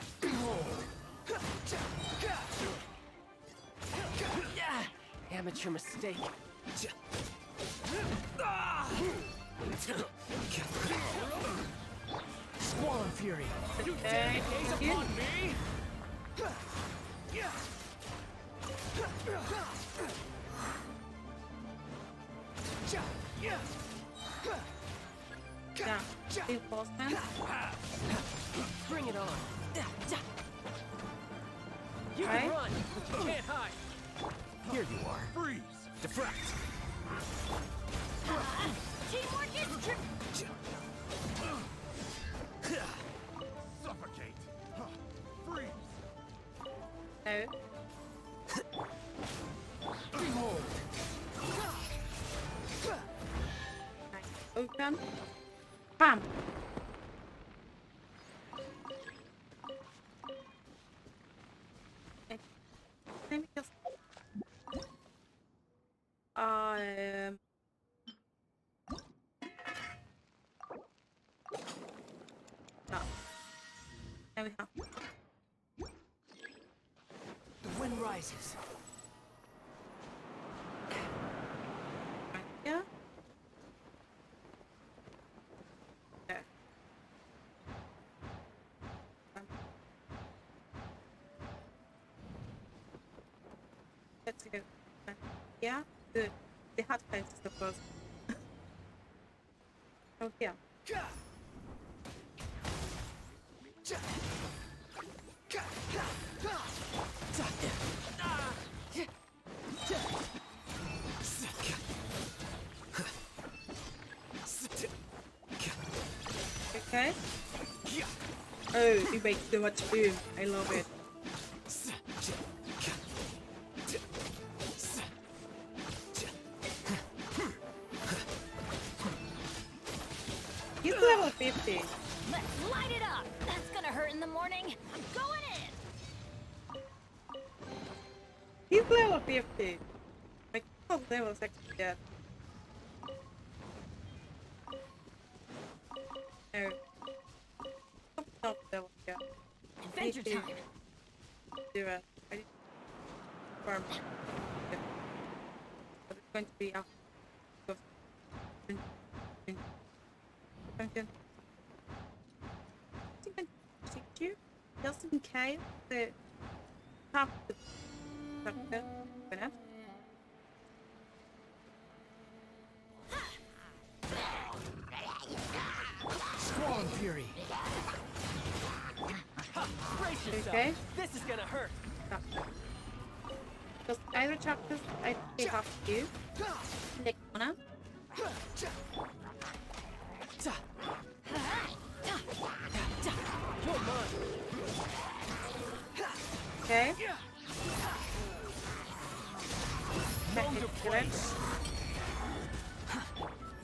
Amateur mistake. Squall Fury. You dare gaze upon me? Yeah. Big boss man. Bring it on. You Right? can run, but you can't hide. Here you are. Freeze! Deflect. Teamwork is Suffocate! Freeze! No. Behold. Nice. Open. Bam. Okay. Let me just. No. There we have. The wind rises. Right here. There. Let's go. Yeah, good. The hard place is the first. Oh, yeah. Okay. Oh, it makes so much boom. I love it. He's level 50. Let's light it up! That's gonna hurt in the morning. I'm going in! He's level 50. My kid's level 60 yet. No. Not level yet. Adventure time! Do it. I need to farm. Yeah. But it's going to be after. Duncan. I think I shoot you just in case the top of the structure went up. Squall Fury. Brace yourself. Okay. This is gonna hurt. Stop. Because either chapters I think have to do. Take one up. You're mine. Okay. Know your place.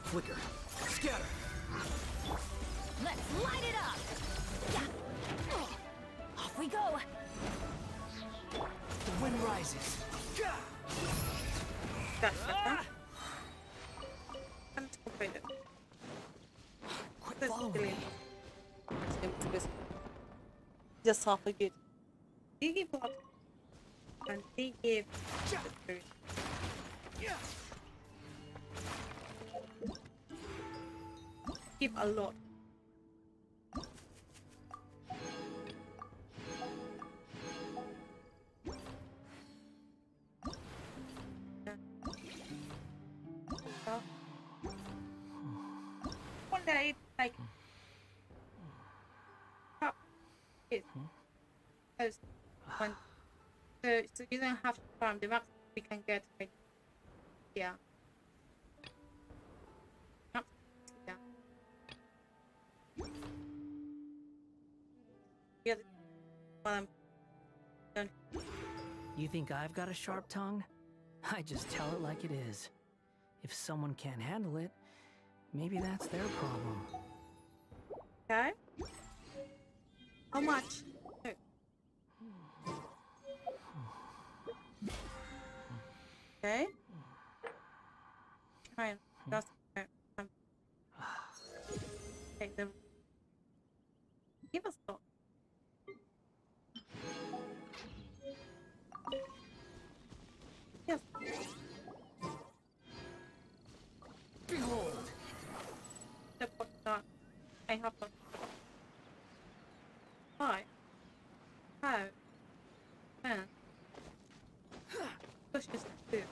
Flicker. Scatter. Let's light it up! Off we go! The wind rises. That's better. Let's complete it. Quit following me. Just half a good. They give block. And they give give a lot. One day, like, top is post one. So you don't have to farm the max we can get right here. Max here. Yeah, while I'm done. You think I've got a sharp tongue? I just tell it like it is. If someone can't handle it, maybe that's their problem. Okay. How much? Okay. Try and just take them. Give us thought. Yes. Behold. The pot that I have one. Why? How? When? Push this to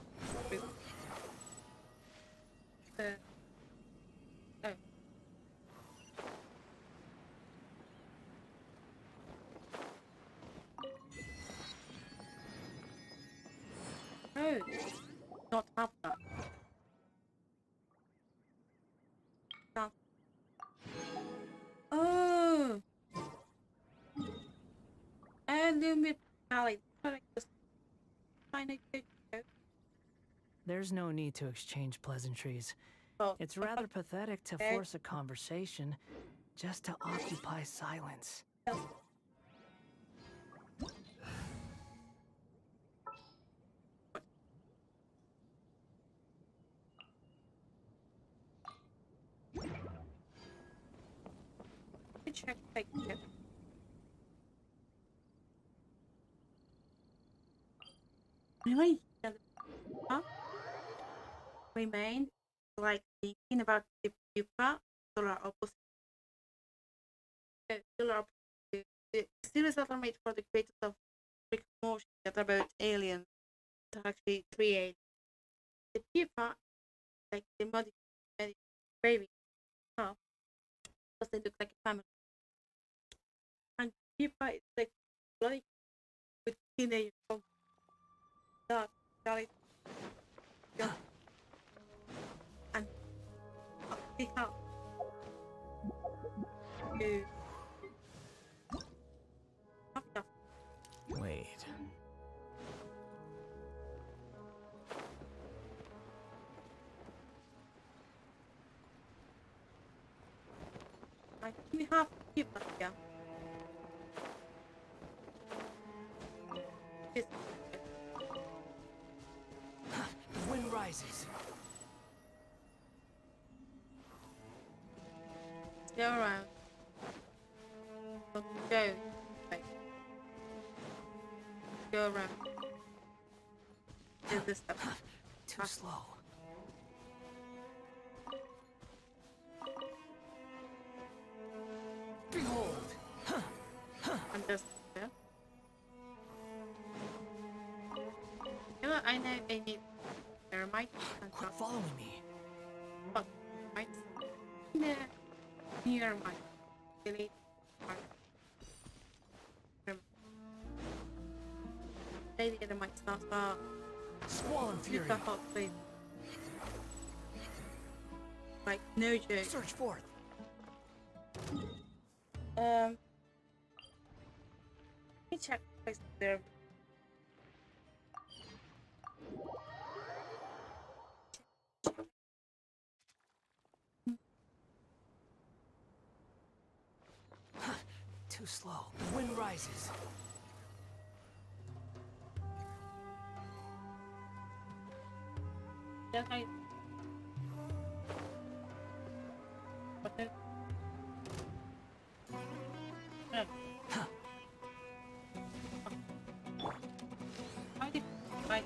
oh. Oh, not have that. That. Oh, and limit valley. There's no need to exchange pleasantries. Oh, it's rather pathetic to force a conversation just to occupy silence. Check like that. Really? Huh? Remain like thinking about the pupa solar opposite. Solar opposite. The series that are made for the creators of Rick Motion that are about aliens. That actually create the pupa, like the modified baby. Huh? Because they look like a family. And pupa is like bloody with teenage that is just and pick up to Wait. I think we have people here. This the wind rises. go around. Go. Wait. Go around. Do this stuff. Too slow. Behold. I'm just there. You know, I know I need thermite. Quit following me. Oh, right. Yeah. Near my delete. Maybe it might start Squall and fury. Like no joke. Search forth. Let me check place there. Too slow. The wind rises. That's nice. But then... Fight.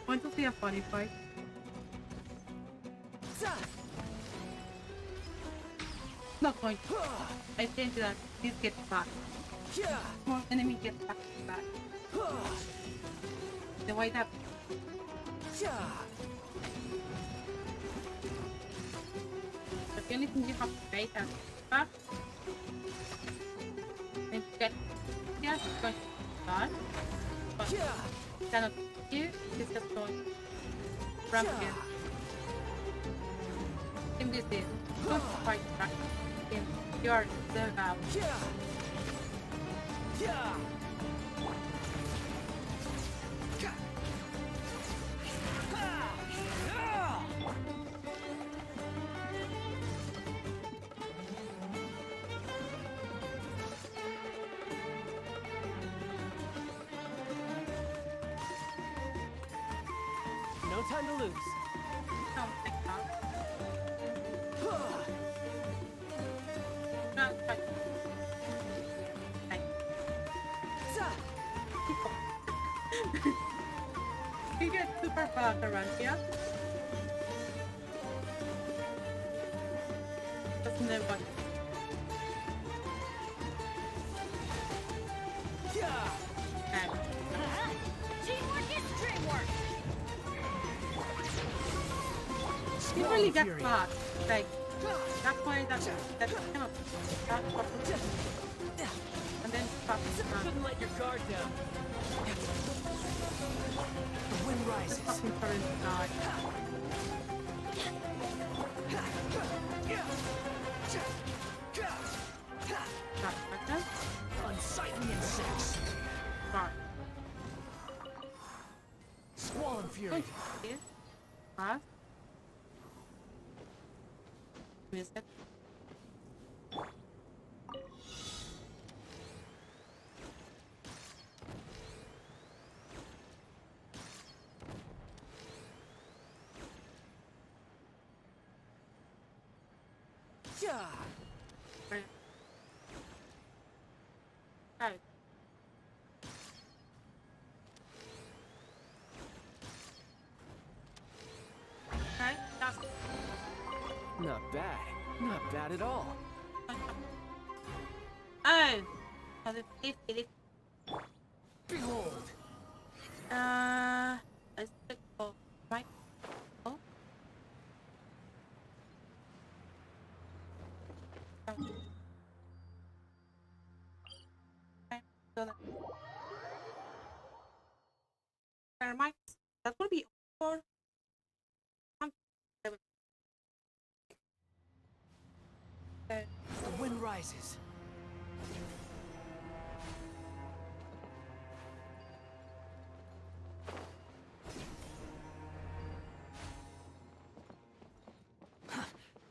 Want to see a funny fight? Not going to. I think that this gets back. More enemy gets back to back. The white up. But the only thing you have to wait is back. Then to get here, it's going to start. But cannot here, it's just going to ramp again. In this day, don't fight back. You are the now. No time to lose. Oh, thank God. You get super fast around here. Doesn't know what. Teamwork is dreamwork. You really get fast. Like, that's why that's kind of that's what and then stop. Couldn't let your guard down. The wind rises. Fucking current god. Unsightly insects. Fine. Squall and fury. Fast. Miss it. Right. Okay, that's Not bad. Not bad at all. oh, it. Behold. Let's go right. Oh. Okay, so that. Might that will be over. The wind rises.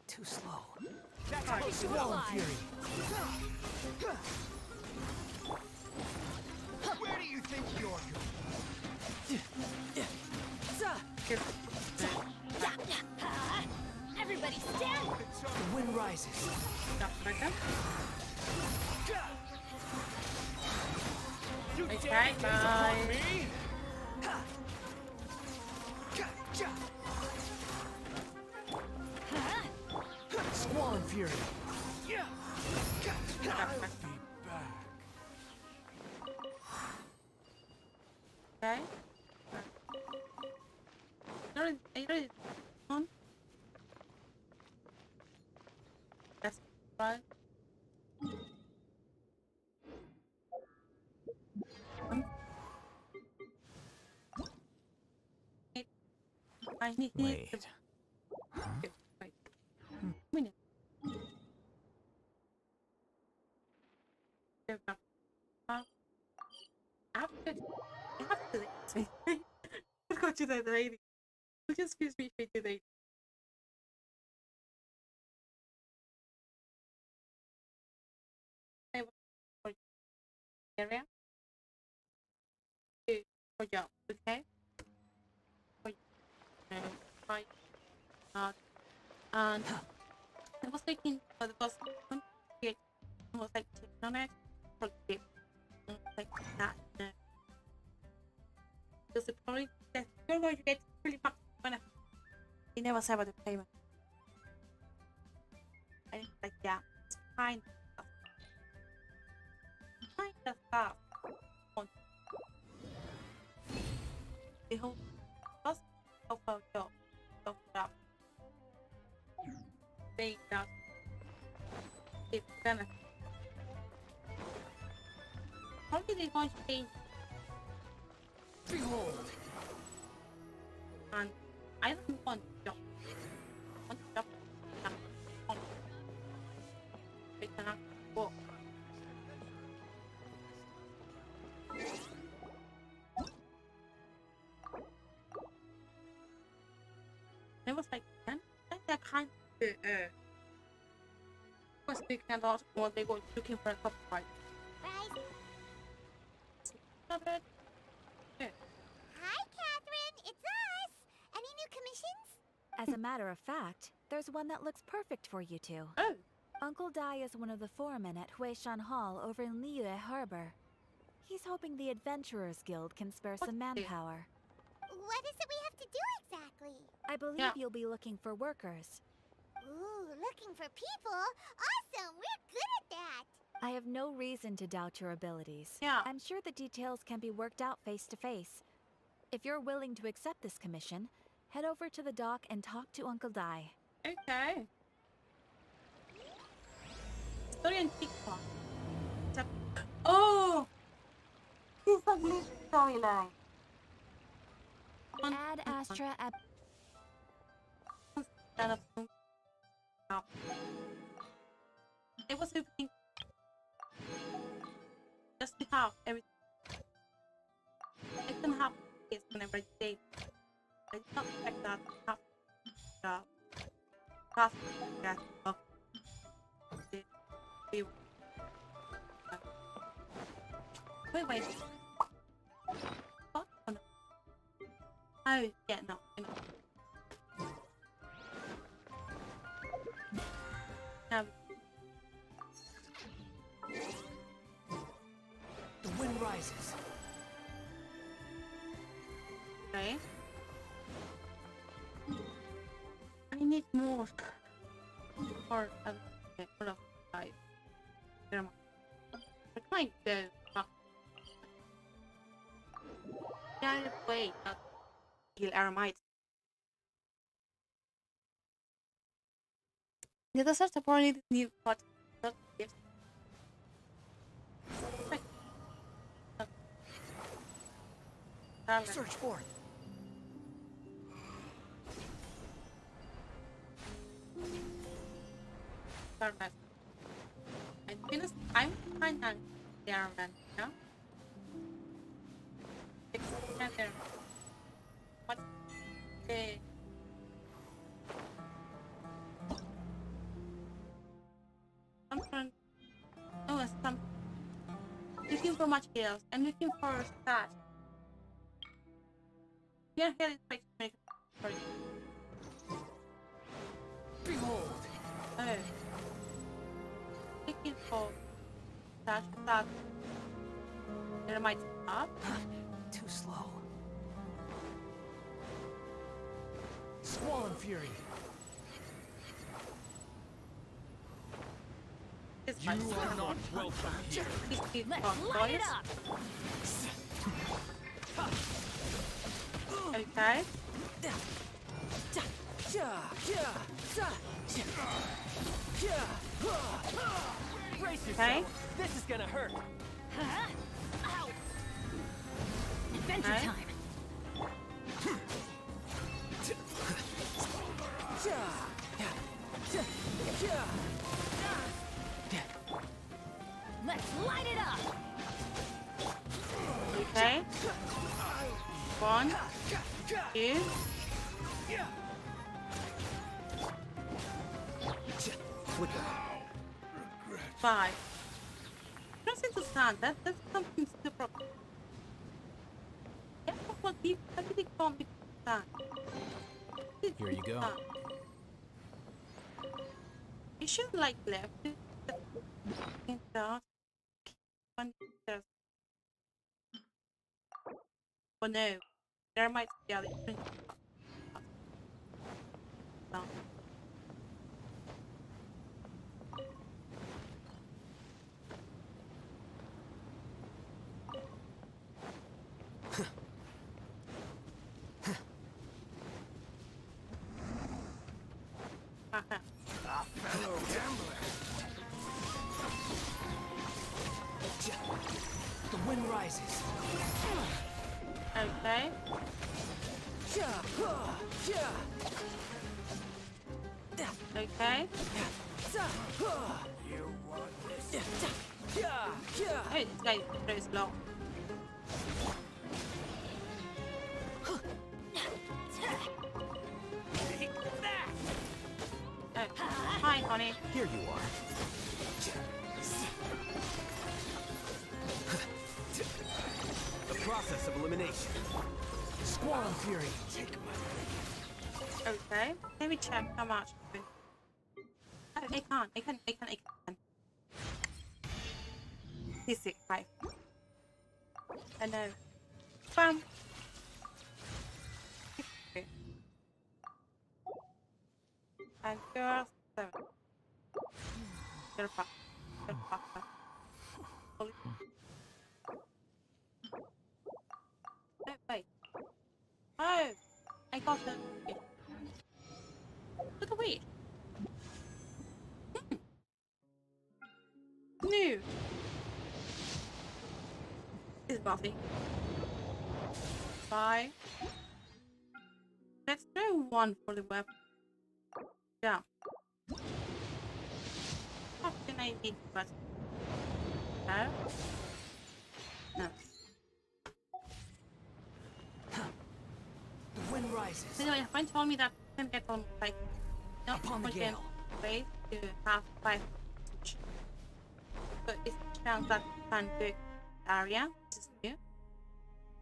Too slow. That's how Squall and fury. Where do you think you're going? Everybody stand. The wind rises. You Okay, dare gaze upon bye. me? Squall and fury. Okay. Are you ready? On. That's right. I need Wait. to... Wait. Minute. After this, let's go to the lady. Just gives me straight to the area. Good job, okay? Right. And I was thinking for the first one, it was like taking on it, like that. Because the probably that you're going to get really much money. You never said about the payment. I think like yeah, it's kind of stuff. The whole first of our job of that they that it's gonna probably they're going to change. Behold. And I don't want job. Want job. They cannot work. It was like then that kind of was speaking about what they were looking for a copyright. Right. Hi, Catherine, it's us! Any new commissions? As a matter of fact, there's one that looks perfect for you two. Oh. Uncle Dai is one of the foremen at Huishan Hall over in Liyue Harbor. He's hoping the Adventurers Guild can spare some manpower. What is it we have to do exactly? I believe you'll be looking for workers. Ooh, looking for people? Awesome! We're good at that! I have no reason to doubt your abilities. Yeah. I'm sure the details can be worked out face to face. If you're willing to accept this commission, head over to the dock and talk to Uncle Dai. Okay. Story and TikTok. Oh! It's a blue storyline. Ad Astra at it was everything just to have everything. I can have this whenever I say I did not expect that to have that of the view. Wait. What? Oh, no. Oh, yeah, no, I know. The wind rises. Okay. I need more for a lot of life. I can't go back. Yeah, wait, not kill Aramite. The deserts apparently new pot not gifts. Search for it. I'm fine on the Ironman, no? What's the some looking for materials. I'm looking for stats. Yeah, here is my make sorry. Behold. Oh. Looking for stats. There might stop. Too slow. Squall and Fury. You are not welcome here. Let's light it up. Okay. Brace yourself. Okay. This is gonna hurt. Ow. Adventure time. Let's light it up. Okay. 1, 2. 5. Just into sand. That's something super. Yeah, what people really call me sand. Here you go. You should like left it in the one there's. Oh no, there might be other things. No. Fellow gambler. The wind rises. Okay. Okay. You want this? Hey, this guy is very slow. Hi, honey. Here you are. The process of elimination. Squall Fury. Take my. Okay. Let me check how much. Oh, I can't. He's sick. 5. I know. Bam. And girls 7. You're fast. Oh, wait. Oh, I got it. Look away. No. Is Buffy. Bye. Let's throw 1 for the weapon. Yeah. How can I need but no? No. The wind rises. Anyway, a friend told me that you can get almost like not upon the gale. Ways to have 5. So it's a chance that you can do area, which is new.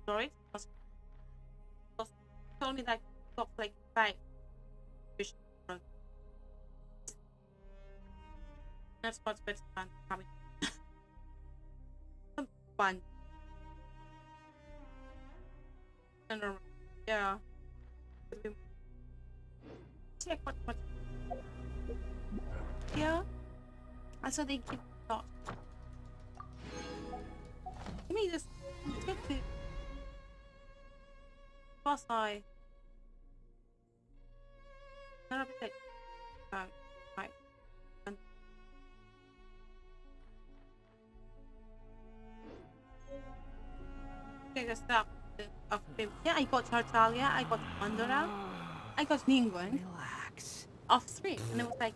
Sorry, told me that you got like 5. That's what's better than having some fun. And yeah. Check what yeah. And so they keep thought. Let me just get the boss eye. Not a bit right. Okay, just stop. Yeah, I got Tartaglia, I got Pandora, I got Penguin. Relax. Off 3, and it was like,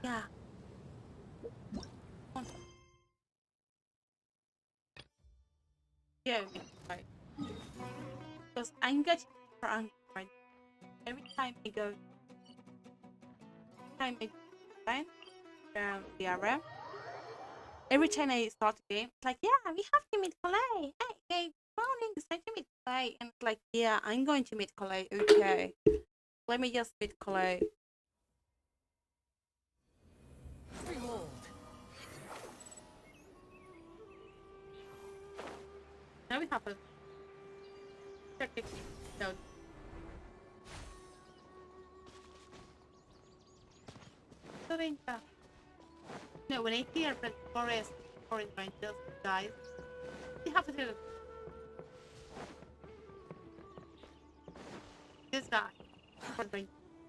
yeah. Yeah, right. Because I'm getting for Android. Every time I go, around the area, every time I start the game, it's like, yeah, we have to meet Calais. Hey, morning, decide to meet Calais. And it's like, yeah, I'm going to meet Calais. Okay. Let me just meet Calais. Freehold. Now we have a technical node. No, when I hear the forest rangers guys, you have to do it. This guy.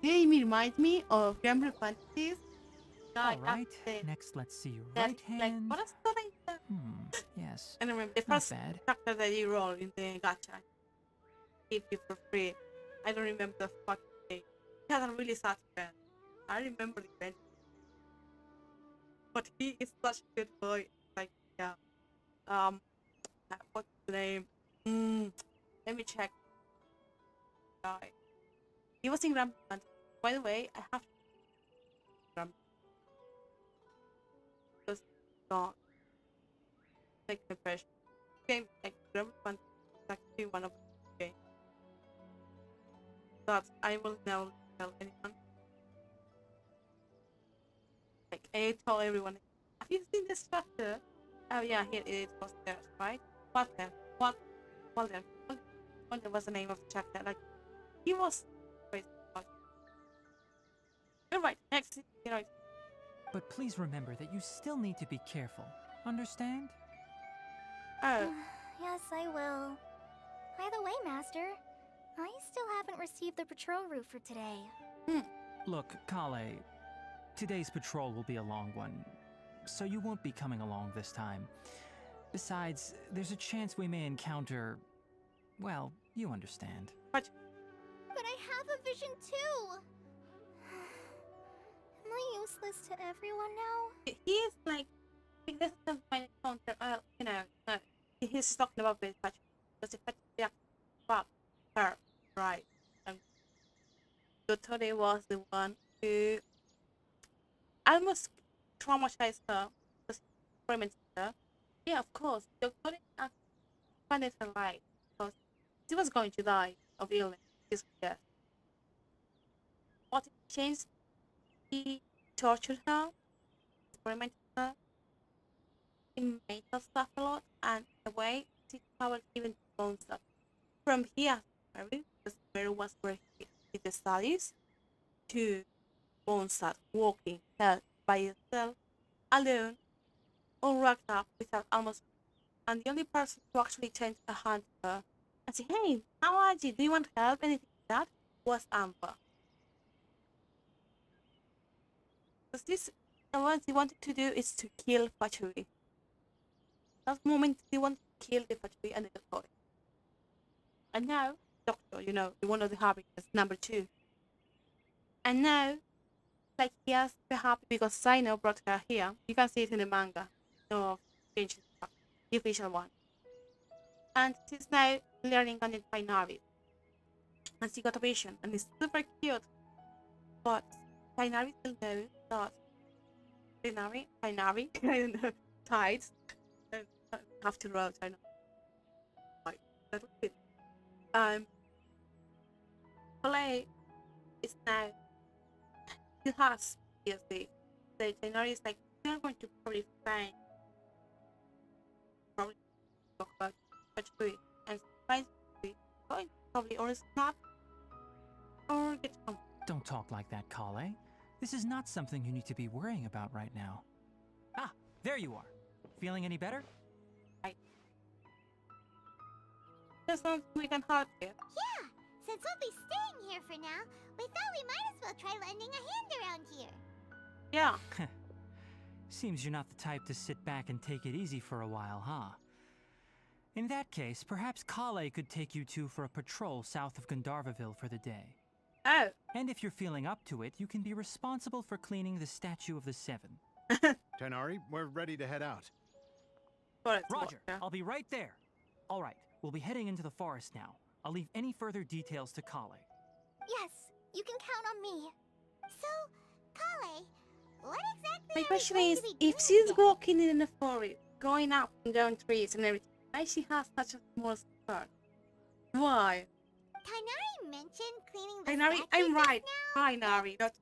He reminds me of Gambler Fantasies. All right. Next, let's see your right hand. Like, what is the right hand? Yes. And I remember the first chapter that you roll in the gacha. Give you for free. I don't remember the fucking name. He has a really sad friend. I remember the friend. But he is such a good boy. Like, yeah. What's the name? Let me check. He was in Ram. By the way, I have Ram. Just gone. like the version. Game like one actually one of the games. But I will never tell anyone. Like I told everyone, have you seen this chapter? Oh yeah, here it was there, right? What then? What was the name of the chapter? Like he was crazy about it. You're right, next you know. But please remember that you still need to be careful. Understand? Oh. Yes, I will. By the way, Master, I still haven't received the patrol route for today. Look, Kale, today's patrol will be a long one, so you won't be coming along this time. Besides, there's a chance we may encounter... well, you understand. What? But I have a vision too! Am I useless to everyone now? He is like, this is my encounter, you know, he's talking about this, but because if I about her, right? Dotore was the one who almost traumatized her, because he experimented her. Yeah, of course, Dotore found it alive, because she was going to die of illness, his death. What changed? He tortured her, experimented her, he made her suffer a lot, and in a way, she traveled even to Monster. From here, because Mary was where he did the studies, to Monster, walking there by itself, alone, all wrapped up without almost. And the only person who actually turned a hand to her and said, "Hey, how are you? Do you want help?" Anything like that was Amber. Because this, and what he wanted to do is to kill Fatui. That moment he wanted to kill the Fatui and the Doctor. And now, Doctor, you know, one of the harbingers, number 2. And now, like he has to be happy because Sino brought her here. You can see it in the manga of Genshin, the official one. And she's now learning on it by Navi. And she got a vision, and it's super cute. But Navi still knows that Navi, I don't know, tides. Have to route, I know. Like, that'll fit. Play is now, he has PSD. The January is like, we are going to probably find, talk about Pachuri, and find going probably or snap or get home. Don't talk like that, Kale. This is not something you need to be worrying about right now. Ah, there you are. Feeling any better? There's something we can help you. Yeah, since we'll be staying here for now, we thought we might as well try lending a hand around here. Yeah. Seems you're not the type to sit back and take it easy for a while, huh? In that case, perhaps Kale could take you two for a patrol south of Gandharvaville for the day. Oh. And if you're feeling up to it, you can be responsible for cleaning the Statue of the Seven. Tighnari, we're ready to head out. Roger, I'll be right there. All right, we'll be heading into the forest now. I'll leave any further details to Kale. Yes, you can count on me. So, Kale, what exactly my are question we going is, to be if doing she's here? walking in the forest, going up and down trees and everything, why she has such a small skirt? Why? Tighnari mentioned cleaning the Tighnari, statue I'm just right. now. Tighnari, not...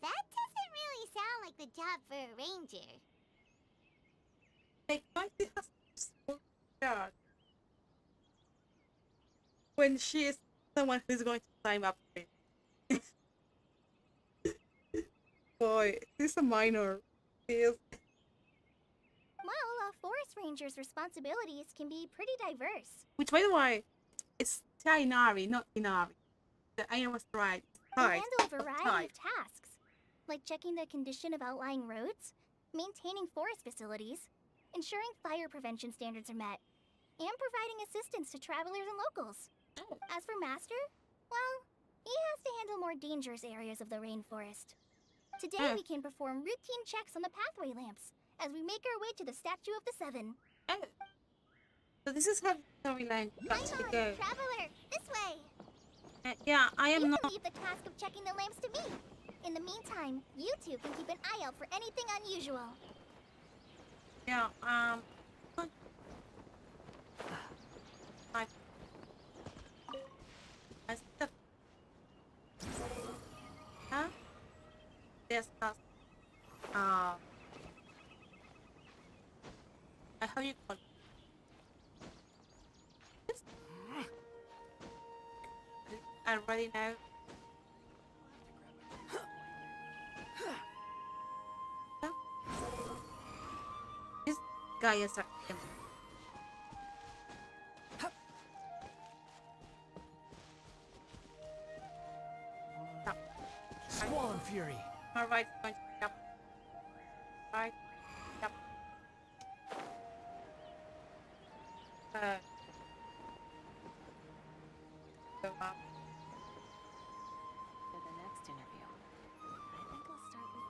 That doesn't really sound like the job for a ranger. Like, why she has such a small skirt? When she is someone who's going to climb up to it. Boy, she's a minor. She is... Well, a forest ranger's responsibilities can be pretty diverse. Which, by the way, it's Tighnari, not Inari. I was right. They Right. handle a variety of tasks, like checking the condition of outlying roads, maintaining forest facilities, ensuring fire prevention standards are met, and providing assistance to travelers and locals. As for Master, well, he has to handle more dangerous areas of the rainforest. Today we can perform routine checks on the pathway lamps as we make our way to the Statue of the Seven. Oh. So this is how the storyline actually goes. Traveler, this way! Yeah, I am we not... can leave the task of checking the lamps to me. In the meantime, you two can keep an eye out for anything unusual. Yeah, you call it? This? I already know. This guy is a Squall and Fury. Alright, going to pick up. Right, pick up. Go up. For the next interview, I think I'll start with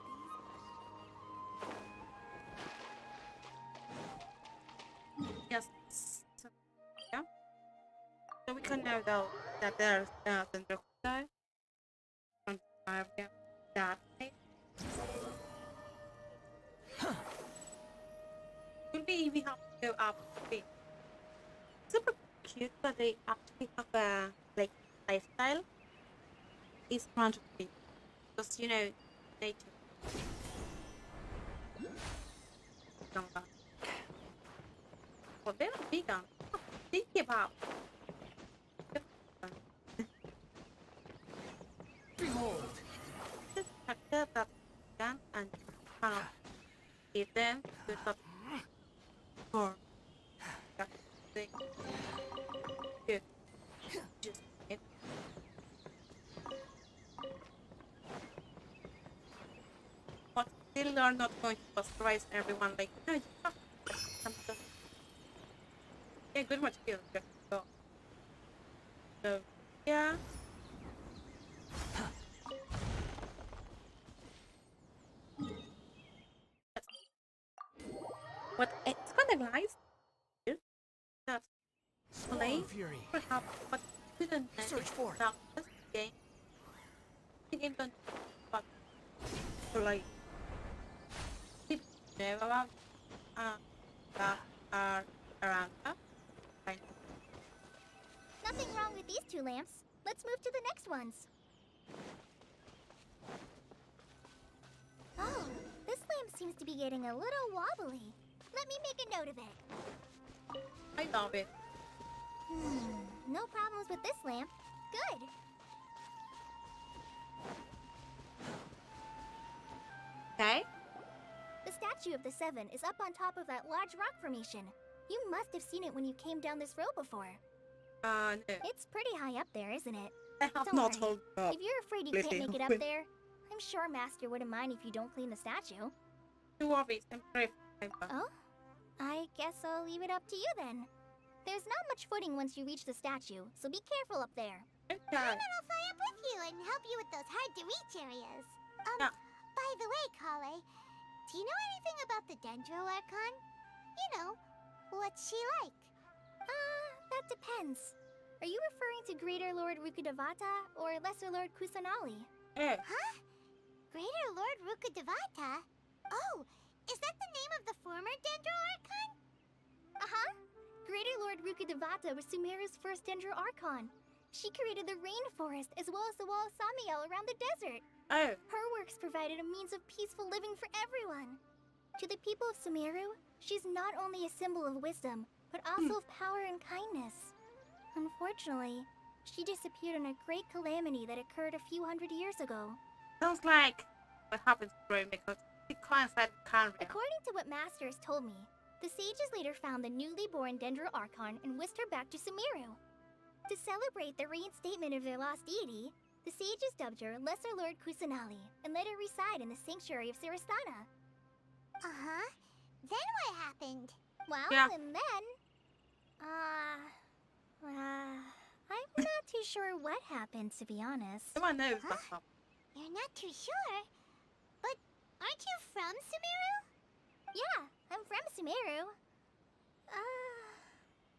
these. Yes. So, yeah. So we can know though that there's Syndrome side. Yeah. That way. Maybe we have to go up a bit. Super cute, but they actually have a like lifestyle. It's fun to be because you know nature. Well, they're not vegan. What are you thinking about? Behold! Just factor that vegan and kind of eat them with the or that thing. Good. Just it. But still are not going to pasteurize everyone like no, you have something. Yeah, good material. So yeah. What it's kind of nice that play perhaps but couldn't search for about this game. The game don't but to like people know about that are around us. Right. Nothing wrong with these 2 lamps. Let's move to the next ones. Oh, this lamp seems to be getting a little wobbly. Let me make a note of it. I love it. No problems with this lamp. Good. Okay. The statue of the 7 is up on top of that large rock formation. You must have seen it when you came down this road before. No. It's pretty high up there, isn't it? I have Don't not worry. hold up. If you're afraid you can't make it up there, I'm sure Master wouldn't mind if you don't clean the statue. Too obvious. I'm sorry. Oh? I guess I'll leave it up to you then. There's not much footing once you reach the statue, so be careful up there. Okay. I'll fly up with you and help you with those hard-to-reach areas. By the way, Kale, do you know anything about the Dendro Archon? You know, what's she like? That depends. Are you referring to Greater Lord Rukkhadevata or Lesser Lord Kusanali? Huh? Greater Lord Rukkhadevata? Oh, is that the name of the former Dendro Archon? Uh-huh. Greater Lord Rukkhadevata was Sumeru's first Dendro Archon. She created the rainforest as well as the wall of Samiel around the desert. Oh. Her works provided a means of peaceful living for everyone. To the people of Sumeru, she's not only a symbol of wisdom, but also of power and kindness. Unfortunately, she disappeared in a great calamity that occurred a few hundred years ago. Sounds like what happened to Rome because it coincided with Canria. According to what Master has told me, the sages later found the newly born Dendro Archon and whisked her back to Sumeru. To celebrate the reinstatement of their lost deity, the sages dubbed her Lesser Lord Kusanali and let her reside in the sanctuary of Sarastana. Uh-huh. Then what happened? Well, and then... I'm not too sure what happened, to be honest. Someone knows what's up. You're not too sure? But aren't you from Sumeru? Yeah, I'm from Sumeru.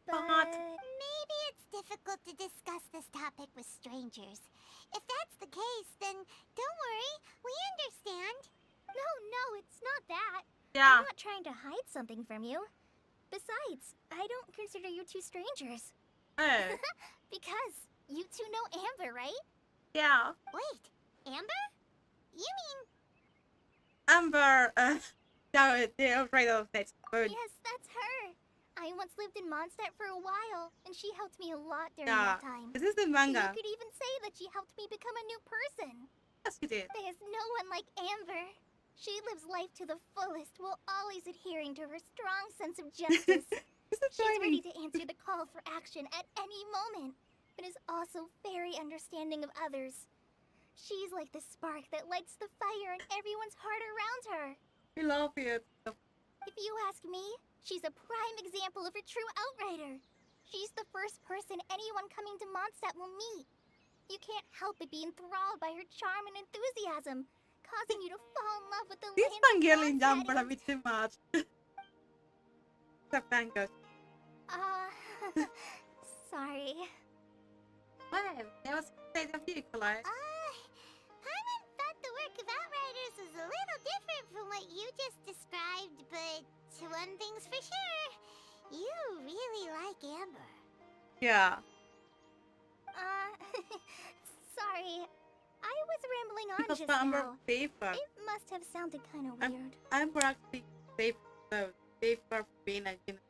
But... Maybe it's difficult to discuss this topic with strangers. If that's the case, then don't worry, we understand. No, it's not that. Yeah. I'm not trying to hide something from you. Besides, I don't consider you two strangers. Oh. Because you two know Amber, right? Yeah. Wait, Amber? You mean... Amber, no, they're afraid of next food. Yes, that's her. I once lived in Mondstadt for a while, and she helped me a lot during Yeah, that time. this is the manga. You could even say that she helped me become a new person. Yes, you did. There's no one like Amber. She lives life to the fullest while always adhering to her strong sense of justice. She's ready to answer the call for action at any moment, but is also very understanding of others. She's like the spark that lights the fire in everyone's heart around her. We love it. If you ask me, she's a prime example of a true outrider. She's the first person anyone coming to Mondstadt will meet. You can't help but be enthralled by her charm and enthusiasm, causing you to fall in love with the This land of fangirling Mondstadt jump a bit too much. The fangirl. Sorry. Well, that was state of you, Colette. Paimon thought the work of Outriders was a little different from what you just described, but one thing's for sure, you really like Amber. Yeah. Sorry. I was rambling on Because just Amber now. paper. It must have sounded kind of weird. Amber actually paper being a, you know,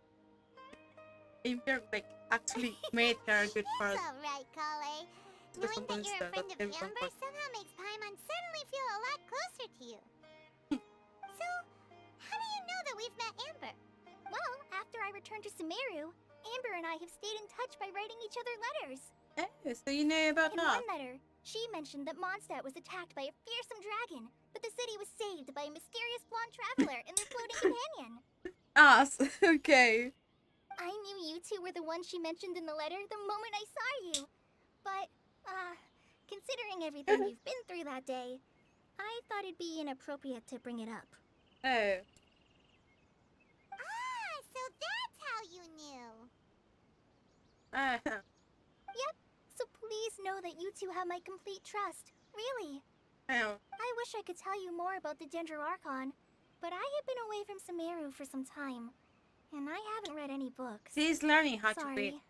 Amber like actually made her a good It's person. alright, Kale. Knowing that you're a friend of Amber somehow makes Paimon suddenly feel a lot closer to you. So, how do you know that we've met Amber? Well, after I returned to Sumeru, Amber and I have stayed in touch by writing each other letters. Oh, so you know about In that? one letter, she mentioned that Mondstadt was attacked by a fearsome dragon, but the city was saved by a mysterious blonde traveler and their floating companion. Us, okay. I knew you two were the ones she mentioned in the letter the moment I saw you. But, considering everything you've been through that day, I thought it'd be inappropriate to bring it up. Oh. So that's how you knew. Yep, so please know that you two have my complete trust. Really. Oh. I wish I could tell you more about the Ginger Archon, but I have been away from Sumeru for some time, and I haven't read any books. She's learning how to read.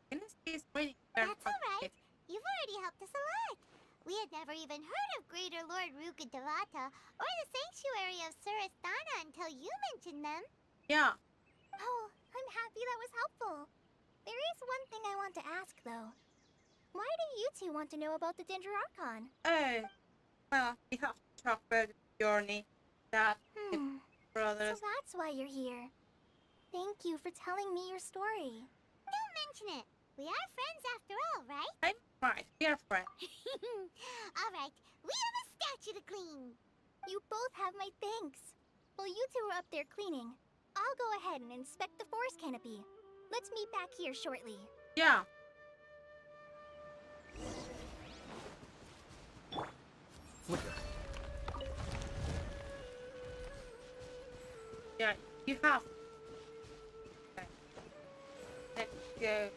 Sorry. She's reading. That's alright. You've already helped us a lot. We had never even heard of Greater Lord Ruka Devata or the Sanctuary of Surasthana until you mentioned them. Yeah. Oh, I'm happy that was helpful. There is one thing I want to ask, though. Why do you two want to know about the Ginger Archon? Oh. Well, we have to talk about the journey that brothers. So that's why you're here. Thank you for telling me your story. Don't mention it. We are friends after all, right? I'm right. We are friends. Alright, we have a statue to clean. You both have my thanks. While you two are up there cleaning, I'll go ahead and inspect the forest canopy. Let's meet back here shortly. Yeah. Flicker. Yeah, you have. Okay. Let's go.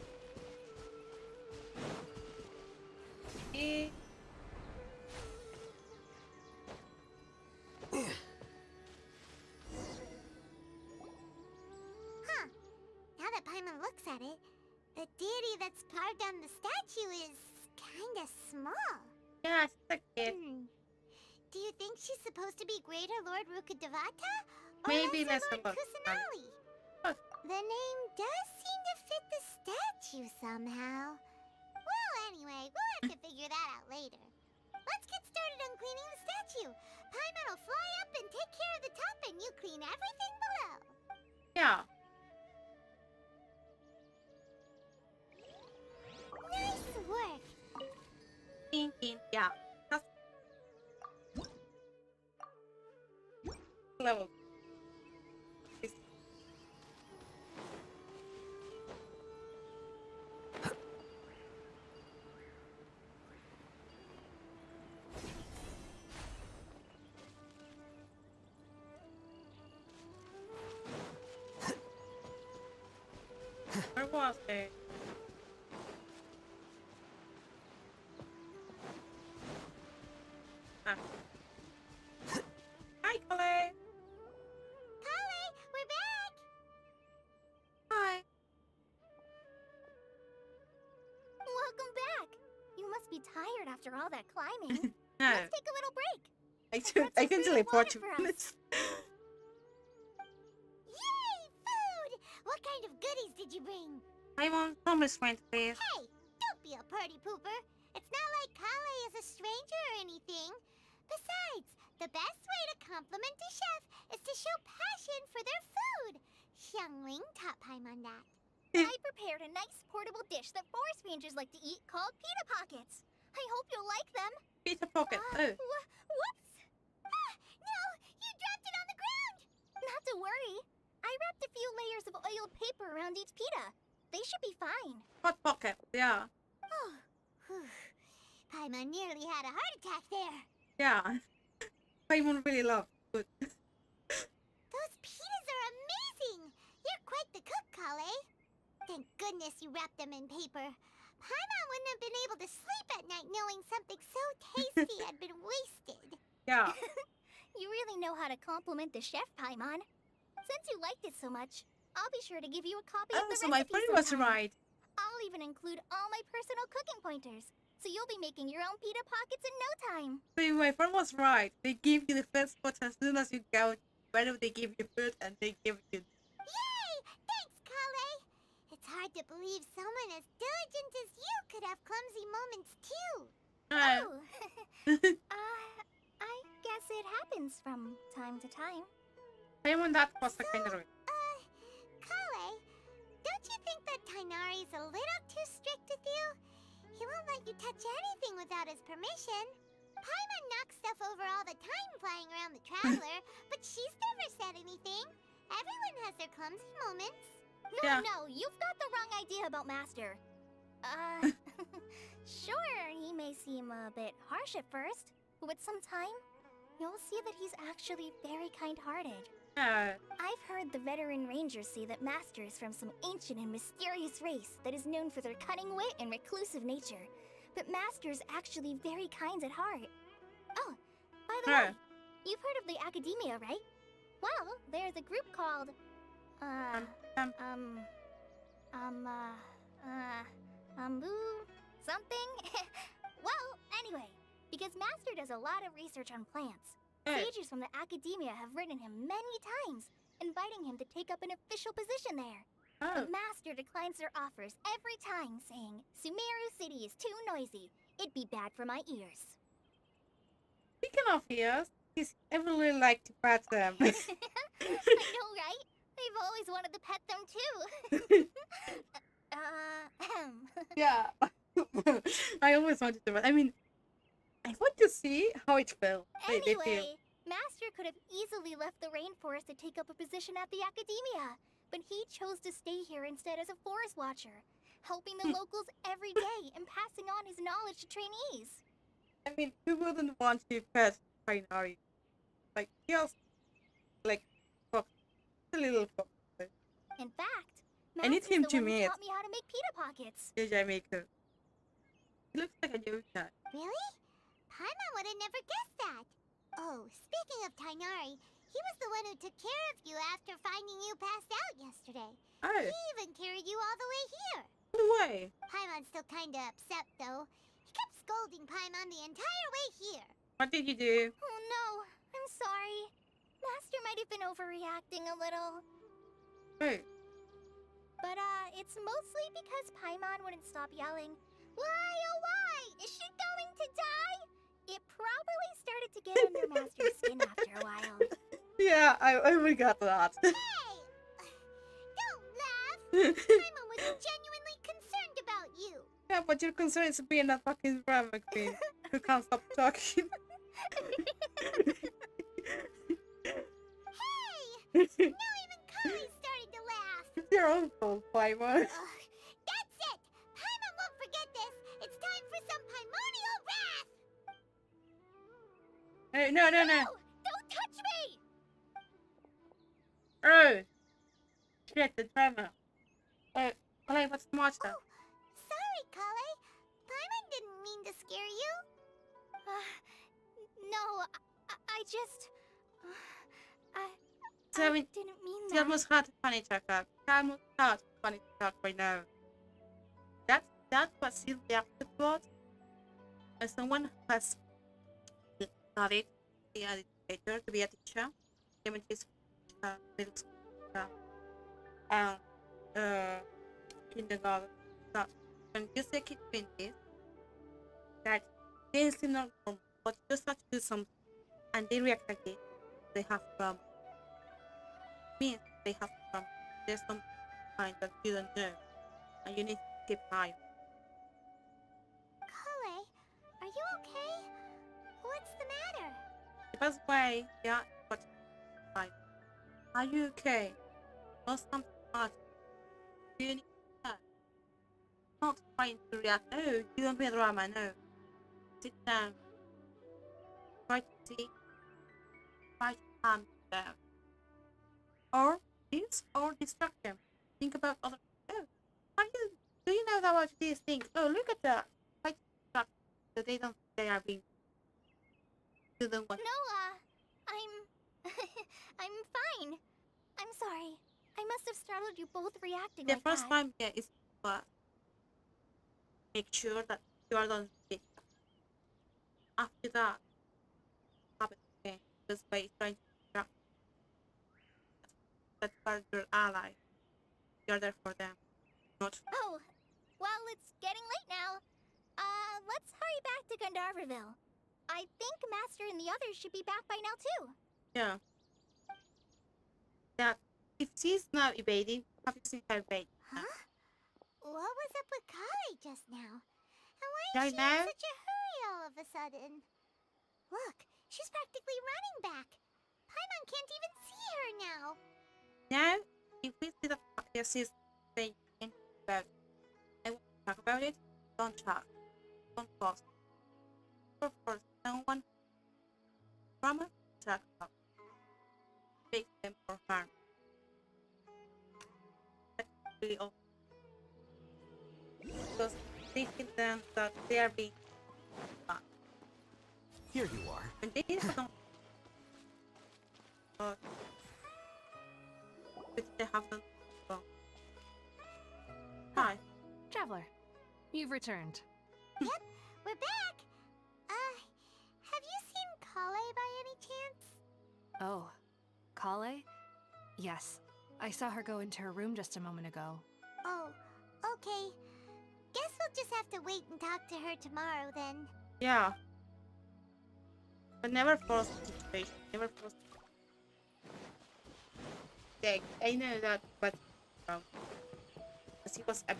Huh. Now that Paimon looks at it, the deity that's carved on the statue is kinda small. Yeah, it's a kid. Do you think she's supposed to be Greater Lord Ruka Devata? Or Maybe Lesser Lesser Lord Kusanali? The name does seem to fit the statue somehow. Well, anyway, we'll have to figure that out later. Let's get started on cleaning the statue. Paimon will fly up and take care of the top, and you clean everything below. Yeah. Nice work. Thinking, yeah. That's level. Where was it? Hi, Kale. Kale, we're back. Hi. Welcome back. You must be tired after all that climbing. No. Let's take a little break. I can teleport to for us. minutes. Yay, food! What kind of good did you bring? I want some restraint, please. Hey, don't be a party pooper. It's not like Kale is a stranger or anything. Besides, the best way to compliment a chef is to show passion for their food. Xiangling taught Paimon that. I prepared a nice portable dish that forest rangers like to eat called pita pockets. I hope you'll like them. Pita pocket. Whoops! Ah, no! You dropped it on the ground! Not to worry. I wrapped a few layers of oiled paper around each pita. They should be fine. Hot pocket, yeah. Oh, Paimon nearly had a heart attack there. Yeah. Paimon really loves food. Those pitas are amazing! You're quite the cook, Kale. Thank goodness you wrapped them in paper. Paimon wouldn't have been able to sleep at night knowing something so tasty had been wasted. Yeah. You really know how to compliment the chef, Paimon. Since you liked it so much, I'll be sure to give you a copy of the so recipe my friend was sometime. right. I'll even include all my personal cooking pointers, so you'll be making your own pita pockets in no time. So my friend was right. They give you the first spot as soon as you go. Whenever they give you food and they give you. Yay! Thanks, Kale. It's hard to believe someone as diligent as you could have clumsy moments too. I guess it happens from time to time. Paimon, that was the kind of it. Kale, don't you think that Tighnari's a little too strict with you? He won't let you touch anything without his permission. Paimon knocks stuff over all the time flying around the Traveler, but she's never said anything. Everyone has their clumsy moments. No, you've got the wrong idea about Master. Sure, he may seem a bit harsh at first, but with some time, you'll see that he's actually very kind-hearted. I've heard the veteran rangers say that Master is from some ancient and mysterious race that is known for their cunning wit and reclusive nature. But Master's actually very kind at heart. Oh, by the way, you've heard of the Academia, right? Well, there's a group called... something? Well, anyway, because Master does a lot of research on plants, sages from the Academia have written him many times, inviting him to take up an official position there. But Master declines their offers every time, saying, Sumeru City is too noisy. It'd be bad for my ears. Speaking of ears, I really like to pet them. I know, right? I've always wanted to pet them too. Yeah. I always wanted to. I mean, I want to see how it feels. Anyway, Master could have easily left the rainforest to take up a position at the Academia, but he chose to stay here instead as a forest watcher, helping the locals every day and passing on his knowledge to trainees. I mean, who wouldn't want to pet Tighnari? Like, he has, like, a little fox. In fact, I need him to Master's the one who meet. taught me how to make pita pockets. Yeah, I make it. He looks like a new cat. Really? Paimon would have never guessed that. Oh, speaking of Tighnari, he was the one who took care of you after finding you passed out yesterday. Oh. He even carried you all the way here. No way. Paimon's still kinda upset, though. He kept scolding Paimon the entire way here. What did you do? Oh no, I'm sorry. Master might have been overreacting a little. Hey. But it's mostly because Paimon wouldn't stop yelling, "Why, oh why? Is she going to die?" It probably started to get under Master's skin after a while. Yeah, I forgot that. Hey! Don't laugh! Paimon was genuinely concerned about you. Yeah, but your concern is being a fucking drama queen who can't stop talking. Hey! Now even Kali started to laugh. It's your own fault, Paimon. That's it! Paimon won't forget this. It's time for some Paimonial wrath! Hey, no. Don't touch me! Oh! Shit, the drama. Kale, what's the monster? Oh, sorry, Kale. Paimon didn't mean to scare you. No, I just... I didn't mean She that. almost had a panic attack. She almost had a panic attack right now. That's what she reacted was. As someone who has studied the educator to be a teacher, elementary school, middle school, and kindergarten that when you say kid this, that they seem not normal, but you just have to do something and they react like this, they have problem. Means they have problem. There's some kind that you don't know and you need to keep high. Kale, are you okay? What's the matter? The best way, yeah, but like, are you okay? Or something hard? Do you need help? Not trying to react. No, you don't be drama. No, sit down. Try to see. Try to calm down. Or this, or distract them. Think about other. Oh, do you know about these things? Oh, look at that. Try to distract so they don't. They are being. Do them what? No, I'm fine. I'm sorry. I must have startled you both reacting The like first that. time, yeah, is make sure that you are done with it. After that, happen again. This way, trying to distract that part your ally. You're there for them, not. Oh, well, it's getting late now. Let's hurry back to Gandharvaville. I think Master and the others should be back by now, too. Yeah. That if she's now evading, have you seen her evade? Huh? What was up with Kale just now? And why is Right she now? in such a hurry all of a sudden? Look, she's practically running back. Paimon can't even see her now. Now, if we see that she's saying about it, I want to talk about it, don't talk. Don't pause. Of course, no one from a talk about make them for harm. That's really awful. Because they feel them that they are being bad. Here you are. And they don't which they have done wrong. Hi. Traveler, you've returned. Yep, we're back. Have you seen Kale by any chance? Oh, Kale? Yes, I saw her go into her room just a moment ago. Oh, okay. Guess we'll just have to wait and talk to her tomorrow then. Yeah. But never force the situation. Never force. Yeah, I know that, but he was a.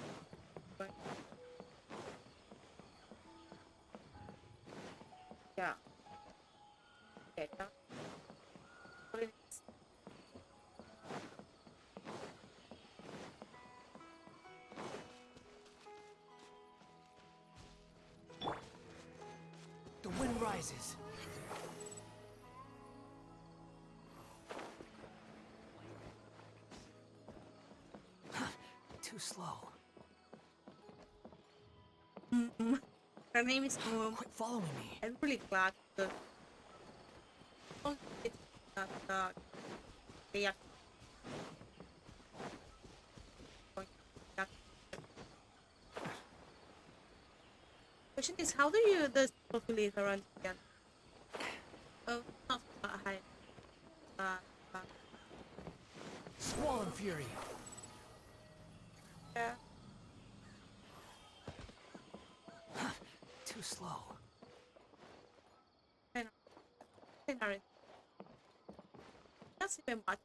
Yeah. Okay. What is this? The wind rises. Too slow. Her name is Quit following me. I'm really glad that they are question is, how do you just calculate around again? Oh, not high. Squall Fury. Yeah. Too slow. I know. That's even much.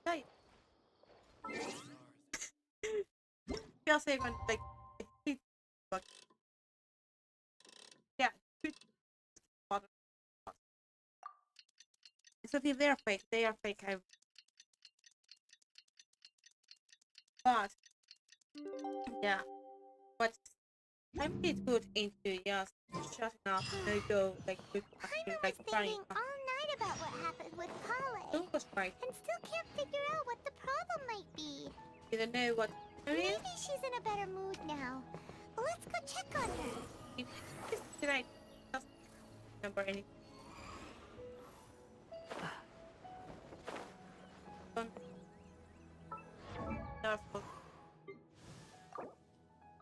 Right. Just even like yeah. So if they are fake, they are fake. But yeah, but I'm pretty good into just shutting up, no go like Thinking all night about what happened with Kale. That was right. And still can't figure out what the problem might be. You don't know what. Maybe she's in a better mood now. Let's go check on her. Did I just remember anything?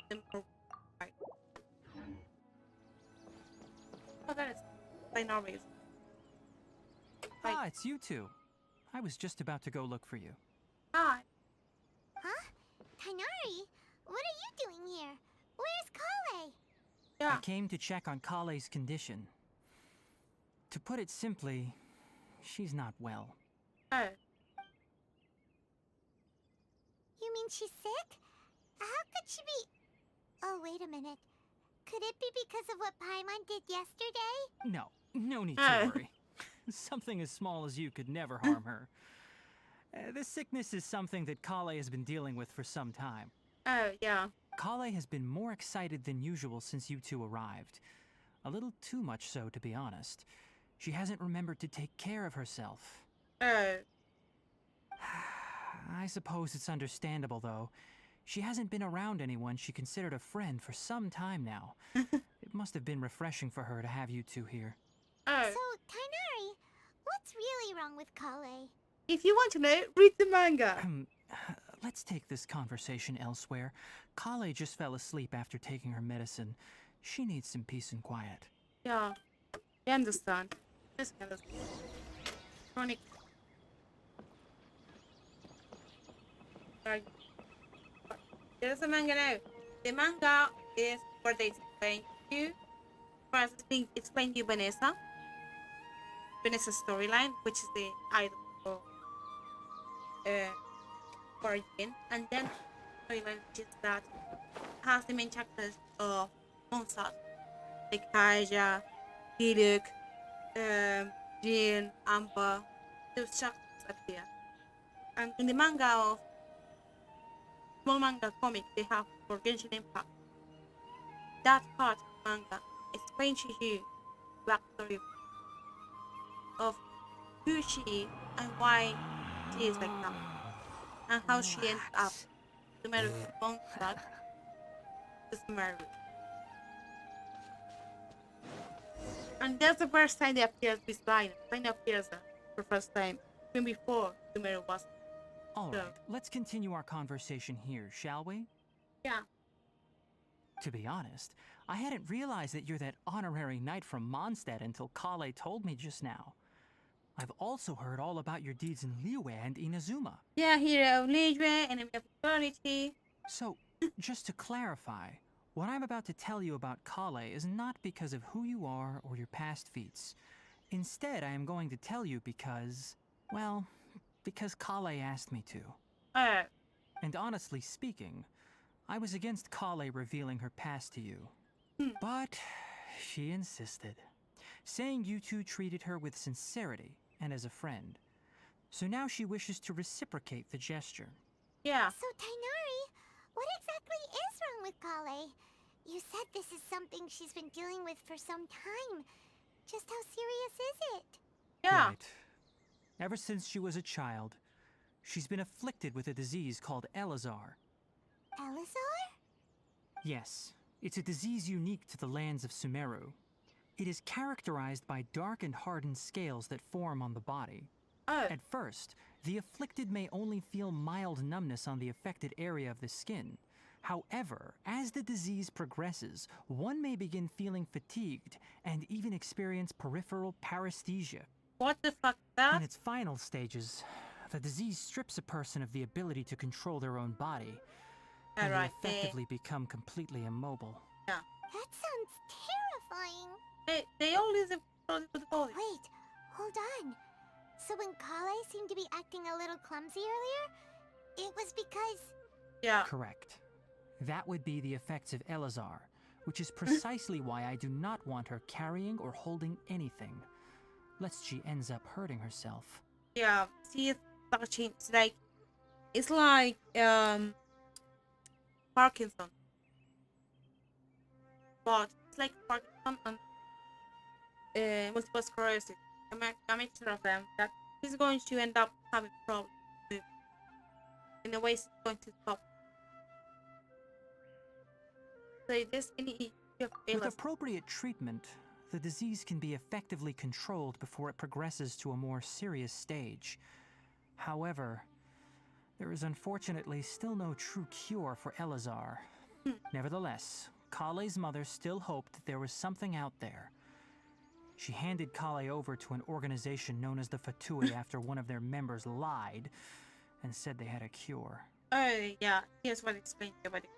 Therefore, right. Oh, that is binary. Ah, it's you two. I was just about to go look for you. Hi. Huh? Tainari? What I came to check on Kale's condition. To put it simply, she's not well. Oh. You mean she's sick? How could she be... Oh, wait a minute. Could it be because of what Paimon did yesterday? No need to worry. Something as small as you could never harm her. This sickness is something that Kale has been dealing with for some time. Oh, yeah. Kale has been more excited than usual since you two arrived. A little too much so, to be honest. She hasn't remembered to take care of herself. Oh. I suppose it's understandable, though. She hasn't been around anyone she considered a friend for some time now. It must have been refreshing for her to have you two here. Oh. So, Tighnari, what's really wrong with Kale? If you want to know, read the manga. Let's take this conversation elsewhere. Kale just fell asleep after taking her medicine. She needs some peace and quiet. Yeah, I understand. This kind of chronic. There's a manga now. The manga is where they explain to you. First, I think explain to you Vanessa's storyline, which is the idol origin, and then storyline which is that has the main characters of monsters like Kaija, Hiluk, Jin, Amber. Those characters appear, and in the manga of small manga comic they have for Genshin Impact, that part of the manga explains to you the backstory of who she is and why she is like that, and how she ends up to marry monster to marry. And that's the first time they appears with Lina. Lina appears for the first time, even before Sumeru was. Alright, let's continue our conversation here, shall we? Yeah. To be honest, I hadn't realized that you're that honorary knight from Mondstadt until Kale told me just now. I've also heard all about your deeds in Liyue and Inazuma. Yeah, hero of Liyue, enemy of eternity. So, just to clarify, what I'm about to tell you about Kale is not because of who you are or your past feats. Instead, I am going to tell you because, well, because Kale asked me to. And honestly speaking, I was against Kale revealing her past to you. But she insisted, saying you two treated her with sincerity and as a friend. So now she wishes to reciprocate the gesture. Yeah. So, Tighnari, what exactly is wrong with Kale? You said this is something she's been dealing with for some time. Just how serious is it? Yeah. Right. Ever since she was a child, she's been afflicted with a disease called Elazar. Elazar? Yes, it's a disease unique to the lands of Sumeru. It is characterized by dark and hardened scales that form on the body. At first, the afflicted may only feel mild numbness on the affected area of the skin. However, as the disease progresses, one may begin feeling fatigued and even experience peripheral paresthesia. What the fuck is that? In its final stages, the disease strips a person of the ability to control their own body, and they effectively become completely immobile. Yeah. That sounds terrifying. They all lose control of the body. Wait, hold on. So when Kale seemed to be acting a little clumsy earlier, it was because... Yeah. Correct. That would be the effects of Elazar, which is precisely why I do not want her carrying or holding anything, lest she ends up hurting herself. Yeah, see, it's touching. It's like Parkinson. But it's like Parkinson and multiple sclerosis. A mixture of them that he's going to end up having problems with. In a way, it's going to stop. So this with appropriate treatment, the disease can be effectively controlled before it progresses to a more serious stage. However, there is unfortunately still no true cure for Elazar. Nevertheless, Kale's mother still hoped that there was something out there. She handed Kale over to an organization known as the Fatui after one of their members lied and said they had a cure. Oh, yeah. Here's what explained about it.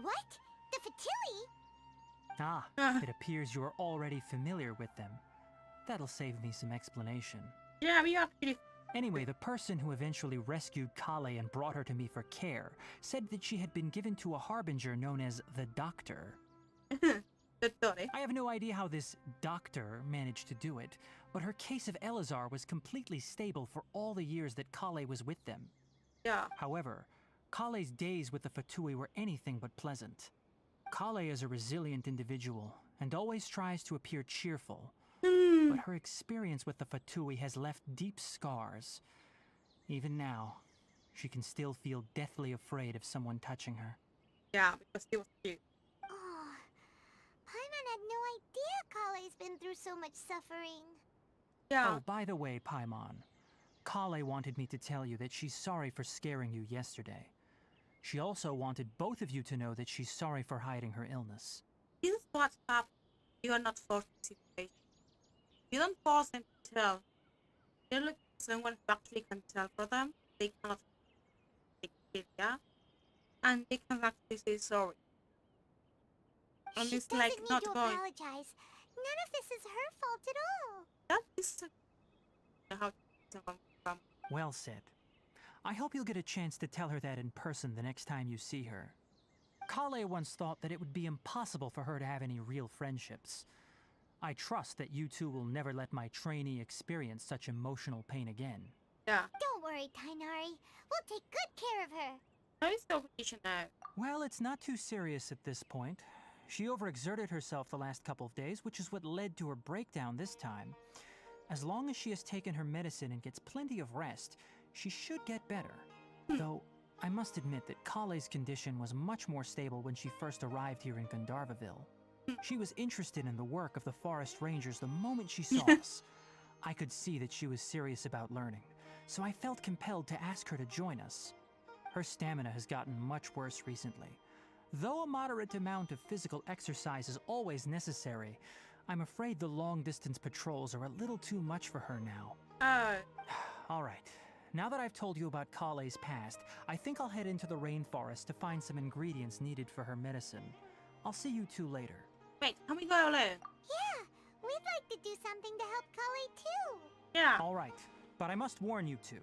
What? The Fatui? Ah, it appears you are already familiar with them. That'll save me some explanation. Yeah, we actually... Anyway, the person who eventually rescued Kale and brought her to me for care said that she had been given to a harbinger known as the Doctor. I have no idea how this doctor managed to do it, but her case of Elazar was completely stable for all the years that Kale was with them. Yeah. However, Kale's days with the Fatui were anything but pleasant. Kale is a resilient individual and always tries to appear cheerful, but her experience with the Fatui has left deep scars. Even now, she can still feel deathly afraid of someone touching her. Yeah, because he was cute. Oh, Paimon had no idea Kale's been through so much suffering. Yeah. Oh, by the way, Paimon, Kale wanted me to tell you that she's sorry for scaring you yesterday. She also wanted both of you to know that she's sorry for hiding her illness. This is what happens. You are not forced to situation. You don't force them to tell. They're looking for someone who actually can tell for them. They cannot take it, yeah? And they can actually say sorry. And She it's doesn't like need not to going. apologize. None of this is her fault at all. That is how to come from. Well said. I hope you'll get a chance to tell her that in person the next time you see her. Kale once thought that it would be impossible for her to have any real friendships. I trust that you two will never let my trainee experience such emotional pain again. Yeah. Don't worry, Tainari. We'll take good care of her. How is the competition now? Well, it's not too serious at this point. She overexerted herself the last couple of days, which is what led to her breakdown this time. As long as she has taken her medicine and gets plenty of rest, she should get better. Though, I must admit that Kale's condition was much more stable when she first arrived here in Gandharvaville. She was interested in the work of the forest rangers the moment she saw us. I could see that she was serious about learning, so I felt compelled to ask her to join us. Her stamina has gotten much worse recently. Though a moderate amount of physical exercise is always necessary, I'm afraid the long-distance patrols are a little too much for her now. All right. Now that I've told you about Kale's past, I think I'll head into the rainforest to find some ingredients needed for her medicine. I'll see you two later. Wait, can we go alone? Yeah, we'd like to do something to help Kale too. Yeah. All right, but I must warn you two.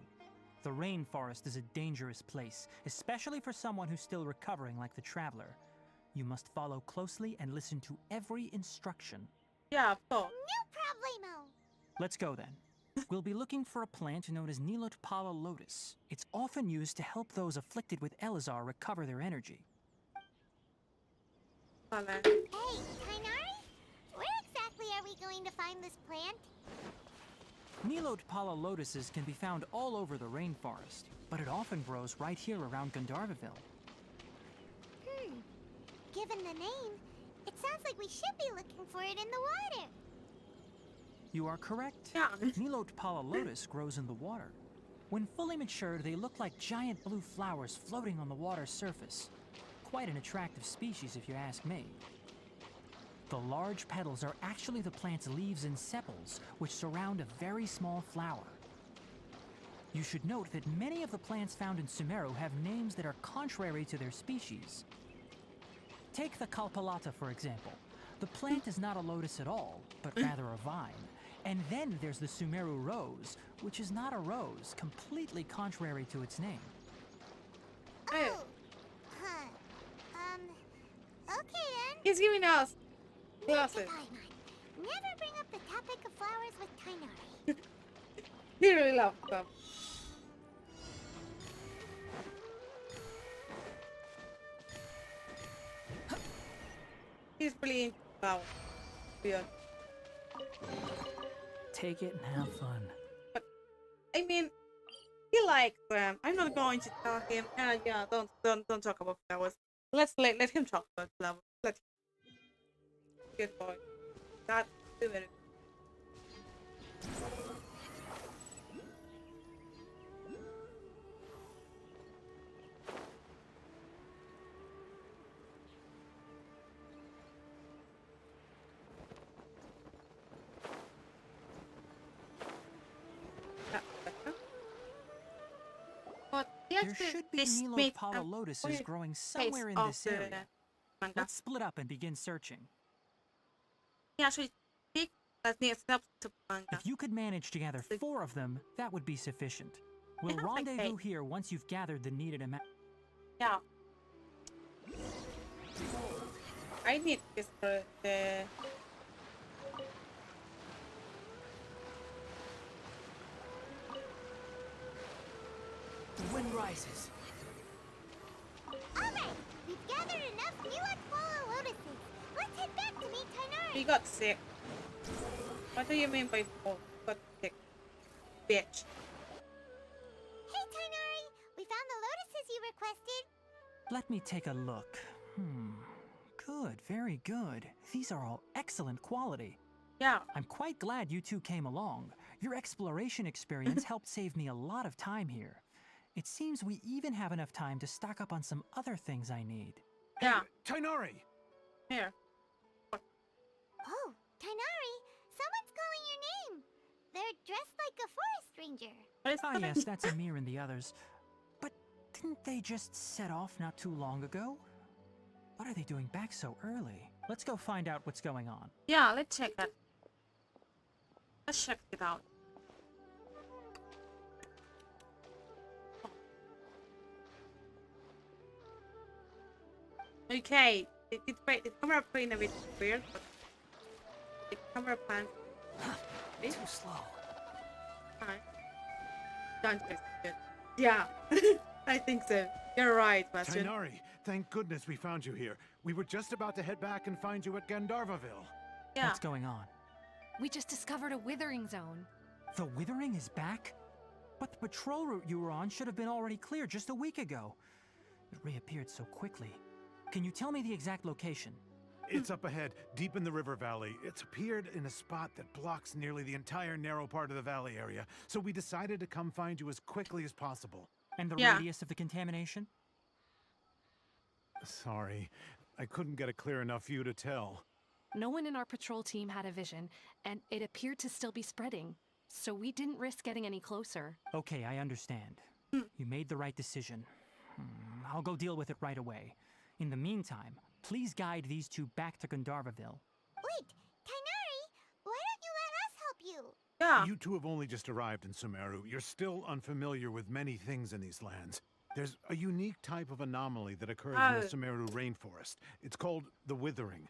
The rainforest is a dangerous place, especially for someone who's still recovering like the Traveler. You must follow closely and listen to every instruction. Yeah, of course. No problemo. Let's go then. We'll be looking for a plant known as Nilotpala lotus. It's often used to help those afflicted with Elazar recover their energy. Hey, Tainari? Where exactly are we going to find this plant? Nilotpala lotuses can be found all over the rainforest, but it often grows right here around Gandharvaville. Given the name, it sounds like we should be looking for it in the water. You are correct. Yeah. Nilotpala lotus grows in the water. When fully matured, they look like giant blue flowers floating on the water's surface. Quite an attractive species, if you ask me. The large petals are actually the plant's leaves and sepals, which surround a very small flower. You should note that many of the plants found in Sumeru have names that are contrary to their species. Take the Kalpalata, for example. The plant is not a lotus at all, but rather a vine. And then there's the Sumeru rose, which is not a rose, completely contrary to its name. Oh. Huh. Okay then. He's giving us Note to glasses. Paimon. Never bring up the topic of flowers with Tainari. He really loves them. He's really into flowers. Weird. Take it and have fun. I mean, he likes them. I'm not going to tell him. Yeah, don't talk about flowers. Let him talk about flowers. Let him. Good boy. That's 2 minutes. There should be Nilotpala lotuses growing somewhere in this area. Let's split up and begin searching. he actually picked as the acceptable manga. If you could manage to gather 4 of them, that would be sufficient. We'll rendezvous here once you've gathered the needed amount. Yeah. I need this for the... The wind rises. Alright, we've gathered enough Newakwala lotuses. Let's head back to meet Tainari. He got sick. What do you mean by got sick? Bitch. Hey Tainari, we found the lotuses you requested. Let me take a look. Good, very good. These are all excellent quality. Yeah. I'm quite glad you two came along. Your exploration experience helped save me a lot of time here. It seems we even have enough time to stock up on some other things I need. Yeah. Hey, Tainari! Here. Oh, Tainari, someone's calling your name. They're dressed like a forest ranger. Ah yes, that's Amir and the others. But didn't they just set off not too long ago? What are they doing back so early? Let's go find out what's going on. Yeah, let's check it. Let's check it out. Okay, the camera playing a bit weird, but the camera plan. Too slow. Alright. Don't just good. Yeah, I think so. You're right, Bastion. Tainari, thank goodness we found you here. We were just about to head back and find you at Gandharvaville. Yeah. What's going on? We just discovered a withering zone. The withering is back? But the patrol route you were on should have been already clear just a week ago. It reappeared so quickly. Can you tell me the exact location? It's up ahead, deep in the river valley. It's appeared in a spot that blocks nearly the entire narrow part of the valley area, so we decided to come find you as quickly as possible. And the radius of the contamination? Sorry, I couldn't get a clear enough view to tell. No one in our patrol team had a vision, and it appeared to still be spreading. So we didn't risk getting any closer. Okay, I understand. You made the right decision. I'll go deal with it right away. In the meantime, please guide these two back to Gandharvaville. Wait, Tainari, why don't you let us help you? Yeah. You two have only just arrived in Sumeru. You're still unfamiliar with many things in these lands. There's a unique type of anomaly that occurs in the Sumeru rainforest. It's called the withering.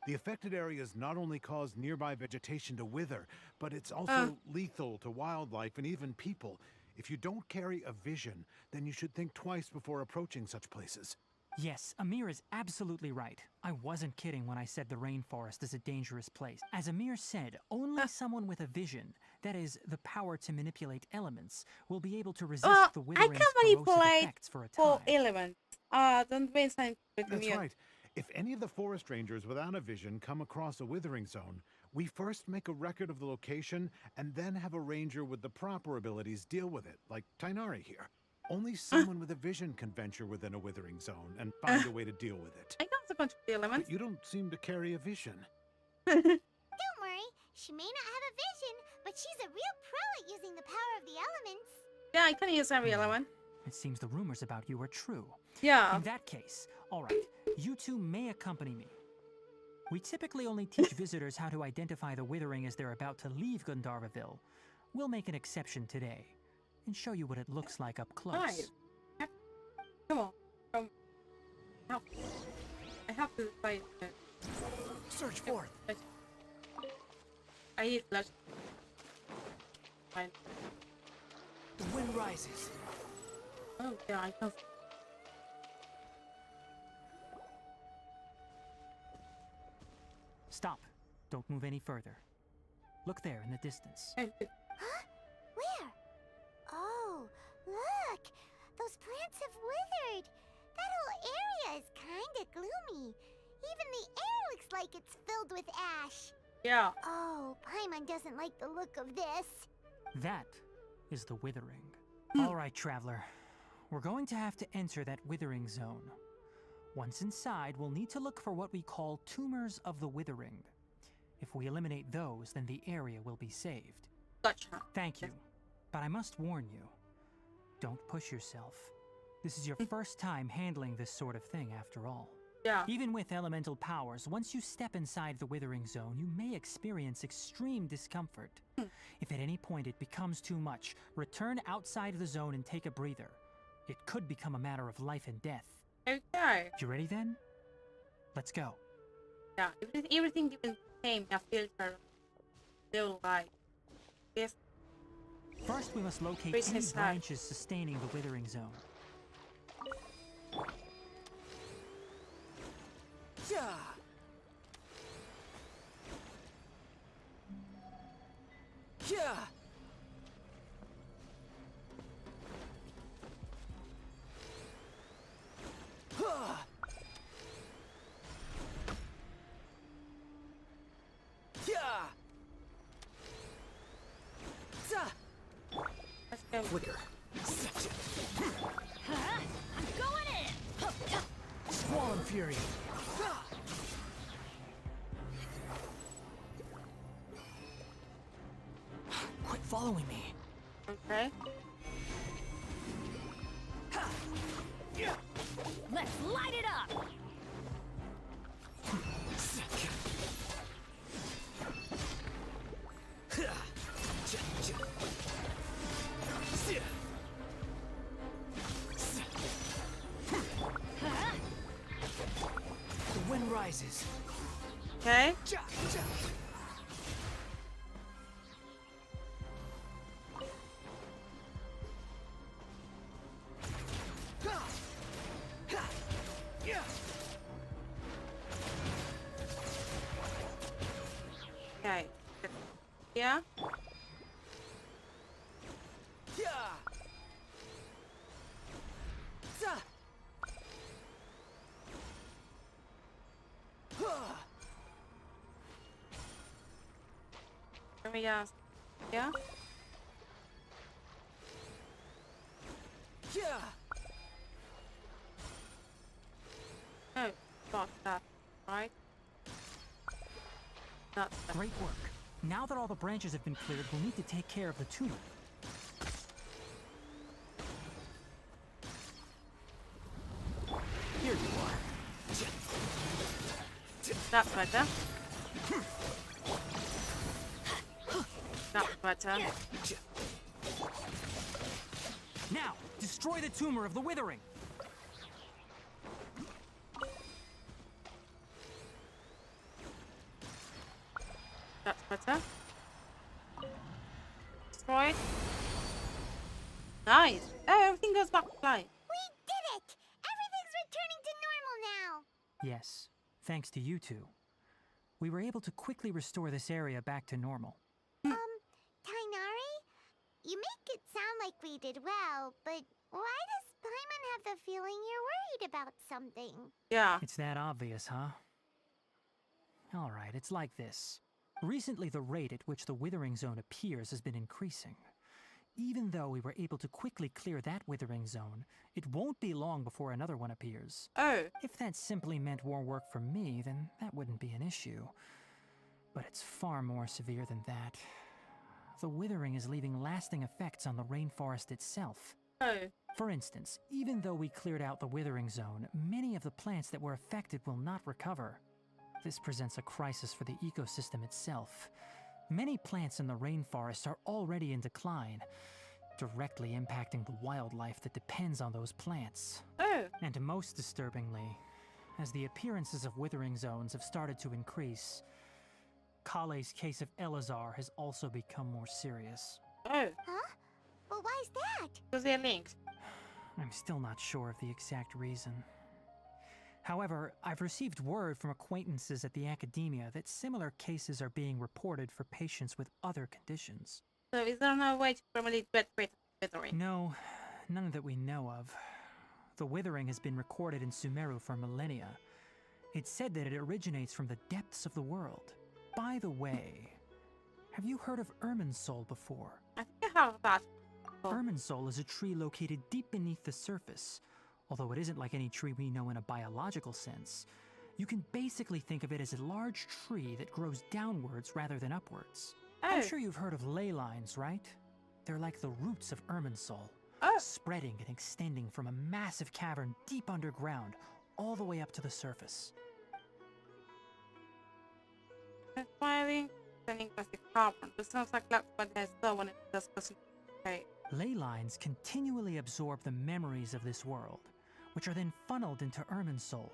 The affected areas not only cause nearby vegetation to wither, but it's also lethal to wildlife and even people. If you don't carry a vision, then you should think twice before approaching such places. Yes, Amir is absolutely right. I wasn't kidding when I said the rainforest is a dangerous place. As Amir said, only someone with a vision, that is, the power to manipulate elements, will be able to resist the withering's corrosive effects for a time. Elements. Don't waste time with That's right. If any of the forest rangers without a vision come across a withering zone, we first make a record of the location and then have a ranger with the proper abilities deal with it, like Tainari here. Only someone with a vision can venture within a withering zone and find a way to deal with it. I know a bunch of the elements. But you don't seem to carry a vision. Don't worry, she may not have a vision, but she's a real pro at using the power of the elements. Yeah, I can use every element. It seems the rumors about you are true. Yeah. In that case, all right, you two may accompany me. We typically only teach visitors how to identify the withering as they're about to leave Gandharvaville. We'll make an exception today and show you what it looks like up close. Right. Come on. I have to find it. Search forth. I need flash. Fine. The wind rises. Oh, yeah, I know. Stop. Don't move any further. Look there in the distance. Huh? Where? Oh, look! Those plants have withered! That whole area is kinda gloomy. Even the air looks like it's filled with ash. Yeah. Oh, Paimon doesn't like the look of this. That is the withering. All right, traveler. We're going to have to enter that withering zone. Once inside, we'll need to look for what we call tumors of the withering. If we eliminate those, then the area will be saved. Gotcha. Thank you. But I must warn you, don't push yourself. This is your first time handling this sort of thing, after all. Yeah. Even with elemental powers, once you step inside the Withering Zone, you may experience extreme discomfort. If at any point it becomes too much, return outside the zone and take a breather. It could become a matter of life and death. Okay. You ready then? Let's go. Yeah, everything given name a filter. They'll like this. First, we must locate any Priestess branches sustaining the Withering Zone. Yeah. Yeah. Huh. Yeah. Let's go. Flicker. I'm going in! Swan Fury. Quit following me. Okay. Let's light it up! The wind rises. Okay. Okay. Yeah. Let me just. Yeah. Yeah. Oh, got that. Right. Not that. Great work. Now that all the branches have been cleared, we'll need to take care of the tumor. Here you are. That's better. That's better. Now, destroy the tumor of the Withering. That's better. Destroyed. Nice. Oh, everything goes back to life. We did it! Everything's returning to normal now! Yes, thanks to you two. We were able to quickly restore this area back to normal. Tainari? You make it sound like we did well, but why does Paimon have the feeling you're worried about something? Yeah. It's that obvious, huh? Alright, it's like this. Recently, the rate at which the Withering Zone appears has been increasing. Even though we were able to quickly clear that Withering Zone, it won't be long before another one appears. Oh. If that simply meant more work for me, then that wouldn't be an issue. But it's far more severe than that. The Withering is leaving lasting effects on the rainforest itself. Oh. For instance, even though we cleared out the Withering Zone, many of the plants that were affected will not recover. This presents a crisis for the ecosystem itself. Many plants in the rainforest are already in decline, directly impacting the wildlife that depends on those plants. Oh. And most disturbingly, as the appearances of Withering Zones have started to increase, Kale's case of Elazar has also become more serious. Oh. Huh? Well, why's that? Because they're linked. I'm still not sure of the exact reason. However, I've received word from acquaintances at the academia that similar cases are being reported for patients with other conditions. So is there no way to permanently get rid of Withering? No, none that we know of. The Withering has been recorded in Sumeru for millennia. It's said that it originates from the depths of the world. By the way, have you heard of Irminsul before? I think I have that. Irminsul is a tree located deep beneath the surface. Although it isn't like any tree we know in a biological sense. You can basically think of it as a large tree that grows downwards rather than upwards. Oh. I'm sure you've heard of ley lines, right? They're like the roots of Irminsul, spreading and extending from a massive cavern deep underground, all the way up to the surface. Inspiring, sending plastic carbon. This sounds like what I saw when it was okay. Ley lines continually absorb the memories of this world, which are then funneled into Irminsul,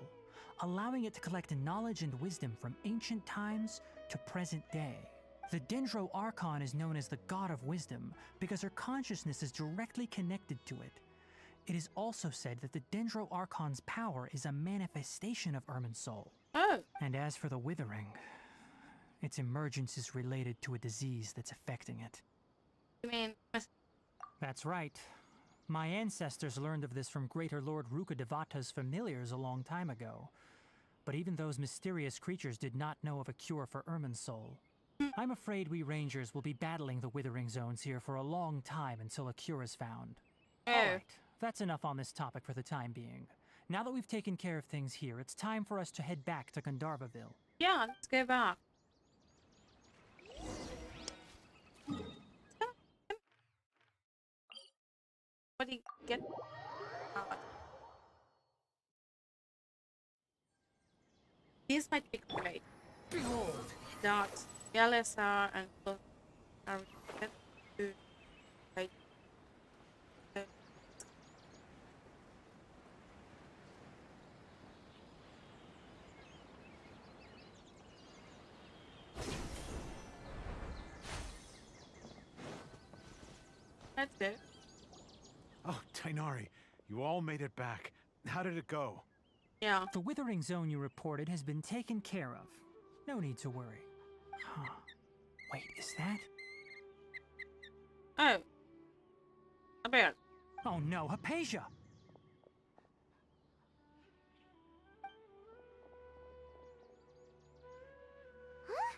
allowing it to collect knowledge and wisdom from ancient times to present day. The Dendro Archon is known as the God of Wisdom because her consciousness is directly connected to it. It is also said that the Dendro Archon's power is a manifestation of Irminsul. Oh. And as for the Withering, its emergence is related to a disease that's affecting it. You mean... That's right. My ancestors learned of this from Greater Lord Rukkhadevata's familiars a long time ago. But even those mysterious creatures did not know of a cure for Irminsul. I'm afraid we rangers will be battling the Withering Zones here for a long time until a cure is found. Alright, that's enough on this topic for the time being. Now that we've taken care of things here, it's time for us to head back to Gandharvaville. Yeah, let's go back. What do you get? These might be great. Behold! Dots, LSR, and plus are to right. That's it. Oh, Tainari, you all made it back. How did it go? Yeah. The Withering Zone you reported has been taken care of. No need to worry. Huh. Wait, is that? Oh. A bear. Oh no, Hypatia! Huh?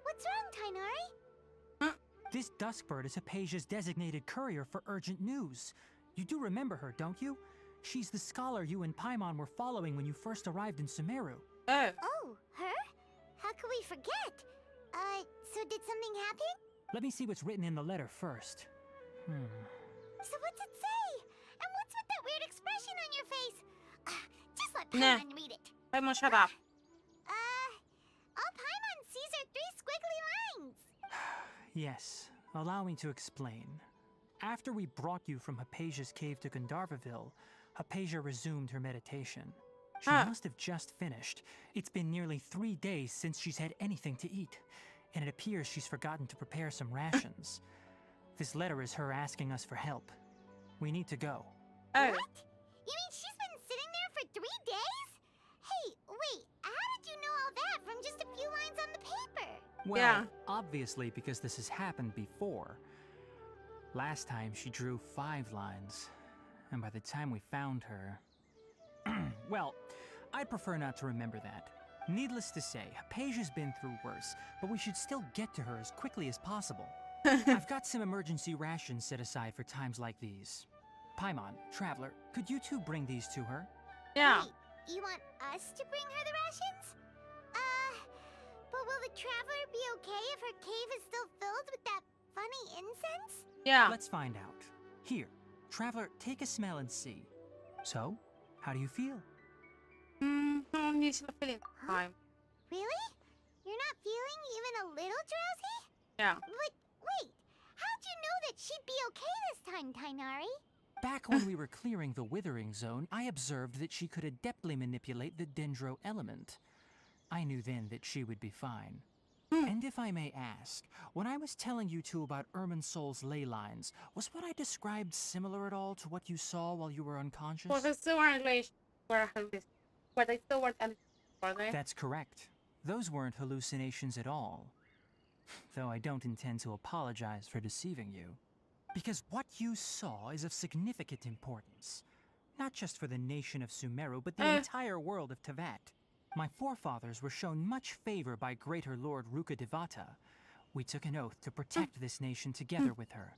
What's wrong, Tainari? This Duskbird is Hypatia's designated courier for urgent news. You do remember her, don't you? She's the scholar you and Paimon were following when you first arrived in Sumeru. Oh. Oh, her? How could we forget? So did something happen? Let me see what's written in the letter first. So what's it say? And what's with that weird expression on your face? Just let Paimon read it. Paimon, shut up. All Paimon sees are 3 squiggly lines. Yes, allow me to explain. After we brought you from Hypatia's cave to Gandharvaville, Hypatia resumed her meditation. She must have just finished. It's been nearly 3 days since she's had anything to eat, and it appears she's forgotten to prepare some rations. This letter is her asking us for help. We need to go. Oh. What? You mean she's been sitting there for 3 days? Hey, wait, how did you know all that from just a few lines on the paper? Well, obviously because this has happened before. Last time she drew 5 lines, and by the time we found her... Well, I'd prefer not to remember that. Needless to say, Hypatia's been through worse, but we should still get to her as quickly as possible. I've got some emergency rations set aside for times like these. Paimon, Traveler, could you two bring these to her? Yeah. Wait, you want us to bring her the rations? But will the Traveler be okay if her cave is still filled with that funny incense? Yeah. Let's find out. Here, Traveler, take a smell and see. So, how do you feel? I'm used to feeling time. Really? You're not feeling even a little drowsy? Yeah. But wait, how'd you know that she'd be okay this time, Tainari? Back when we were clearing the Withering Zone, I observed that she could adeptly manipulate the Dendro element. I knew then that she would be fine. And if I may ask, when I was telling you two about Irminsul's ley lines, was what I described similar at all to what you saw while you were unconscious? Well, they still weren't but they still weren't were they? That's correct. Those weren't hallucinations at all. Though I don't intend to apologize for deceiving you. Because what you saw is of significant importance. Not just for the nation of Sumeru, but the entire world of Teyvat. My forefathers were shown much favor by Greater Lord Rukkhadevata. We took an oath to protect this nation together with her.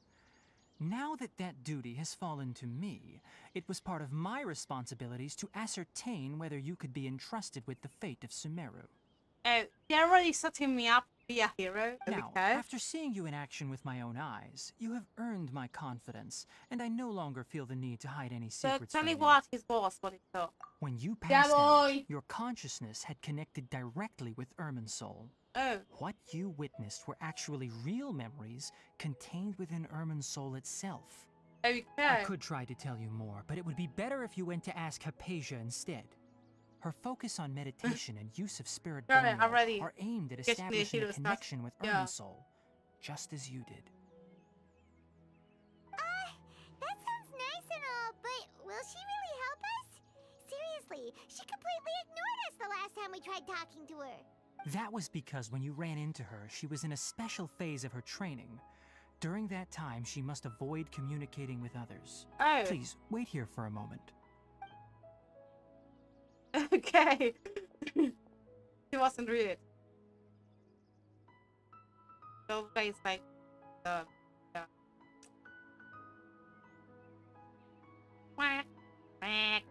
Now that that duty has fallen to me, it was part of my responsibilities to ascertain whether you could be entrusted with the fate of Sumeru. Oh, they're already setting me up be a hero. Now, after seeing you in action with my own eyes, you have earned my confidence, and I no longer feel the need to hide any So secrets tell from me you. what his boss, what he thought. When you Yeah, passed out, boy. your consciousness had connected directly with Irmin's soul. Oh. What you witnessed were actually real memories contained within Irmin's soul itself. Okay. I could try to tell you more, but it would be better if you went to ask Hypatia instead. Her focus on meditation and use of spirit burial are aimed at establishing a connection with Irmin's soul, just as you did. That sounds nice and all, but will she really help us? Seriously, she completely ignored us the last time we tried talking to her. That was because when you ran into her, she was in a special phase of her training. During that time, she must avoid communicating with others. Oh. Please, wait here for a moment. Okay. She wasn't rude. So it's like, yeah. Quack, quack.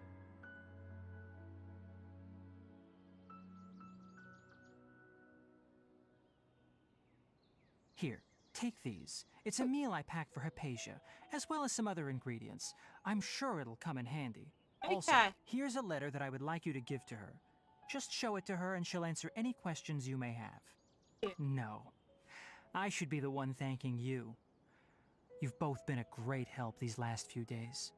Here, take these. It's a meal I packed for Hypatia, as well as some other ingredients. I'm sure it'll come in handy. Also, here's a letter that I would like you to give to her. Just show it to her and she'll answer any questions you may have. No. I should be the one thanking you. You've both been a great help these last few days.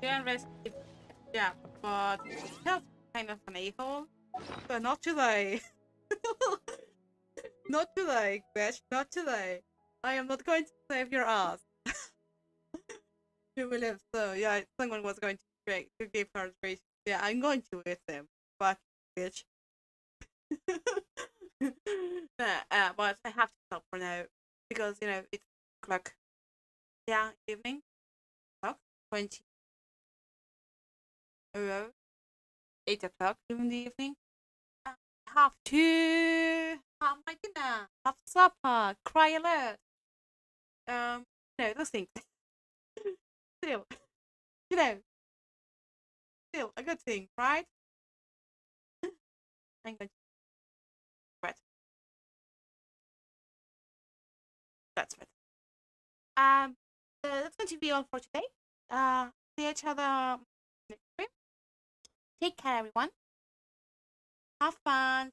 Yeah, but that's kind of an a-hole. So not today. Not today, bitch. Not today. I am not going to save your ass. You will live, so yeah, someone was going to give her a grace. Yeah, I'm going to with them. Fuck, bitch. But I have to stop for now because you know it's o'clock. Yeah, evening. 20. 8 o'clock in the evening. I have to have my dinner, have supper, cry alert. No, those things. Still, you know, still a good thing, right? I'm going to regret. That's right. That's going to be all for today. See each other next time. Take care, everyone. Have fun.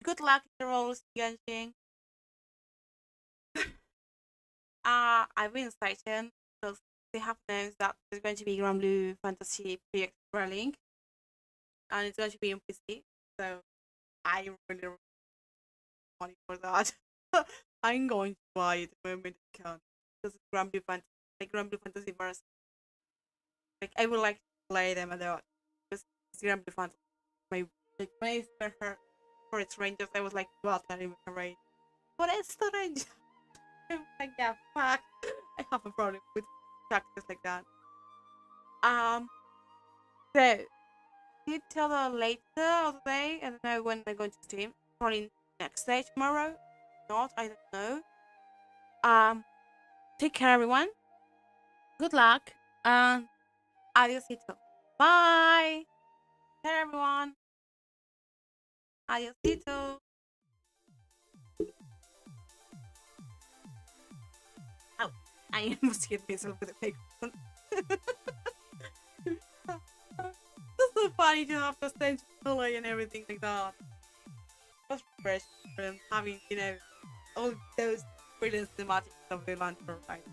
Good luck in the roles, Genshin. I've been excited because they have announced that there's going to be Grand Blue Fantasy Project Vermilion, and it's going to be on PC. So I really want money for that. I'm going to buy it the moment I can because it's Grand Blue Fantasy, like Grand Blue Fantasy Verse. Like I would like to play them a lot because it's Grand Blue Fantasy. When I started her for its ranges, I was like, what are you range? But it's the range. I'm like, yeah, fuck. I have a problem with practice like that. So see each other later of the day. I don't know when I'm going to stream. Probably next day, tomorrow. Not, I don't know. Take care, everyone. Good luck, and adiosito. Bye. Take care, everyone. Adiosito. Oh, I almost hit myself with a microphone. It's so funny to have the same color and everything like that. That's fresh from having, you know, all those brilliant thematics of the Lantern, right?